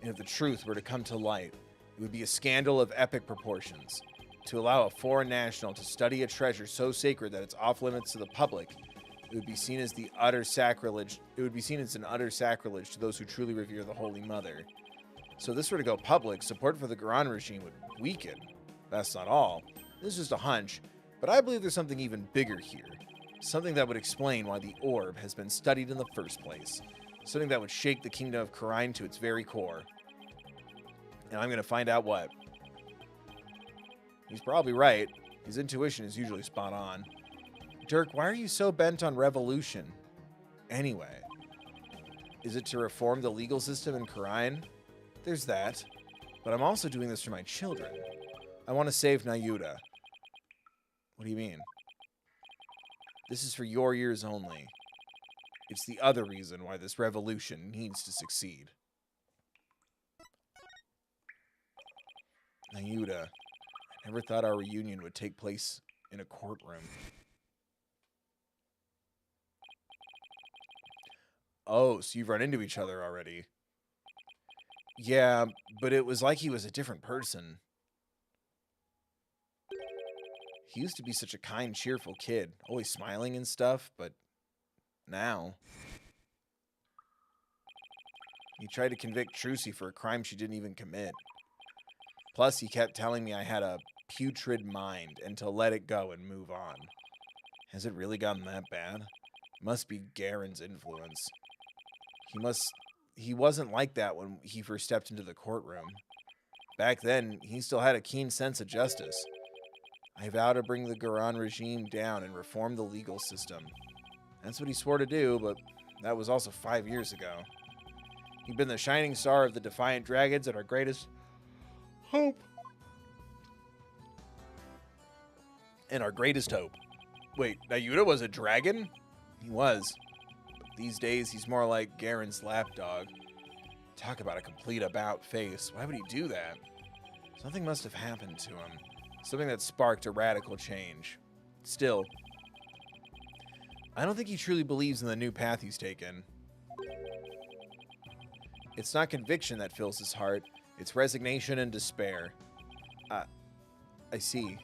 And if the truth were to come to light, it would be a scandal of epic proportions. To allow a foreign national to study a treasure so sacred that it's off limits to the public, it would be seen as an utter sacrilege to those who truly revere the Holy Mother. So if this were to go public, support for the Garan regime would weaken. That's not all. This is just a hunch, but I believe there's something even bigger here. Something that would explain why the orb has been studied in the first place. Something that would shake the kingdom of Khura'in to its very core. And I'm going to find out what. He's probably right. His intuition is usually spot on. Dirk, why are you so bent on revolution? Anyway, is it to reform the legal system in Khura'in? There's that. But I'm also doing this for my children. I want to save Nayuta. What do you mean? This is for your ears only. It's the other reason why this revolution needs to succeed. Nayuta, I never thought our reunion would take place in a courtroom. Oh, so you've run into each other already. Yeah, but it was like he was a different person. He used to be such a kind, cheerful kid, always smiling and stuff, but now... He tried to convict Trucy for a crime she didn't even commit. Plus, he kept telling me I had a putrid mind and to let it go and move on. Has it really gotten that bad? Must be Garen's influence. He wasn't like that when he first stepped into the courtroom. Back then, he still had a keen sense of justice. I vow to bring the Garan regime down and reform the legal system. That's what he swore to do, but that was also 5 years ago. He'd been the shining star of the Defiant Dragons and our greatest hope. Wait, Nayuta was a dragon? He was. But these days, he's more like Garen's lapdog. Talk about a complete about-face. Why would he do that? Something must have happened to him. Something that sparked a radical change. Still, I don't think he truly believes in the new path he's taken. It's not conviction that fills his heart. It's resignation and despair. I see.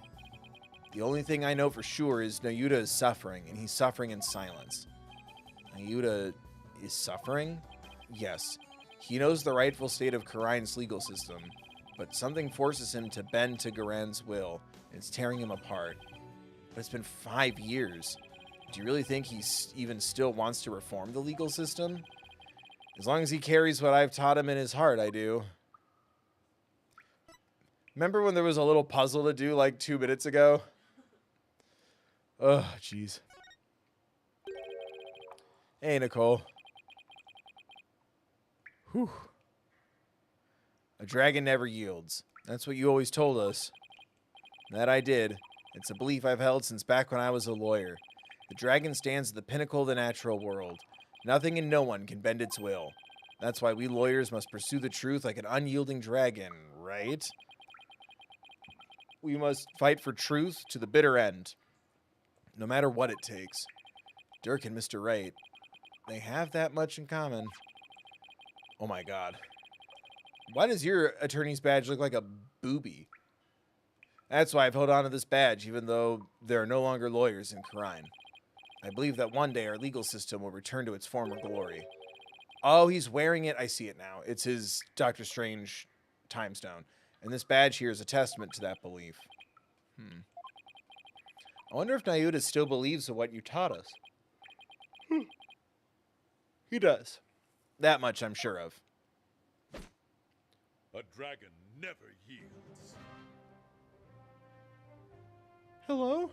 The only thing I know for sure is Nayuta is suffering, and he's suffering in silence. Nayuta is suffering? Yes. He knows the rightful state of Khura'in's legal system, but something forces him to bend to Garen's will, and it's tearing him apart. But it's been 5 years. Do you really think he even still wants to reform the legal system? As long as he carries what I've taught him in his heart, I do. Remember when there was a little puzzle to do like 2 minutes ago? Oh, jeez. Hey, Nicole. Whew. A dragon never yields. That's what you always told us. That I did. It's a belief I've held since back when I was a lawyer. The dragon stands at the pinnacle of the natural world. Nothing and no one can bend its will. That's why we lawyers must pursue the truth like an unyielding dragon, right? We must fight for truth to the bitter end, no matter what it takes. Dirk and Mr. Wright, they have that much in common. Oh my god. Why does your attorney's badge look like a booby? That's why I've held on to this badge, even though there are no longer lawyers in Khura'in. I believe that one day our legal system will return to its former glory. Oh, he's wearing it. I see it now. It's his Doctor Strange time stone. And this badge here is a testament to that belief. I wonder if Nayuta still believes in what you taught us. He does. That much I'm sure of. A dragon never yields. Hello?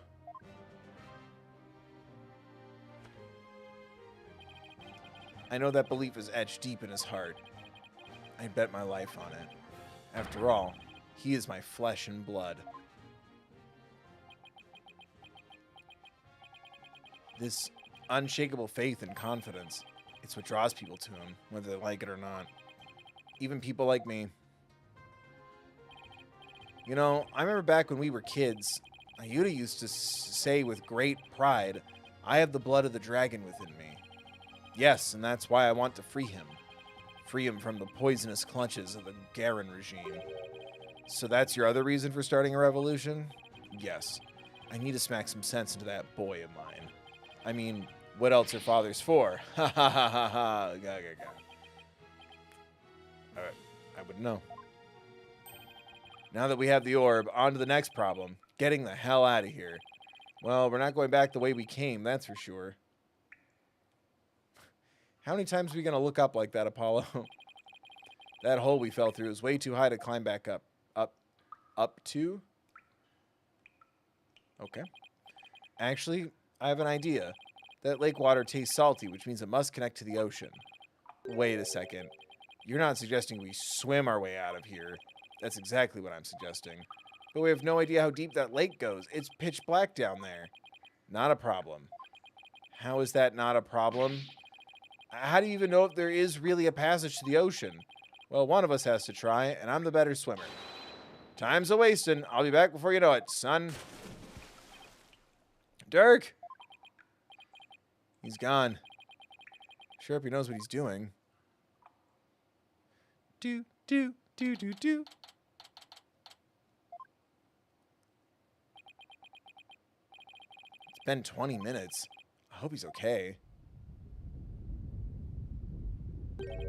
I know that belief is etched deep in his heart. I'd bet my life on it. After all, he is my flesh and blood. This unshakable faith and confidence, it's what draws people to him, whether they like it or not. Even people like me. You know, I remember back when we were kids, Ayuda used to say with great pride, I have the blood of the dragon within me. Yes, and that's why I want to free him. Free him from the poisonous clutches of the Garen regime. So that's your other reason for starting a revolution? Yes. I need to smack some sense into that boy of mine. I mean, what else are fathers for? Ha ha ha ha ha. Alright, I wouldn't know. Now that we have the orb, on to the next problem. Getting the hell out of here. Well, we're not going back the way we came, that's for sure. How many times are we going to look up like that, Apollo? That hole we fell through is way too high to climb back up. Up to? Okay. Actually, I have an idea. That lake water tastes salty, which means it must connect to the ocean. Wait a second. You're not suggesting we swim our way out of here. That's exactly what I'm suggesting. But we have no idea how deep that lake goes. It's pitch black down there. Not a problem. How is that not a problem? How do you even know if there is really a passage to the ocean? Well, one of us has to try, and I'm the better swimmer. Time's a-wasting. I'll be back before you know it, son. Dirk! He's gone. Sure hope he knows what he's doing. Do. It's been 20 minutes. I hope he's okay.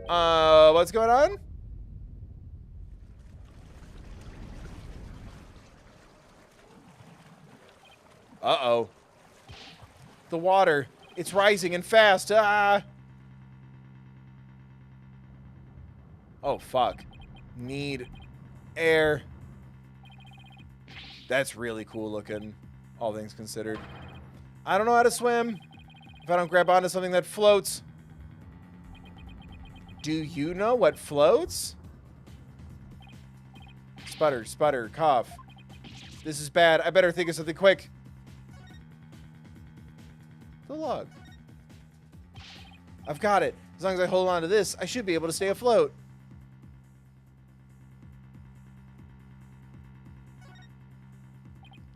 What's going on? Uh-oh. The water. It's rising and fast. Ah! Oh, fuck. Need air. That's really cool looking, all things considered. I don't know how to swim. If I don't grab onto something that floats. Do you know what floats? Sputter, sputter, cough. This is bad. I better think of something quick. The log. I've got it. As long as I hold on to this, I should be able to stay afloat.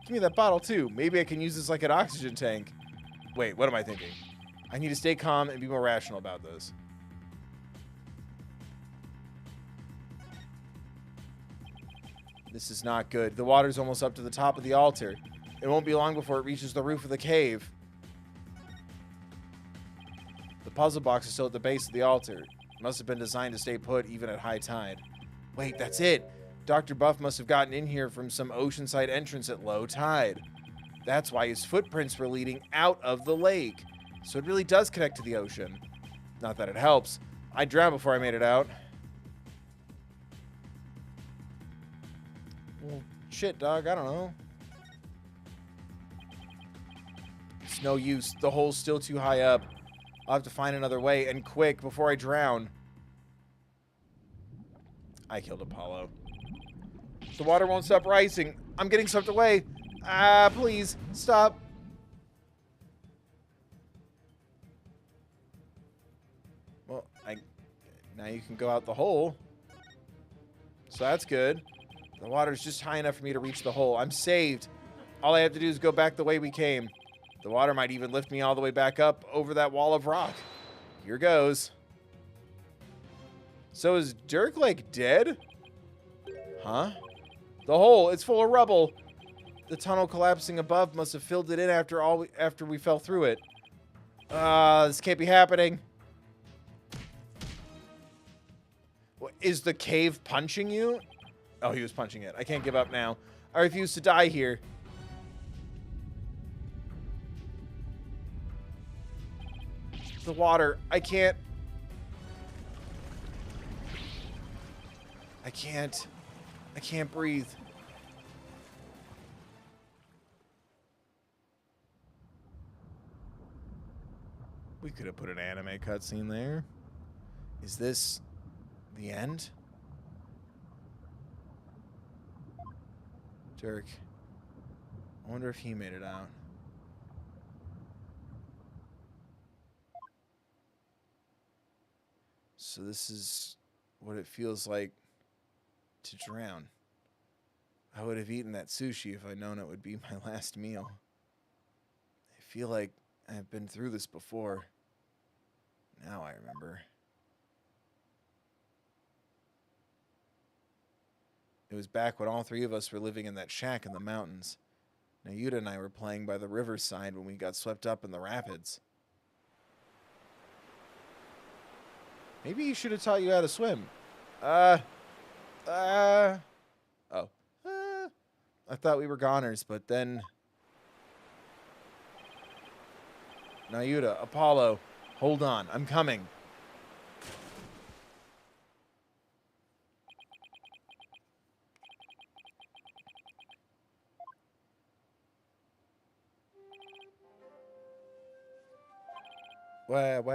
Give me that bottle, too. Maybe I can use this like an oxygen tank. Wait, what am I thinking? I need to stay calm and be more rational about this. This is not good. The water's almost up to the top of the altar. It won't be long before it reaches the roof of the cave. The puzzle box is still at the base of the altar. It must have been designed to stay put even at high tide. Wait, that's it. Dr. Buff must have gotten in here from some oceanside entrance at low tide. That's why his footprints were leading out of the lake. So it really does connect to the ocean. Not that it helps. I drowned before I made it out. Well, shit, dog. I don't know. It's no use. The hole's still too high up. I'll have to find another way, and quick, before I drown. I killed Apollo. The water won't stop rising. I'm getting swept away. Ah, please, stop. Well, now you can go out the hole. So that's good. The water's just high enough for me to reach the hole. I'm saved. All I have to do is go back the way we came. The water might even lift me all the way back up over that wall of rock. Here goes. So is Dirk, like, dead? Huh? The hole, it's full of rubble. The tunnel collapsing above must have filled it in after we fell through it. This can't be happening. Is the cave punching you? Oh, he was punching it. I can't give up now. I refuse to die here. The water. I can't. I can't breathe. We could have put an anime cutscene there. Is this the end? Dirk. I wonder if he made it out. So this is what it feels like to drown. I would have eaten that sushi if I'd known it would be my last meal. I feel like I've been through this before. Now I remember. It was back when all three of us were living in that shack in the mountains. Nayuta and I were playing by the riverside when we got swept up in the rapids. Maybe he should have taught you how to swim. Oh. I thought we were goners, but then... Nayuta, Apollo, hold on. I'm coming. I'm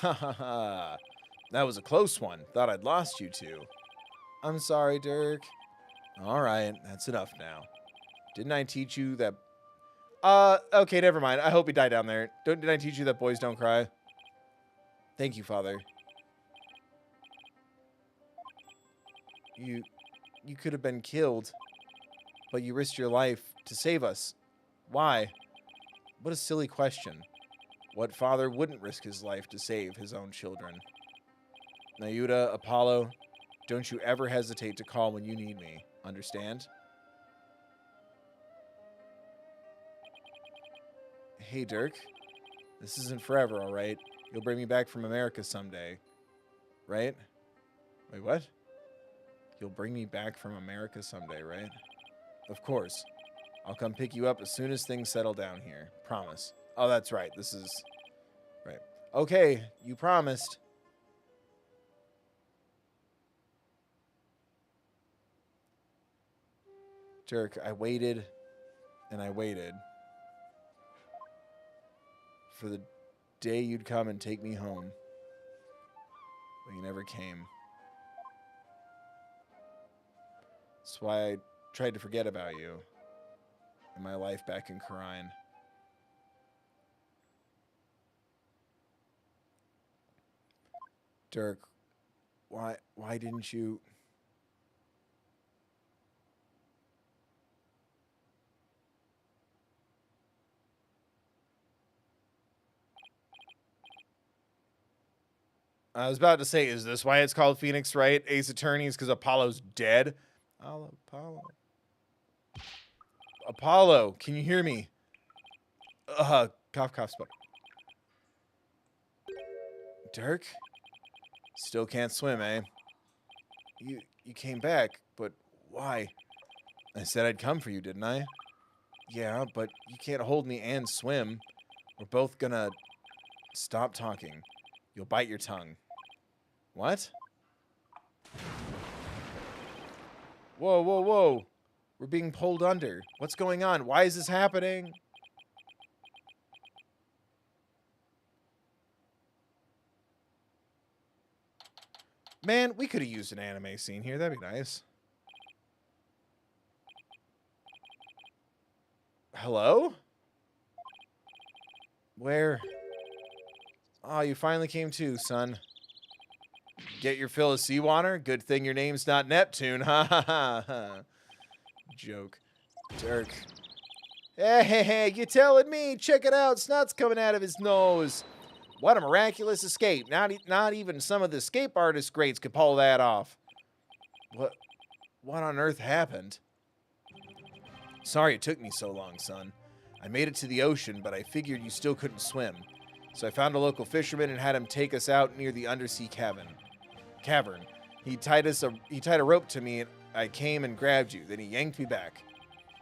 not... That was a close one. Thought I'd lost you two. I'm sorry, Dirk. All right, that's enough now. Didn't I teach you that... okay, never mind. I hope he died down there. Did I teach you that boys don't cry? Thank you, Father. You could have been killed, but you risked your life to save us. Why? What a silly question. What father wouldn't risk his life to save his own children? Nayuta, Apollo, don't you ever hesitate to call when you need me. Understand? Hey, Dirk. This isn't forever, all right? You'll bring me back from America someday. Right? Wait, what? You'll bring me back from America someday, right? Of course. I'll come pick you up as soon as things settle down here. Promise. Oh, that's right. This is... Right. Okay, you promised. Dirk, I waited and I waited for the day you'd come and take me home. But you never came. That's why I tried to forget about you and my life back in Khura'in. Dirk, why didn't you... I was about to say, is this why it's called Phoenix Wright? Ace Attorneys, because Apollo's dead? Apollo, can you hear me? Cough, cough, spot. Dirk? Still can't swim, eh? You came back, but why? I said I'd come for you, didn't I? Yeah, but you can't hold me and swim. We're both gonna... Stop talking. You'll bite your tongue. What? Whoa, whoa, whoa. We're being pulled under. What's going on? Why is this happening? Man, we could have used an anime scene here. That'd be nice. Hello? Where? Oh, you finally came to, son. Get your fill of seawater? Good thing your name's not Neptune. Ha ha ha ha. Joke. Dirk. Hey, you telling me? Check it out. Snot's coming out of his nose. What a miraculous escape. Not even some of the escape artist greats could pull that off. What on earth happened? Sorry it took me so long, son. I made it to the ocean, but I figured you still couldn't swim. So I found a local fisherman and had him take us out near the undersea cavern. He tied a rope to me and I came and grabbed you. Then he yanked me back.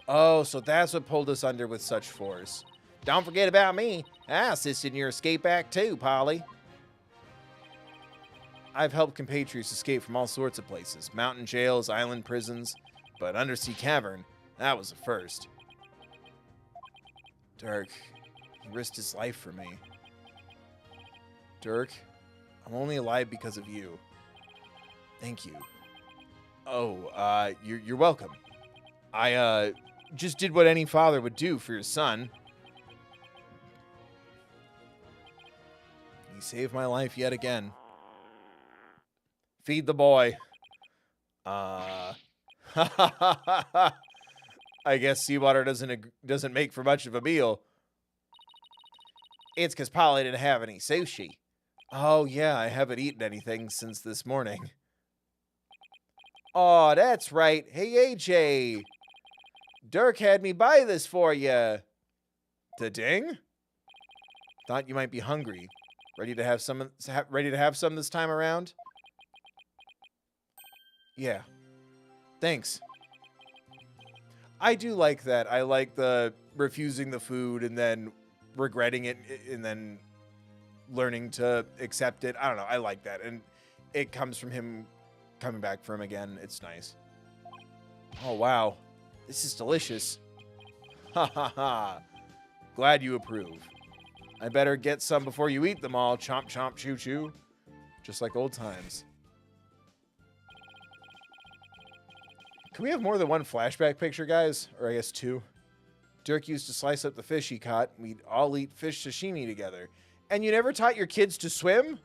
Oh, so that's what pulled us under with such force. Don't forget about me. I assisted in your escape act too, Polly. I've helped compatriots escape from all sorts of places. Mountain jails, island prisons, but undersea cavern, that was a first. Dirk, he risked his life for me. Dirk, I'm only alive because of you. Thank you. Oh, you're welcome. I, just did what any father would do for his son. He saved my life yet again. Feed the boy. I guess seawater doesn't make for much of a meal. It's because Polly didn't have any sushi. Oh, yeah, I haven't eaten anything since this morning. Oh, that's right. Hey, AJ. Dirk had me buy this for you. The ding? Thought you might be hungry. Ready to have some this time around? Yeah. Thanks. I do like that. I like the refusing the food and then regretting it and then learning to accept it. I don't know. I like that. And it comes from him coming back for him again. It's nice. Oh, wow. This is delicious. Ha ha ha. Glad you approve. I better get some before you eat them all. Chomp, chomp, chew, chew. Just like old times. Can we have more than one flashback picture, guys? Or I guess two. Dirk used to slice up the fish he caught. We'd all eat fish sashimi together. And you never taught your kids to swim?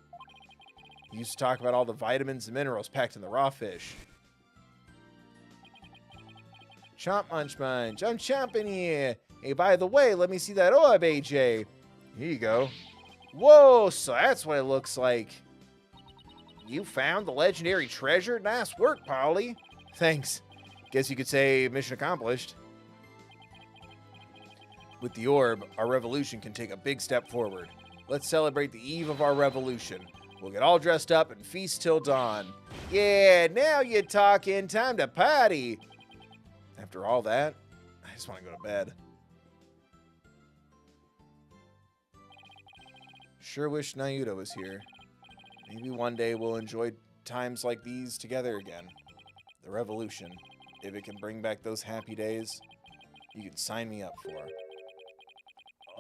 He used to talk about all the vitamins and minerals packed in the raw fish. Chomp, munch, munch. I'm chomping here. Hey, by the way, let me see that orb, AJ. Here you go. Whoa, so that's what it looks like. You found the legendary treasure? Nice work, Polly. Thanks. Guess you could say mission accomplished. With the orb, our revolution can take a big step forward. Let's celebrate the eve of our revolution. We'll get all dressed up and feast till dawn. Yeah, now you're talking. Time to party. After all that, I just want to go to bed. Sure wish Nayuta was here. Maybe one day we'll enjoy times like these together again. The revolution. If it can bring back those happy days, you can sign me up for.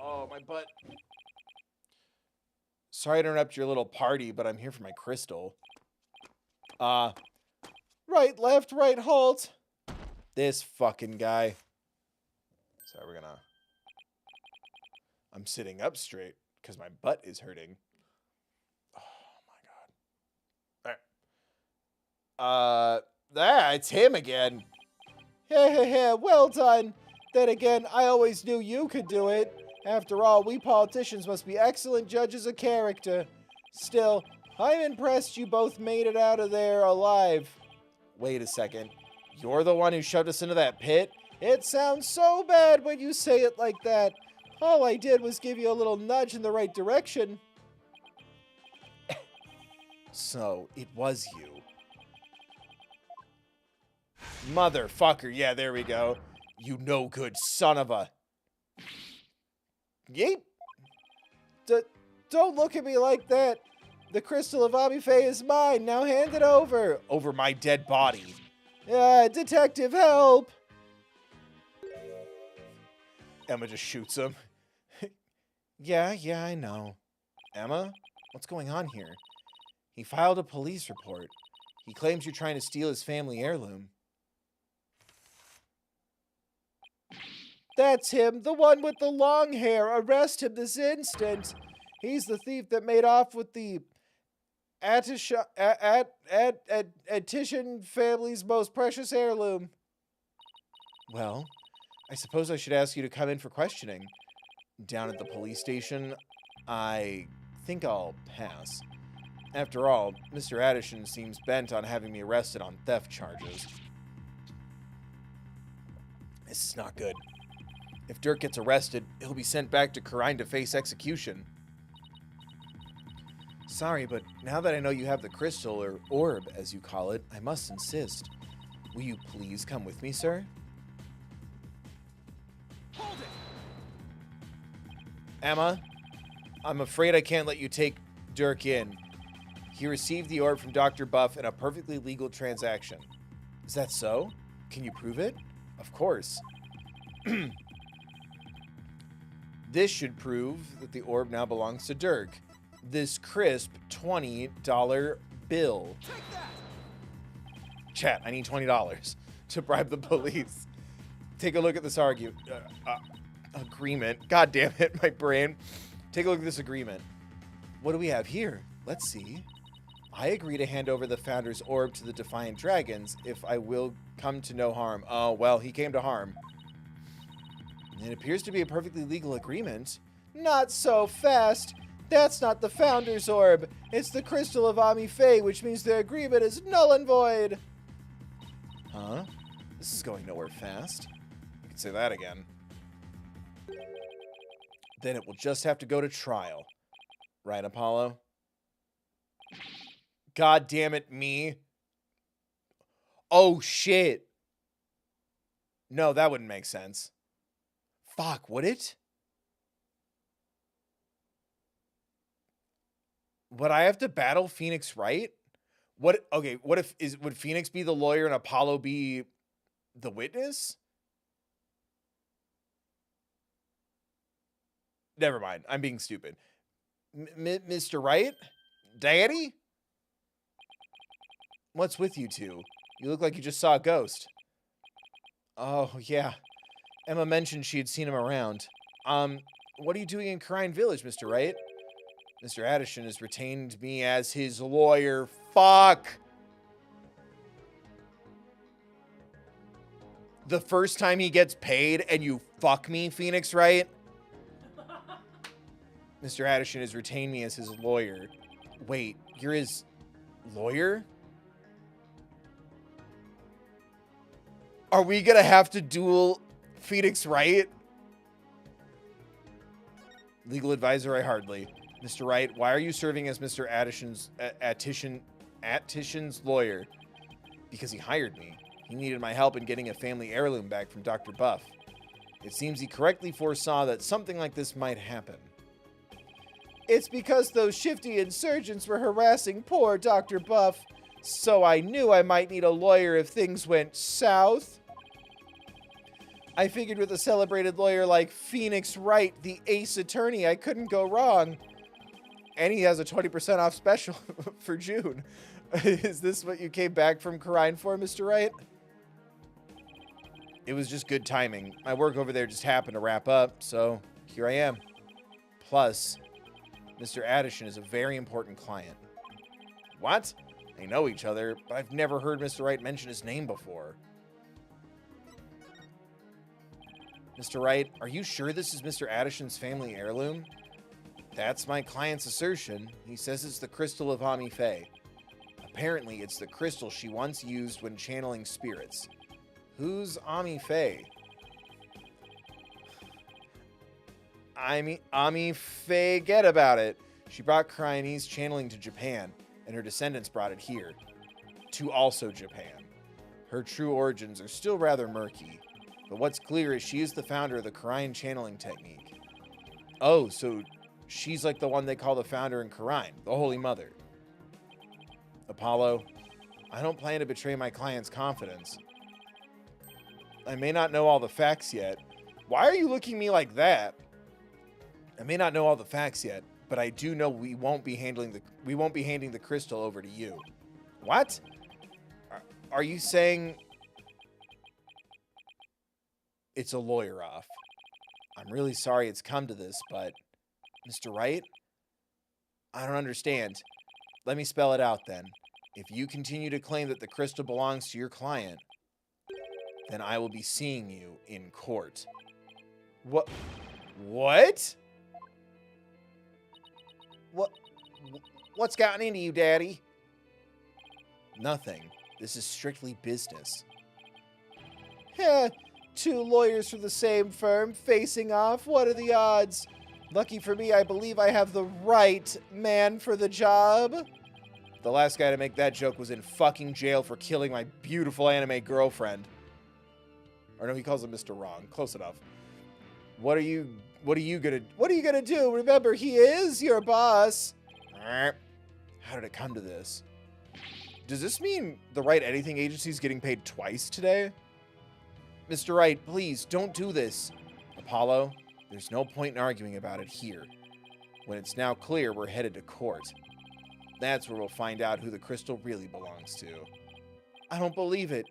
Oh, my butt. Sorry to interrupt your little party, but I'm here for my crystal. Right, left, right, halt. This fucking guy. So we're gonna... I'm sitting up straight because my butt is hurting. Oh, my God. Alright. It's him again. Hey, well done. Then again, I always knew you could do it. After all, we politicians must be excellent judges of character. Still, I'm impressed you both made it out of there alive. Wait a second. You're the one who shoved us into that pit? It sounds so bad when you say it like that. All I did was give you a little nudge in the right direction. So, it was you. Motherfucker. Yeah, there we go. You no good son of a... Yeep. Don't look at me like that. The crystal of Abife is mine. Now hand it over. Over my dead body. Detective, help. Emma just shoots him. Yeah, I know. Emma, what's going on here? He filed a police report. He claims you're trying to steal his family heirloom. That's him, the one with the long hair. Arrest him this instant. He's the thief that made off with the Attishan family's most precious heirloom. Well, I suppose I should ask you to come in for questioning. Down at the police station, I think I'll pass. After all, Mr. Addison seems bent on having me arrested on theft charges. This is not good. If Dirk gets arrested, he'll be sent back to Khura'in to face execution. Sorry, but now that I know you have the crystal, or orb, as you call it, I must insist. Will you please come with me, sir? Hold Emma, I'm afraid I can't let you take Dirk in. He received the orb from Dr. Buff in a perfectly legal transaction. Is that so? Can you prove it? Of course. This should prove that the orb now belongs to Dirk. This crisp $20 bill. Take that! Chat, I need $20 to bribe the police. Take a look at this agreement. God damn it, my brain. Take a look at this agreement. What do we have here? Let's see. I agree to hand over the Founder's orb to the Defiant Dragons if I will come to no harm. Oh, well, he came to harm. It appears to be a perfectly legal agreement. Not so fast. That's not the Founder's orb. It's the Crystal of Ami Faye, which means the agreement is null and void. Huh? This is going nowhere fast. You can say that again. Then it will just have to go to trial. Right, Apollo? God damn it, me. Oh, shit. No, that wouldn't make sense. Fuck, would it? Would I have to battle Phoenix Wright? What? Okay, what if would Phoenix be the lawyer and Apollo be the witness? Never mind. I'm being stupid. Mr. Wright? Daddy? What's with you two? You look like you just saw a ghost. Oh, yeah. Emma mentioned she had seen him around. What are you doing in Crine Village, Mr. Wright? Mr. Addison has retained me as his lawyer. Fuck! The first time he gets paid and you fuck me, Phoenix Wright? Mr. Addison has retained me as his lawyer. Wait, you're his lawyer? Are we gonna have to duel Phoenix Wright? Legal advisor, I hardly. Mr. Wright, why are you serving as Mr. Attison's lawyer? Because he hired me. He needed my help in getting a family heirloom back from Dr. Buff. It seems he correctly foresaw that something like this might happen. It's because those shifty insurgents were harassing poor Dr. Buff, so I knew I might need a lawyer if things went south. I figured with a celebrated lawyer like Phoenix Wright, the ace attorney, I couldn't go wrong. And he has a 20% off special for June. Is this what you came back from Crine for, Mr. Wright? It was just good timing. My work over there just happened to wrap up, so here I am. Plus, Mr. Addison is a very important client. What? They know each other, but I've never heard Mr. Wright mention his name before. Mr. Wright, are you sure this is Mr. Addison's family heirloom? That's my client's assertion. He says it's the Crystal of Ami Faye. Apparently, it's the crystal she once used when channeling spirits. Who's Ami Faye? Ami Faye, get about it. She brought Chinese channeling to Japan, and her descendants brought it here. To also Japan. Her true origins are still rather murky, but what's clear is she is the founder of the Crine channeling technique. Oh, so she's like the one they call the founder in Crine, the Holy Mother. Apollo, I don't plan to betray my client's confidence. I may not know all the facts yet. Why are you looking at me like that? I may not know all the facts yet, but I do know we won't be handing the crystal over to you. What? Are you saying it's a lawyer off? I'm really sorry it's come to this, but Mr. Wright? I don't understand. Let me spell it out then. If you continue to claim that the crystal belongs to your client, then I will be seeing you in court. What? What? What's gotten into you, Daddy? Nothing. This is strictly business. Heh, two lawyers from the same firm facing off. What are the odds? Lucky for me, I believe I have the right man for the job. The last guy to make that joke was in fucking jail for killing my beautiful anime girlfriend. Or no, he calls him Mr. Wrong. Close enough. What are you What are you gonna do? Remember, he is your boss. How did it come to this? Does this mean the Wright Anything Agency is getting paid twice today? Mr. Wright, please, don't do this. Apollo, there's no point in arguing about it here. When it's now clear we're headed to court. That's where we'll find out who the crystal really belongs to. I don't believe it.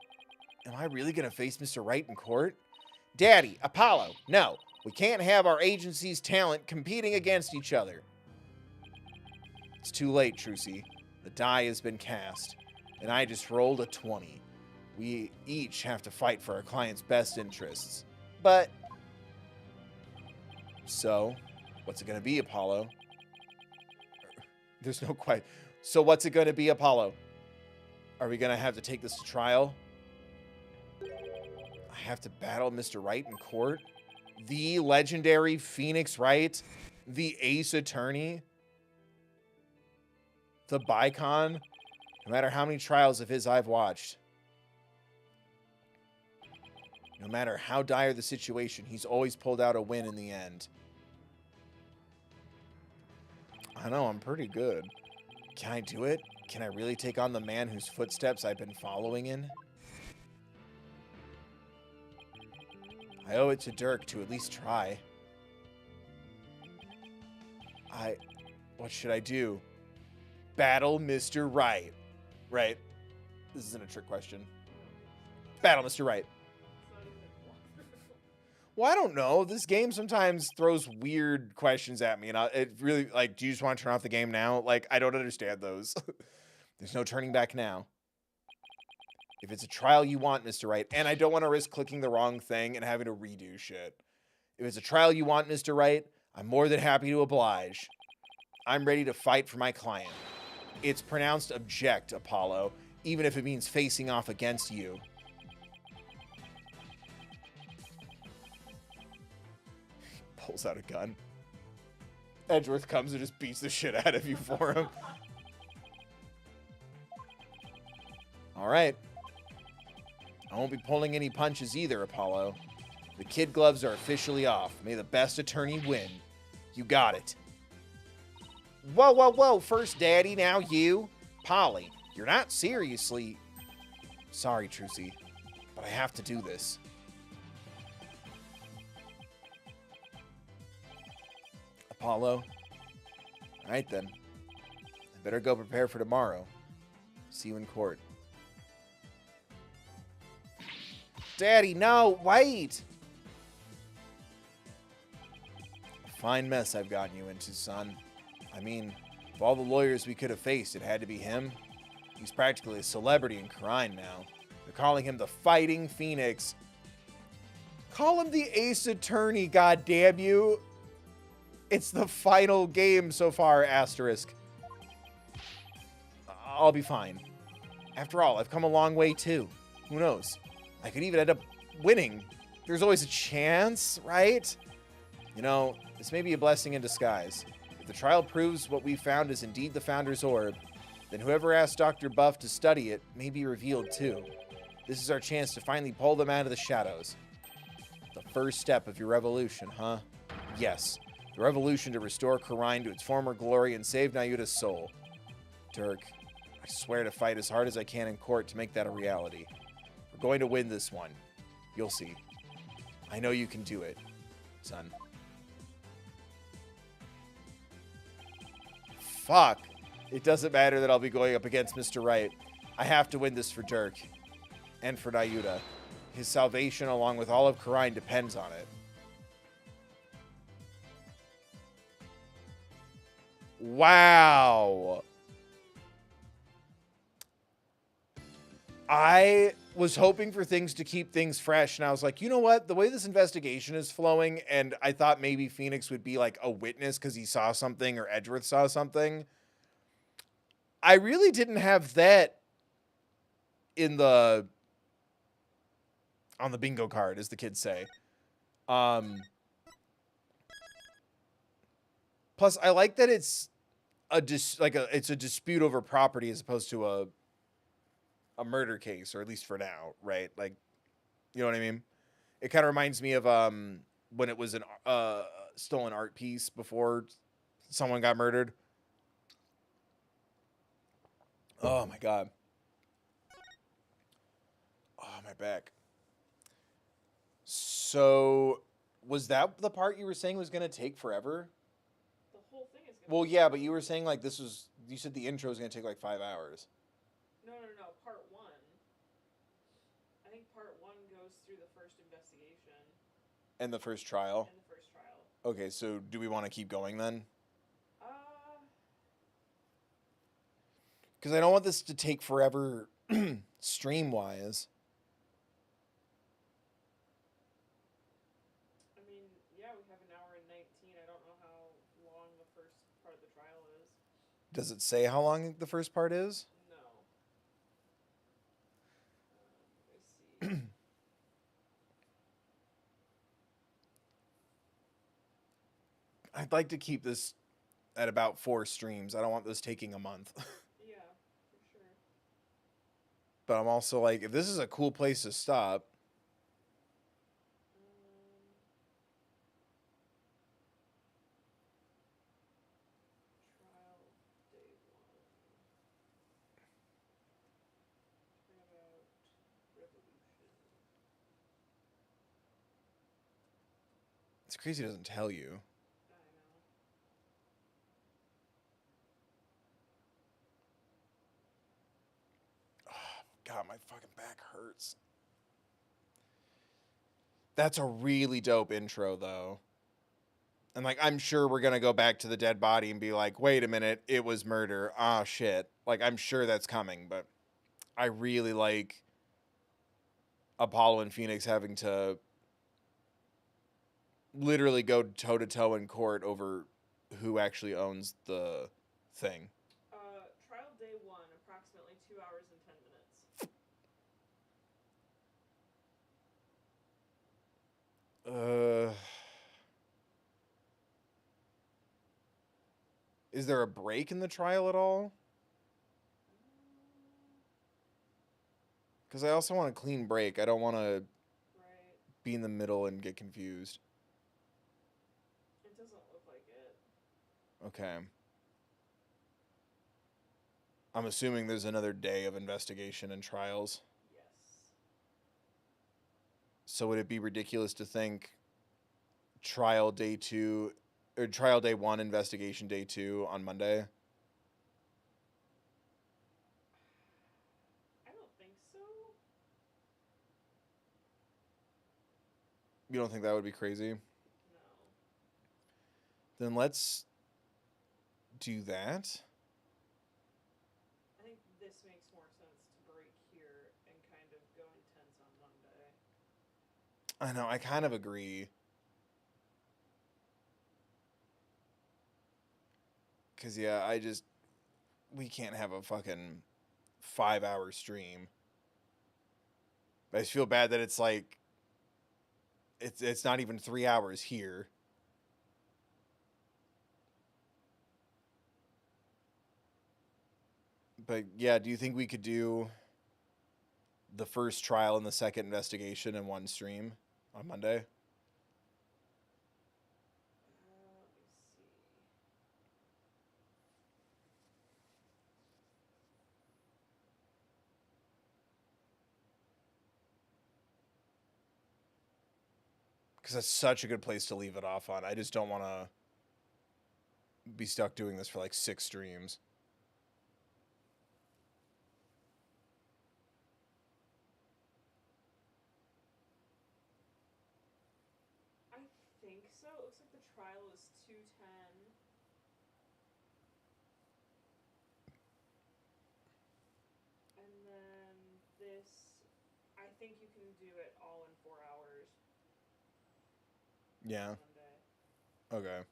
Am I really gonna face Mr. Wright in court? Daddy, Apollo, no. We can't have our agency's talent competing against each other. It's too late, Trucy. The die has been cast, and I just rolled a 20. We each have to fight for our client's best interests. But... So, what's it going to be, Apollo? There's no quite... So what's it going to be, Apollo? Are we going to have to take this to trial? I have to battle Mr. Wright in court? The legendary Phoenix Wright? The ace attorney? The Bicon? No matter how many trials of his I've watched. No matter how dire the situation, he's always pulled out a win in the end. I know, I'm pretty good. Can I do it? Can I really take on the man whose footsteps I've been following in? I owe it to Dirk to at least try. What should I do? Battle Mr. Wright. Right. This isn't a trick question. Battle Mr. Wright. Well, I don't know. This game sometimes throws weird questions at me, and it really, like, do you just want to turn off the game now? Like, I don't understand those. There's no turning back now. If it's a trial you want, Mr. Wright, and I don't want to risk clicking the wrong thing and having to redo shit. If it's a trial you want, Mr. Wright, I'm more than happy to oblige. I'm ready to fight for my client. It's pronounced object, Apollo, even if it means facing off against you. Pulls out a gun. Edgeworth comes and just beats the shit out of you for him. All right. I won't be pulling any punches either, Apollo. The kid gloves are officially off. May the best attorney win. You got it. Whoa, whoa, whoa. First Daddy, now you. Polly, you're not seriously... Sorry, Trucy, but I have to do this. Apollo. All right, then. I better go prepare for tomorrow. See you in court. Daddy, no, wait! A fine mess I've gotten you into, son. I mean, of all the lawyers we could have faced, it had to be him. He's practically a celebrity in crime now. They're calling him the Fighting Phoenix. Call him the Ace Attorney, goddamn you! It's the final game so far, asterisk. I'll be fine. After all, I've come a long way too. Who knows? I could even end up winning. There's always a chance, right? You know, this may be a blessing in disguise. If the trial proves what we found is indeed the Founder's Orb, then whoever asked Dr. Buff to study it may be revealed too. This is our chance to finally pull them out of the shadows. The first step of your revolution, huh? Yes. The revolution to restore Khura'in to its former glory and save Nayuta's soul. Dirk, I swear to fight as hard as I can in court to make that a reality. We're going to win this one. You'll see. I know you can do it, son. Fuck. It doesn't matter that I'll be going up against Mr. Wright. I have to win this for Dirk. And for Nayuta. His salvation, along with all of Khura'in, depends on it. Wow. I was hoping for things to keep things fresh, and I was like, you know what? The way this investigation is flowing, and I thought maybe Phoenix would be like a witness because he saw something or Edgeworth saw something. I really didn't have that in the... on the bingo card, as the kids say. Plus, I like that it's it's a dispute over property as opposed to a murder case, or at least for now, right? Like, you know what I mean? It kind of reminds me of when it was stolen art piece before someone got murdered. Oh my god. Oh, my back. So, was that the part you were saying was going to take forever? The whole thing is gonna. Well, yeah, but you were saying like this was. You said the intro was going to take like 5 hours. No. Part 1. I think part 1 goes through the first investigation. And the first trial. And the first trial. Okay, so do we want to keep going then? Because I don't want this to take forever stream-wise. I mean, yeah, we have 1 hour and 19. I don't know how long the first part of the trial is. Does it say how long the first part is? No. Let me see. I'd like to keep this at about 4 streams. I don't want this taking a month. Yeah, for sure. But I'm also like, if this is a cool place to stop. Trial day 1. Turnabout revolution. It's crazy it doesn't tell you. I know. God, my fucking back hurts. That's a really dope intro, though. And, like, I'm sure we're going to go back to the dead body and be like, wait a minute, it was murder. Ah, shit. Like, I'm sure that's coming, but I really like Apollo and Phoenix having to literally go toe-to-toe in court over who actually owns the thing. Trial day 1, approximately 2 hours and 10 minutes. Is there a break in the trial at all? Because I also want a clean break. I don't want to Right. be in the middle and get confused. It doesn't look like it. Okay. I'm assuming there's another day of investigation and trials. Yes. So would it be ridiculous to think trial day 2 or trial day 1, investigation day 2 on Monday? I don't think so. You don't think that would be crazy? No. Then let's do that. I think this makes more sense to break here and kind of go intense on Monday. I know, I kind of agree. Because, yeah, we can't have a fucking 5-hour stream. But I just feel bad that it's like, it's not even 3 hours here. But, yeah, do you think we could do the first trial and the second investigation in one stream on Monday? Let me see. Because that's such a good place to leave it off on. I just don't want to be stuck doing this for like 6 streams. I think so. It looks like the trial is 2:10. And then this, I think you can do it all in 4 hours. Yeah. Monday. Okay.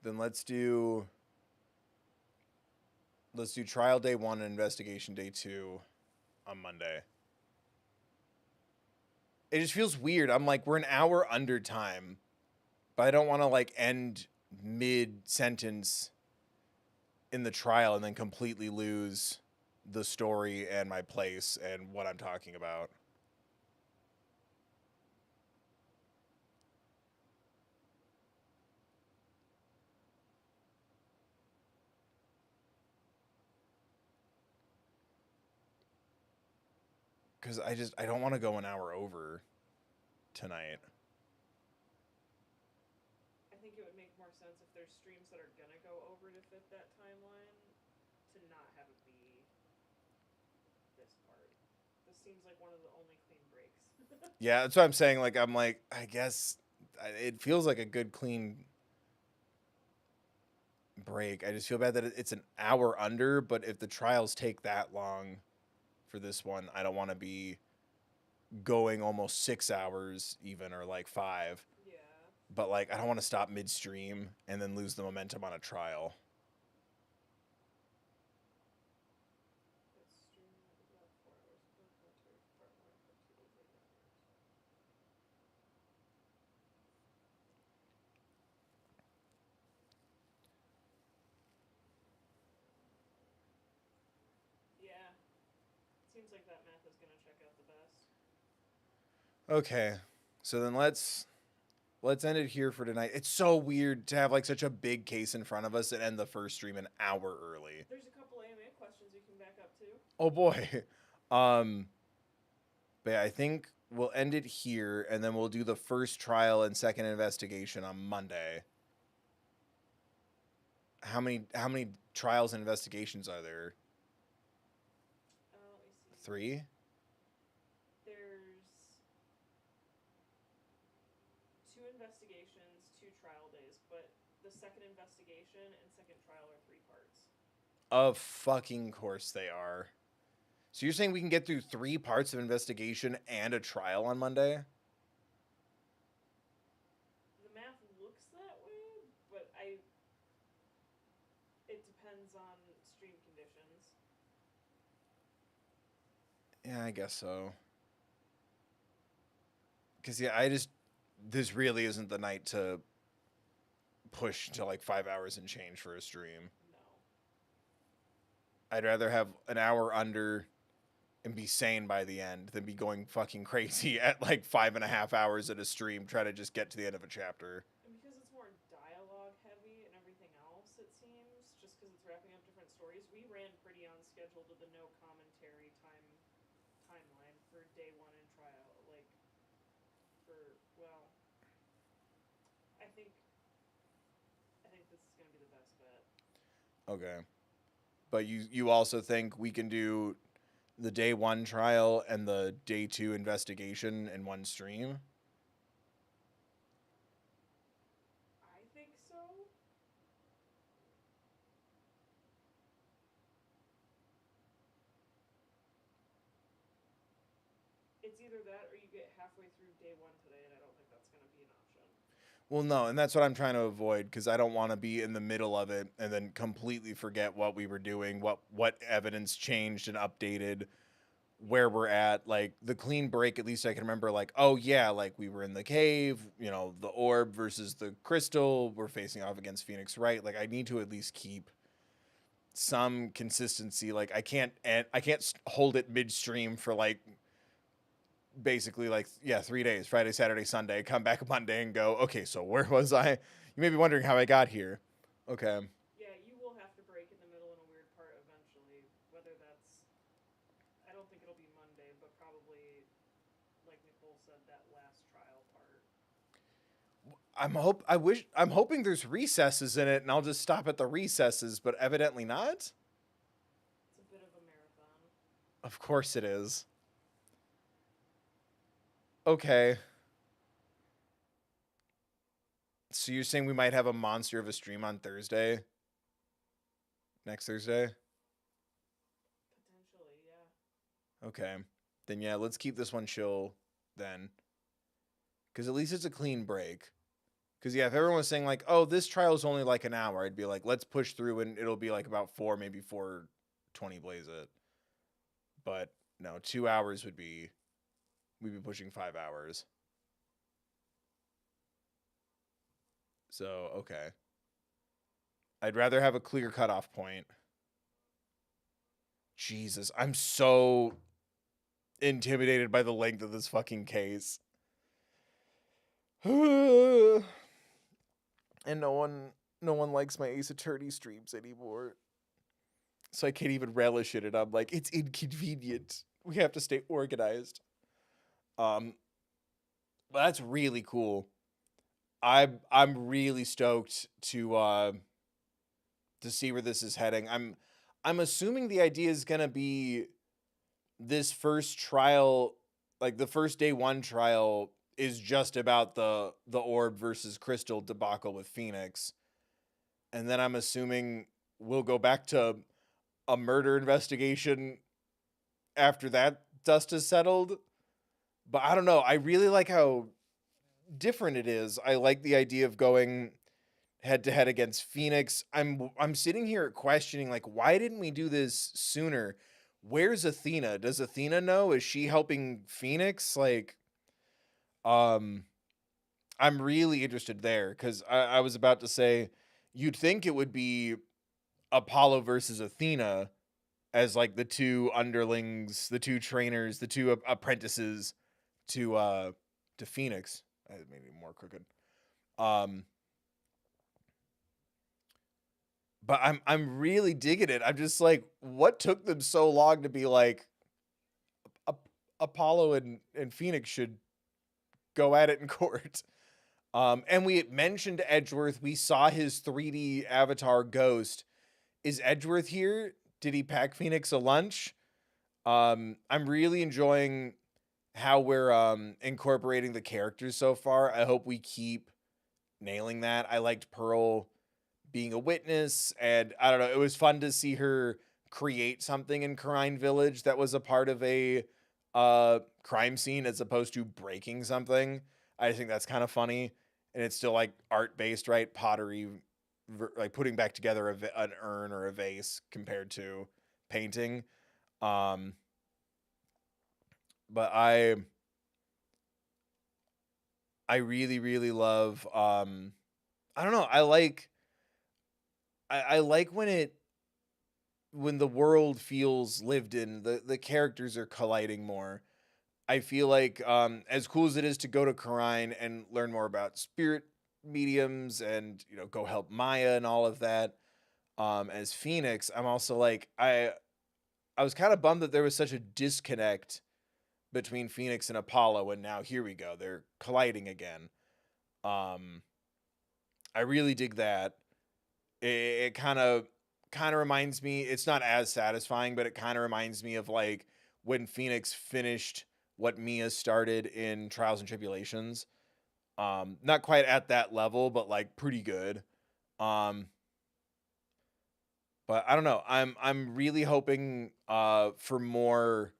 Then let's do trial day 1 and investigation day 2 on Monday. It just feels weird. I'm like, we're an hour under time, but I don't want to like end mid-sentence in the trial and then completely lose the story and my place and what I'm talking about. because I don't want to go an hour over tonight. I think it would make more sense if there's streams that are gonna go over to fit that timeline to not have it be this part. This seems like one of the only clean breaks. Yeah, that's what I'm saying. Like, I'm like, I guess it feels like a good clean break. I just feel bad that it's an hour under, but if the trials take that long for this one, I don't want to be going almost 6 hours even, or like 5. Yeah. But like, I don't want to stop midstream and then lose the momentum on a trial. This stream is about 4 hours. Part 1, part 2 is 8 hours. Yeah. Seems like that math is gonna check out the best. Okay, so then let's end it here for tonight. It's so weird to have like such a big case in front of us and end the first stream an hour early. There's a couple AMA questions you can back up too. Oh boy. But yeah, I think we'll end it here, and then we'll do the first trial and second investigation on Monday. How many trials and investigations are there? Let me see. 3? There's 2 investigations, 2 trial days, but the second investigation and second trial are 3 parts. Of fucking course they are. So you're saying we can get through 3 parts of investigation and a trial on Monday? The math looks that way, but it depends on stream conditions. Yeah, I guess so. Because, yeah, this really isn't the night to push to like 5 hours and change for a stream. No. I'd rather have an hour under and be sane by the end than be going fucking crazy at like 5.5 hours at a stream trying to just get to the end of a chapter. And because it's more dialogue heavy and everything else, it seems, just because it's wrapping up different stories, we ran pretty on schedule to the no commentary timeline for day 1 in trial. Like, I think this is gonna be the best bet. Okay. But you also think we can do the day 1 trial and the day 2 investigation in one stream? I think so. It's either that or you get halfway through day 1 today, and I don't think that's going to be an option. Well, no, and that's what I'm trying to avoid, because I don't want to be in the middle of it and then completely forget what we were doing, what evidence changed and updated, where we're at. Like, the clean break, at least I can remember, like, oh yeah, like we were in the cave, you know, the orb versus the crystal, we're facing off against Phoenix Wright. Like, I need to at least keep some consistency. Like, I can't hold it midstream for like basically like 3 days, Friday, Saturday, Sunday, come back Monday and go, okay, so where was I? You may be wondering how I got here. Okay. Yeah, you will have to break in the middle in a weird part eventually, whether that's, I don't think it'll be Monday, but probably, like Nicole said, that last trial part. I'm hoping there's recesses in it and I'll just stop at the recesses, but evidently not. It's a bit of a marathon. Of course it is. Okay. So you're saying we might have a monster of a stream on Thursday? Next Thursday? Potentially, yeah. Okay. Then yeah, let's keep this one chill then. Because at least it's a clean break. Because yeah, if everyone was saying like, oh, this trial is only like an hour, I'd be like, let's push through and it'll be like about 4, maybe 4:20 blaze it. But no, 2 hours we'd be pushing 5 hours. So, okay. I'd rather have a clear cutoff point. Jesus, I'm so intimidated by the length of this fucking case. And no one likes my Ace Attorney streams anymore. So I can't even relish it, and I'm like, it's inconvenient We have to stay organized. But that's really cool. I'm really stoked to see where this is heading. I'm assuming the idea is gonna be this first trial, like the first day one trial, is just about the orb versus crystal debacle with Phoenix, and then I'm assuming we'll go back to a murder investigation after that dust is settled. But I don't know. I really like how different it is. I like the idea of going head to head against Phoenix. I'm sitting here questioning, like, why didn't we do this sooner? Where's Athena? Does Athena know? Is she helping Phoenix? Like, I'm really interested there, because I was about to say, you'd think it would be Apollo versus Athena as like the two underlings, the two trainers, the two apprentices to Phoenix. Maybe more crooked. But I'm really digging it. I'm just like, what took them so long to be like, Apollo and Phoenix should go at it in court? And we mentioned Edgeworth. We saw his 3D avatar ghost. Is Edgeworth here? Did he pack Phoenix a lunch? I'm really enjoying how we're incorporating the characters so far. I hope we keep nailing that. I liked Pearl being a witness, and I don't know, it was fun to see her create something in Karine Village that was a part of a crime scene as opposed to breaking something. I think that's kind of funny, and it's still like art based, right? Pottery, like putting back together an urn or a vase compared to painting. But I really, really love, I don't know, I like when the world feels lived in, the characters are colliding more. I feel like, as cool as it is to go to Karine and learn more about spirit mediums and, you know, go help Maya and all of that, as Phoenix, I'm also like, I was kind of bummed that there was such a disconnect between Phoenix and Apollo, and now here we go, they're colliding again. I really dig that. It kind of reminds me, it's not as satisfying, but it kind of reminds me of like when Phoenix finished what Mia started in Trials and Tribulations. Not quite at that level, but like pretty good. But I don't know. I'm really hoping for more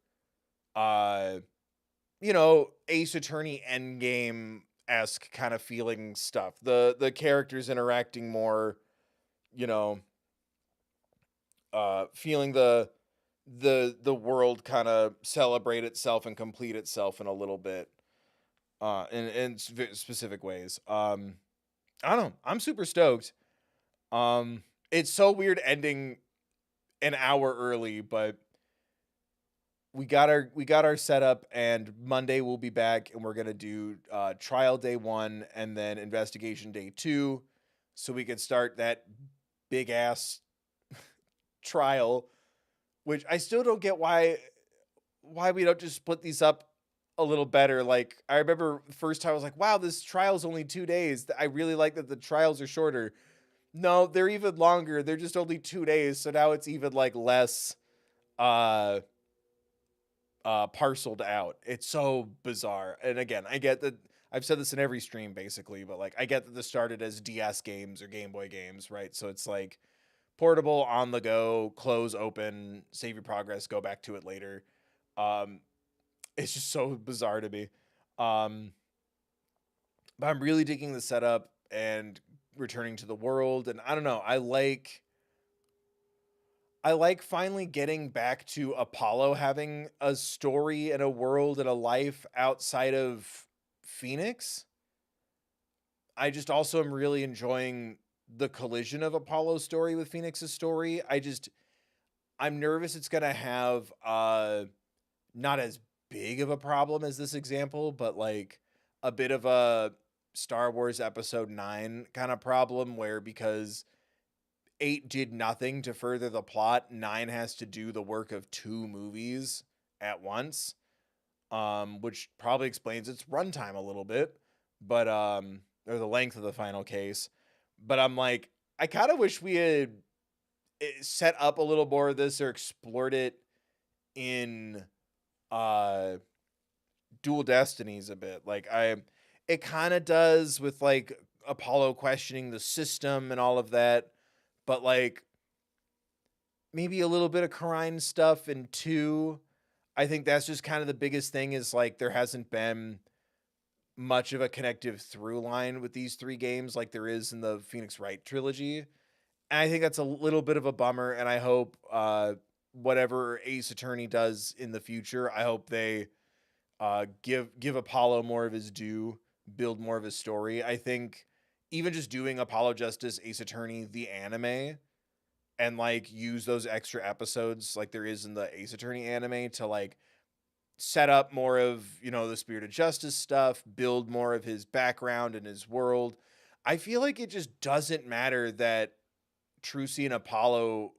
you know, Ace Attorney Endgame-esque kind of feeling stuff. The characters interacting more, you know, feeling the world kind of celebrate itself and complete itself in a little bit, in specific ways. I don't know. I'm super stoked. It's so weird ending an hour early, but we got our setup, and Monday we'll be back, and we're gonna do trial day 1 and then investigation day 2, so we can start that big ass trial, which I still don't get why we don't just split these up a little better. Like, I remember the first time I was like, wow, this trial's only 2 days. I really like that the trials are shorter. No, they're even longer. They're just only 2 days, so now it's even like less parceled out. It's so bizarre. And again, I get that I've said this in every stream basically, but like I get that this started as DS games or Game Boy games, right? So it's like portable, on the go, close, open, save your progress, go back to it later. It's just so bizarre to me. But I'm really digging the setup and returning to the world, and I don't know, I like finally getting back to Apollo having a story and a world and a life outside of Phoenix. I just also am really enjoying the collision of Apollo's story with Phoenix's story. I'm nervous it's going to have not as big of a problem as this example, but like a bit of a Star Wars Episode 9 kind of problem, where because 8 did nothing to further the plot, 9 has to do the work of 2 movies at once, which probably explains its runtime a little bit, but or the length of the final case. But I'm like, I kind of wish we had set up a little more of this or explored it in Dual Destinies a bit. Like it kind of does with like Apollo questioning the system and all of that, but like maybe a little bit of Karine stuff in 2. I think that's just kind of the biggest thing is like there hasn't been much of a connective through line with these 3 games like there is in the Phoenix Wright trilogy. And I think that's a little bit of a bummer, and I hope whatever Ace Attorney does in the future, I hope they give Apollo more of his due, build more of his story. I think even just doing Apollo Justice Ace Attorney the anime and like use those extra episodes like there is in the Ace Attorney anime to like set up more of, you know, the Spirit of Justice stuff, build more of his background and his world. I feel like it just doesn't matter that Trucy and Apollo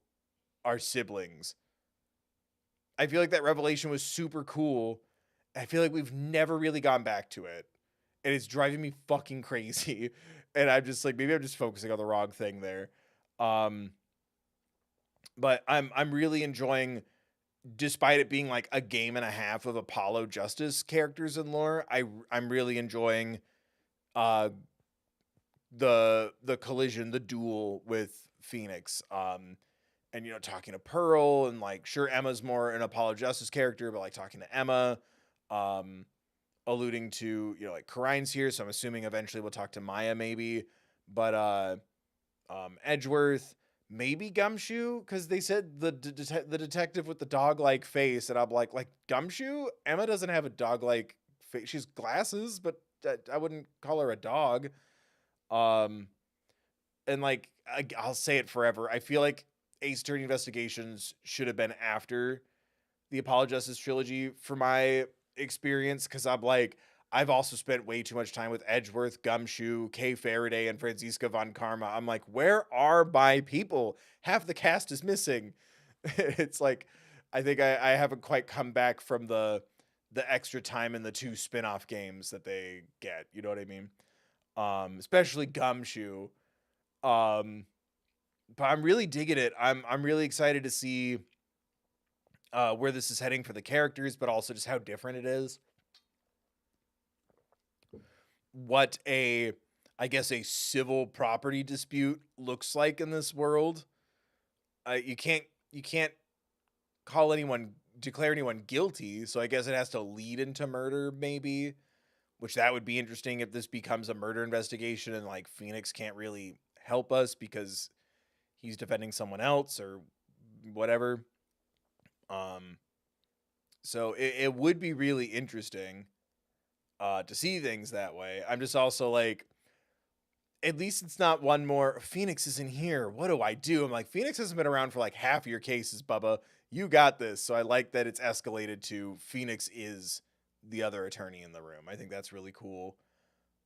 are siblings. I feel like that revelation was super cool. I feel like we've never really gone back to it. And it's driving me fucking crazy. And I'm just like, maybe I'm just focusing on the wrong thing there. But I'm really enjoying, despite it being like a game and a half of Apollo Justice characters and lore, I'm really enjoying the collision, the duel with Phoenix. And you know, talking to Pearl and like sure Emma's more an Apollo Justice character, but like talking to Emma, alluding to, you know, like Karine's here, so I'm assuming eventually we'll talk to Maya maybe. But Edgeworth, maybe Gumshoe, because they said the detective with the dog-like face, and I'm like Gumshoe? Emma doesn't have a dog-like face. She's glasses, but I wouldn't call her a dog. And like I'll say it forever, I feel like Ace Attorney Investigations should have been after the Apollo Justice trilogy for my experience, because I'm like, I've also spent way too much time with Edgeworth, Gumshoe, Kay Faraday, and Franziska von Karma. I'm like, where are my people? Half the cast is missing. It's like, I think I haven't quite come back from the extra time in the 2 spin-off games that they get. You know what I mean? Especially Gumshoe. But I'm really digging it. I'm really excited to see where this is heading for the characters, but also just how different it is. What I guess a civil property dispute looks like in this world. You can't declare anyone guilty, so I guess it has to lead into murder maybe, which that would be interesting if this becomes a murder investigation and like Phoenix can't really help us because he's defending someone else or whatever. So it would be really interesting to see things that way. I'm just also like, at least it's not one more Phoenix isn't here. What do I do? I'm like, Phoenix hasn't been around for like half your cases, Bubba. You got this. So I like that it's escalated to Phoenix is the other attorney in the room. I think that's really cool.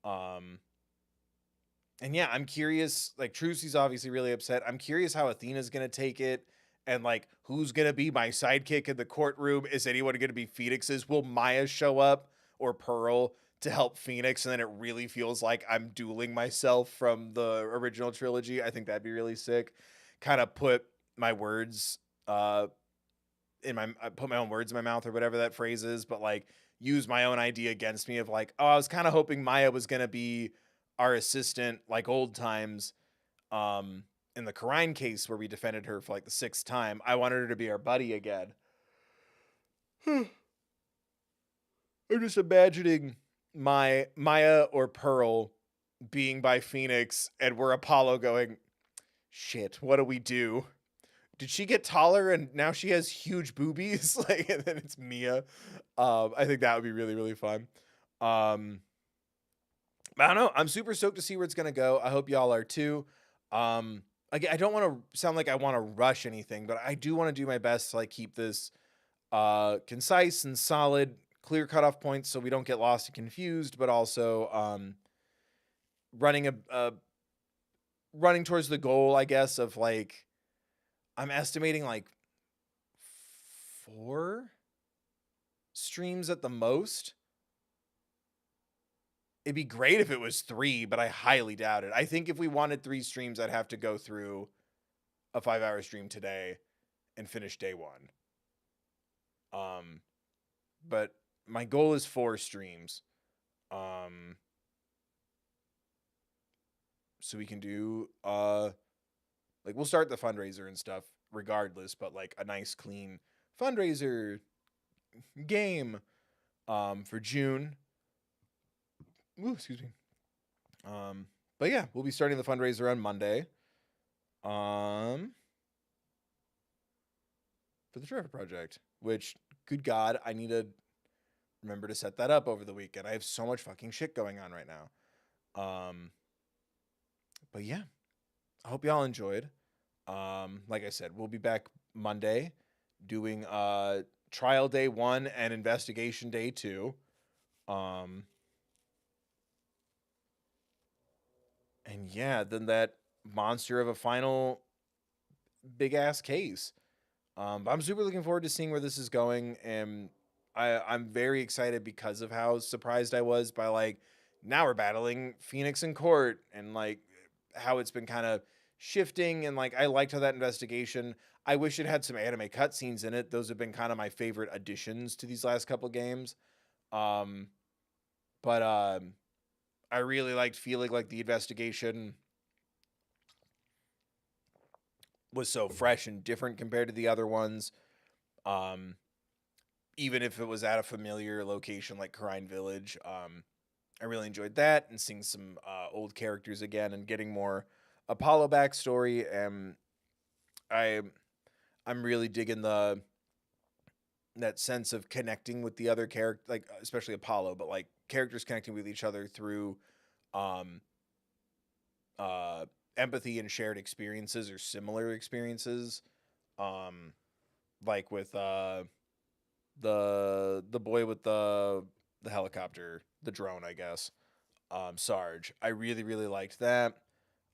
And yeah, I'm curious, like Trucy's obviously really upset. I'm curious how Athena's going to take it. And like, who's going to be my sidekick in the courtroom? Is anyone going to be Phoenix's? Will Maya show up or Pearl to help Phoenix? And then it really feels like I'm dueling myself from the original trilogy. I think that'd be really sick. Kind of put my words, I put my own words in my mouth or whatever that phrase is, but like use my own idea against me of like, oh, I was kind of hoping Maya was going to be our assistant like old times. In the Karine case where we defended her for like the 6th time, I wanted her to be our buddy again. I'm just imagining Maya or Pearl being by Phoenix and we're Apollo going, shit, what do we do? Did she get taller and now she has huge boobies? Like, and then it's Mia. I think that would be really, really fun. I don't know. I'm super stoked to see where it's going to go. I hope y'all are too. Again, I don't want to sound like I want to rush anything, but I do want to do my best to like keep this concise and solid, clear cutoff points so we don't get lost and confused, but also running towards the goal, I guess, of like, I'm estimating like 4 streams at the most. It'd be great if it was 3, but I highly doubt it. I think if we wanted 3 streams, I'd have to go through a 5-hour stream today and finish day 1. But my goal is 4 streams. So we can do like we'll start the fundraiser and stuff regardless, but like a nice clean fundraiser game for June. Ooh, excuse me. But yeah, we'll be starting the fundraiser on Monday. For the Trevor Project, which, good God, I need to remember to set that up over the weekend. I have so much fucking shit going on right now. But yeah, I hope y'all enjoyed. Like I said, we'll be back Monday doing trial day 1 and investigation day 2. And yeah, then that monster of a final big ass case. But I'm super looking forward to seeing where this is going, and I'm very excited because of how surprised I was by, like, now we're battling Phoenix in court, and like how it's been kind of shifting, and like I liked how that investigation. I wish it had some anime cutscenes in it. Those have been kind of my favorite additions to these last couple games. But I really liked feeling like the investigation was so fresh and different compared to the other ones. Even if it was at a familiar location like Karine Village, I really enjoyed that, and seeing some old characters again and getting more Apollo backstory. And I'm really digging that sense of connecting with the other character, like especially Apollo, but like characters connecting with each other through empathy and shared experiences or similar experiences. Like with the boy with the helicopter, the drone, I guess. Sarge. I really, really liked that.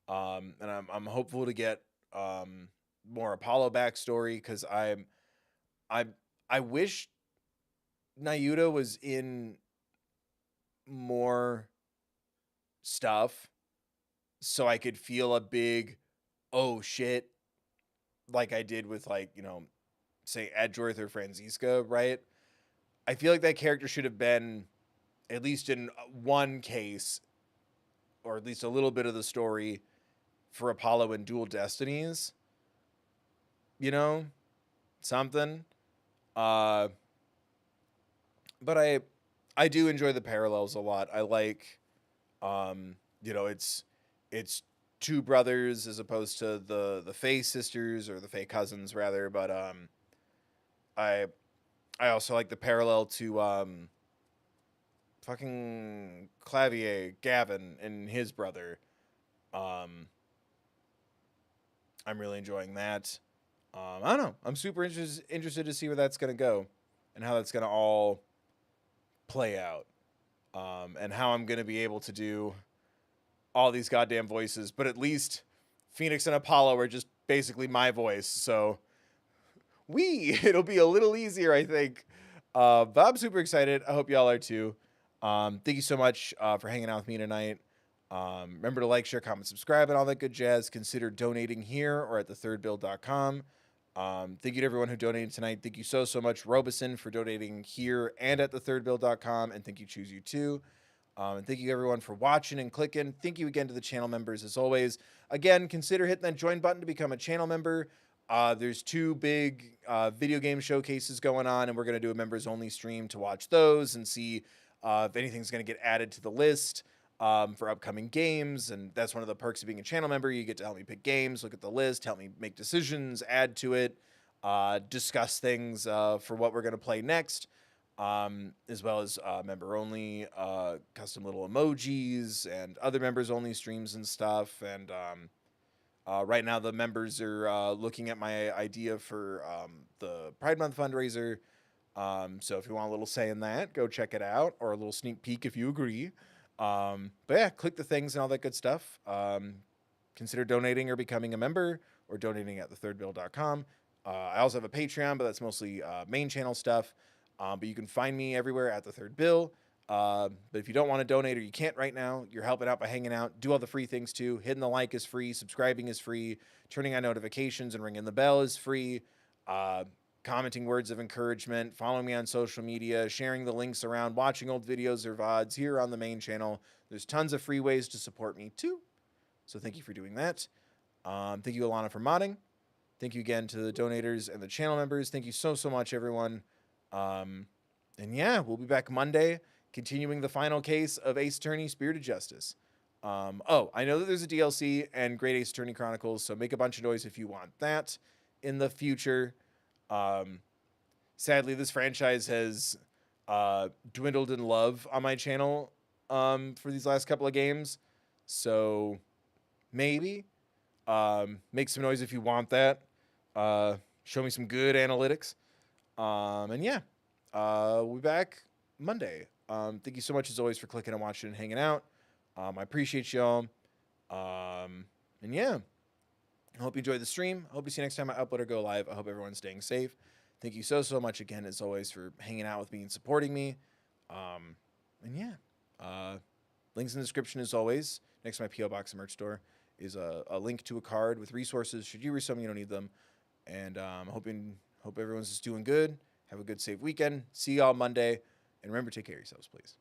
And I'm hopeful to get more Apollo backstory, because I wish Nayuta was in more stuff so I could feel a big oh shit like I did with, like, you know, say Edgeworth or Franziska, right? I feel like that character should have been, at least in one case, or at least a little bit of the story for Apollo and Dual Destinies. You know? Something. But I do enjoy the parallels a lot. I like, you know, it's 2 brothers as opposed to the Faye sisters, or the Faye cousins rather. But I also like the parallel to fucking Clavier, Gavin, and his brother. I'm really enjoying that. I don't know. I'm super interested to see where that's gonna go, and how that's gonna all play out, and how I'm gonna be able to do all these goddamn voices. But at least Phoenix and Apollo are just basically my voice, so it'll be a little easier, I think. But I'm super excited. I hope y'all are too. Thank you so much for hanging out with me tonight. Remember to like, share, comment, subscribe, and all that good jazz. Consider donating here or at thethirdbill.com. Thank you to everyone who donated tonight. Thank you so much, Robeson, for donating here and at thethirdbill.com. And thank you, Choose You Too. And thank you, everyone, for watching and clicking. Thank you again to the channel members, as always. Again, consider hitting that join button to become a channel member. There's 2 big video game showcases going on, and we're going to do a members-only stream to watch those and see if anything's going to get added to the list for upcoming games. And that's one of the perks of being a channel member. You get to help me pick games, look at the list, help me make decisions, add to it, discuss things for what we're going to play next, as well as member-only custom little emojis and other members-only streams and stuff. And right now the members are looking at my idea for the Pride Month fundraiser. So if you want a little say in that, go check it out, or a little sneak peek if you agree. But yeah, click the things and all that good stuff. Consider donating or becoming a member, or donating at thethirdbill.com. I also have a Patreon, but that's mostly main channel stuff. But you can find me everywhere at the third bill. But if you don't want to donate or you can't right now, you're helping out by hanging out. Do all the free things too. Hitting the like is free. Subscribing is free. Turning on notifications and ringing the bell is free. Commenting words of encouragement. Following me on social media. Sharing the links around. Watching old videos or VODs here on the main channel. There's tons of free ways to support me too. So thank you for doing that. Thank you, Alana, for modding. Thank you again to the donators and the channel members. Thank you so much, everyone. And yeah, we'll be back Monday, continuing the final case of Ace Attorney Spirited Justice. Oh, I know that there's a DLC and Great Ace Attorney Chronicles, so make a bunch of noise if you want that in the future. Sadly, this franchise has dwindled in love on my channel for these last couple of games. So maybe make some noise if you want that. Show me some good analytics. And yeah, we'll be back Monday. Thank you so much as always for clicking and watching and hanging out. I appreciate y'all. And yeah, I hope you enjoyed the stream. I hope to see you next time I upload or go live. I hope everyone's staying safe. Thank you so much again, as always, for hanging out with me and supporting me. And yeah, links in the description as always. Next to my P.O. Box and merch store is a link to a card with resources should you reach something you don't need them. And hope everyone's just doing good. Have a good, safe weekend. See y'all Monday. And remember, take care of yourselves, please.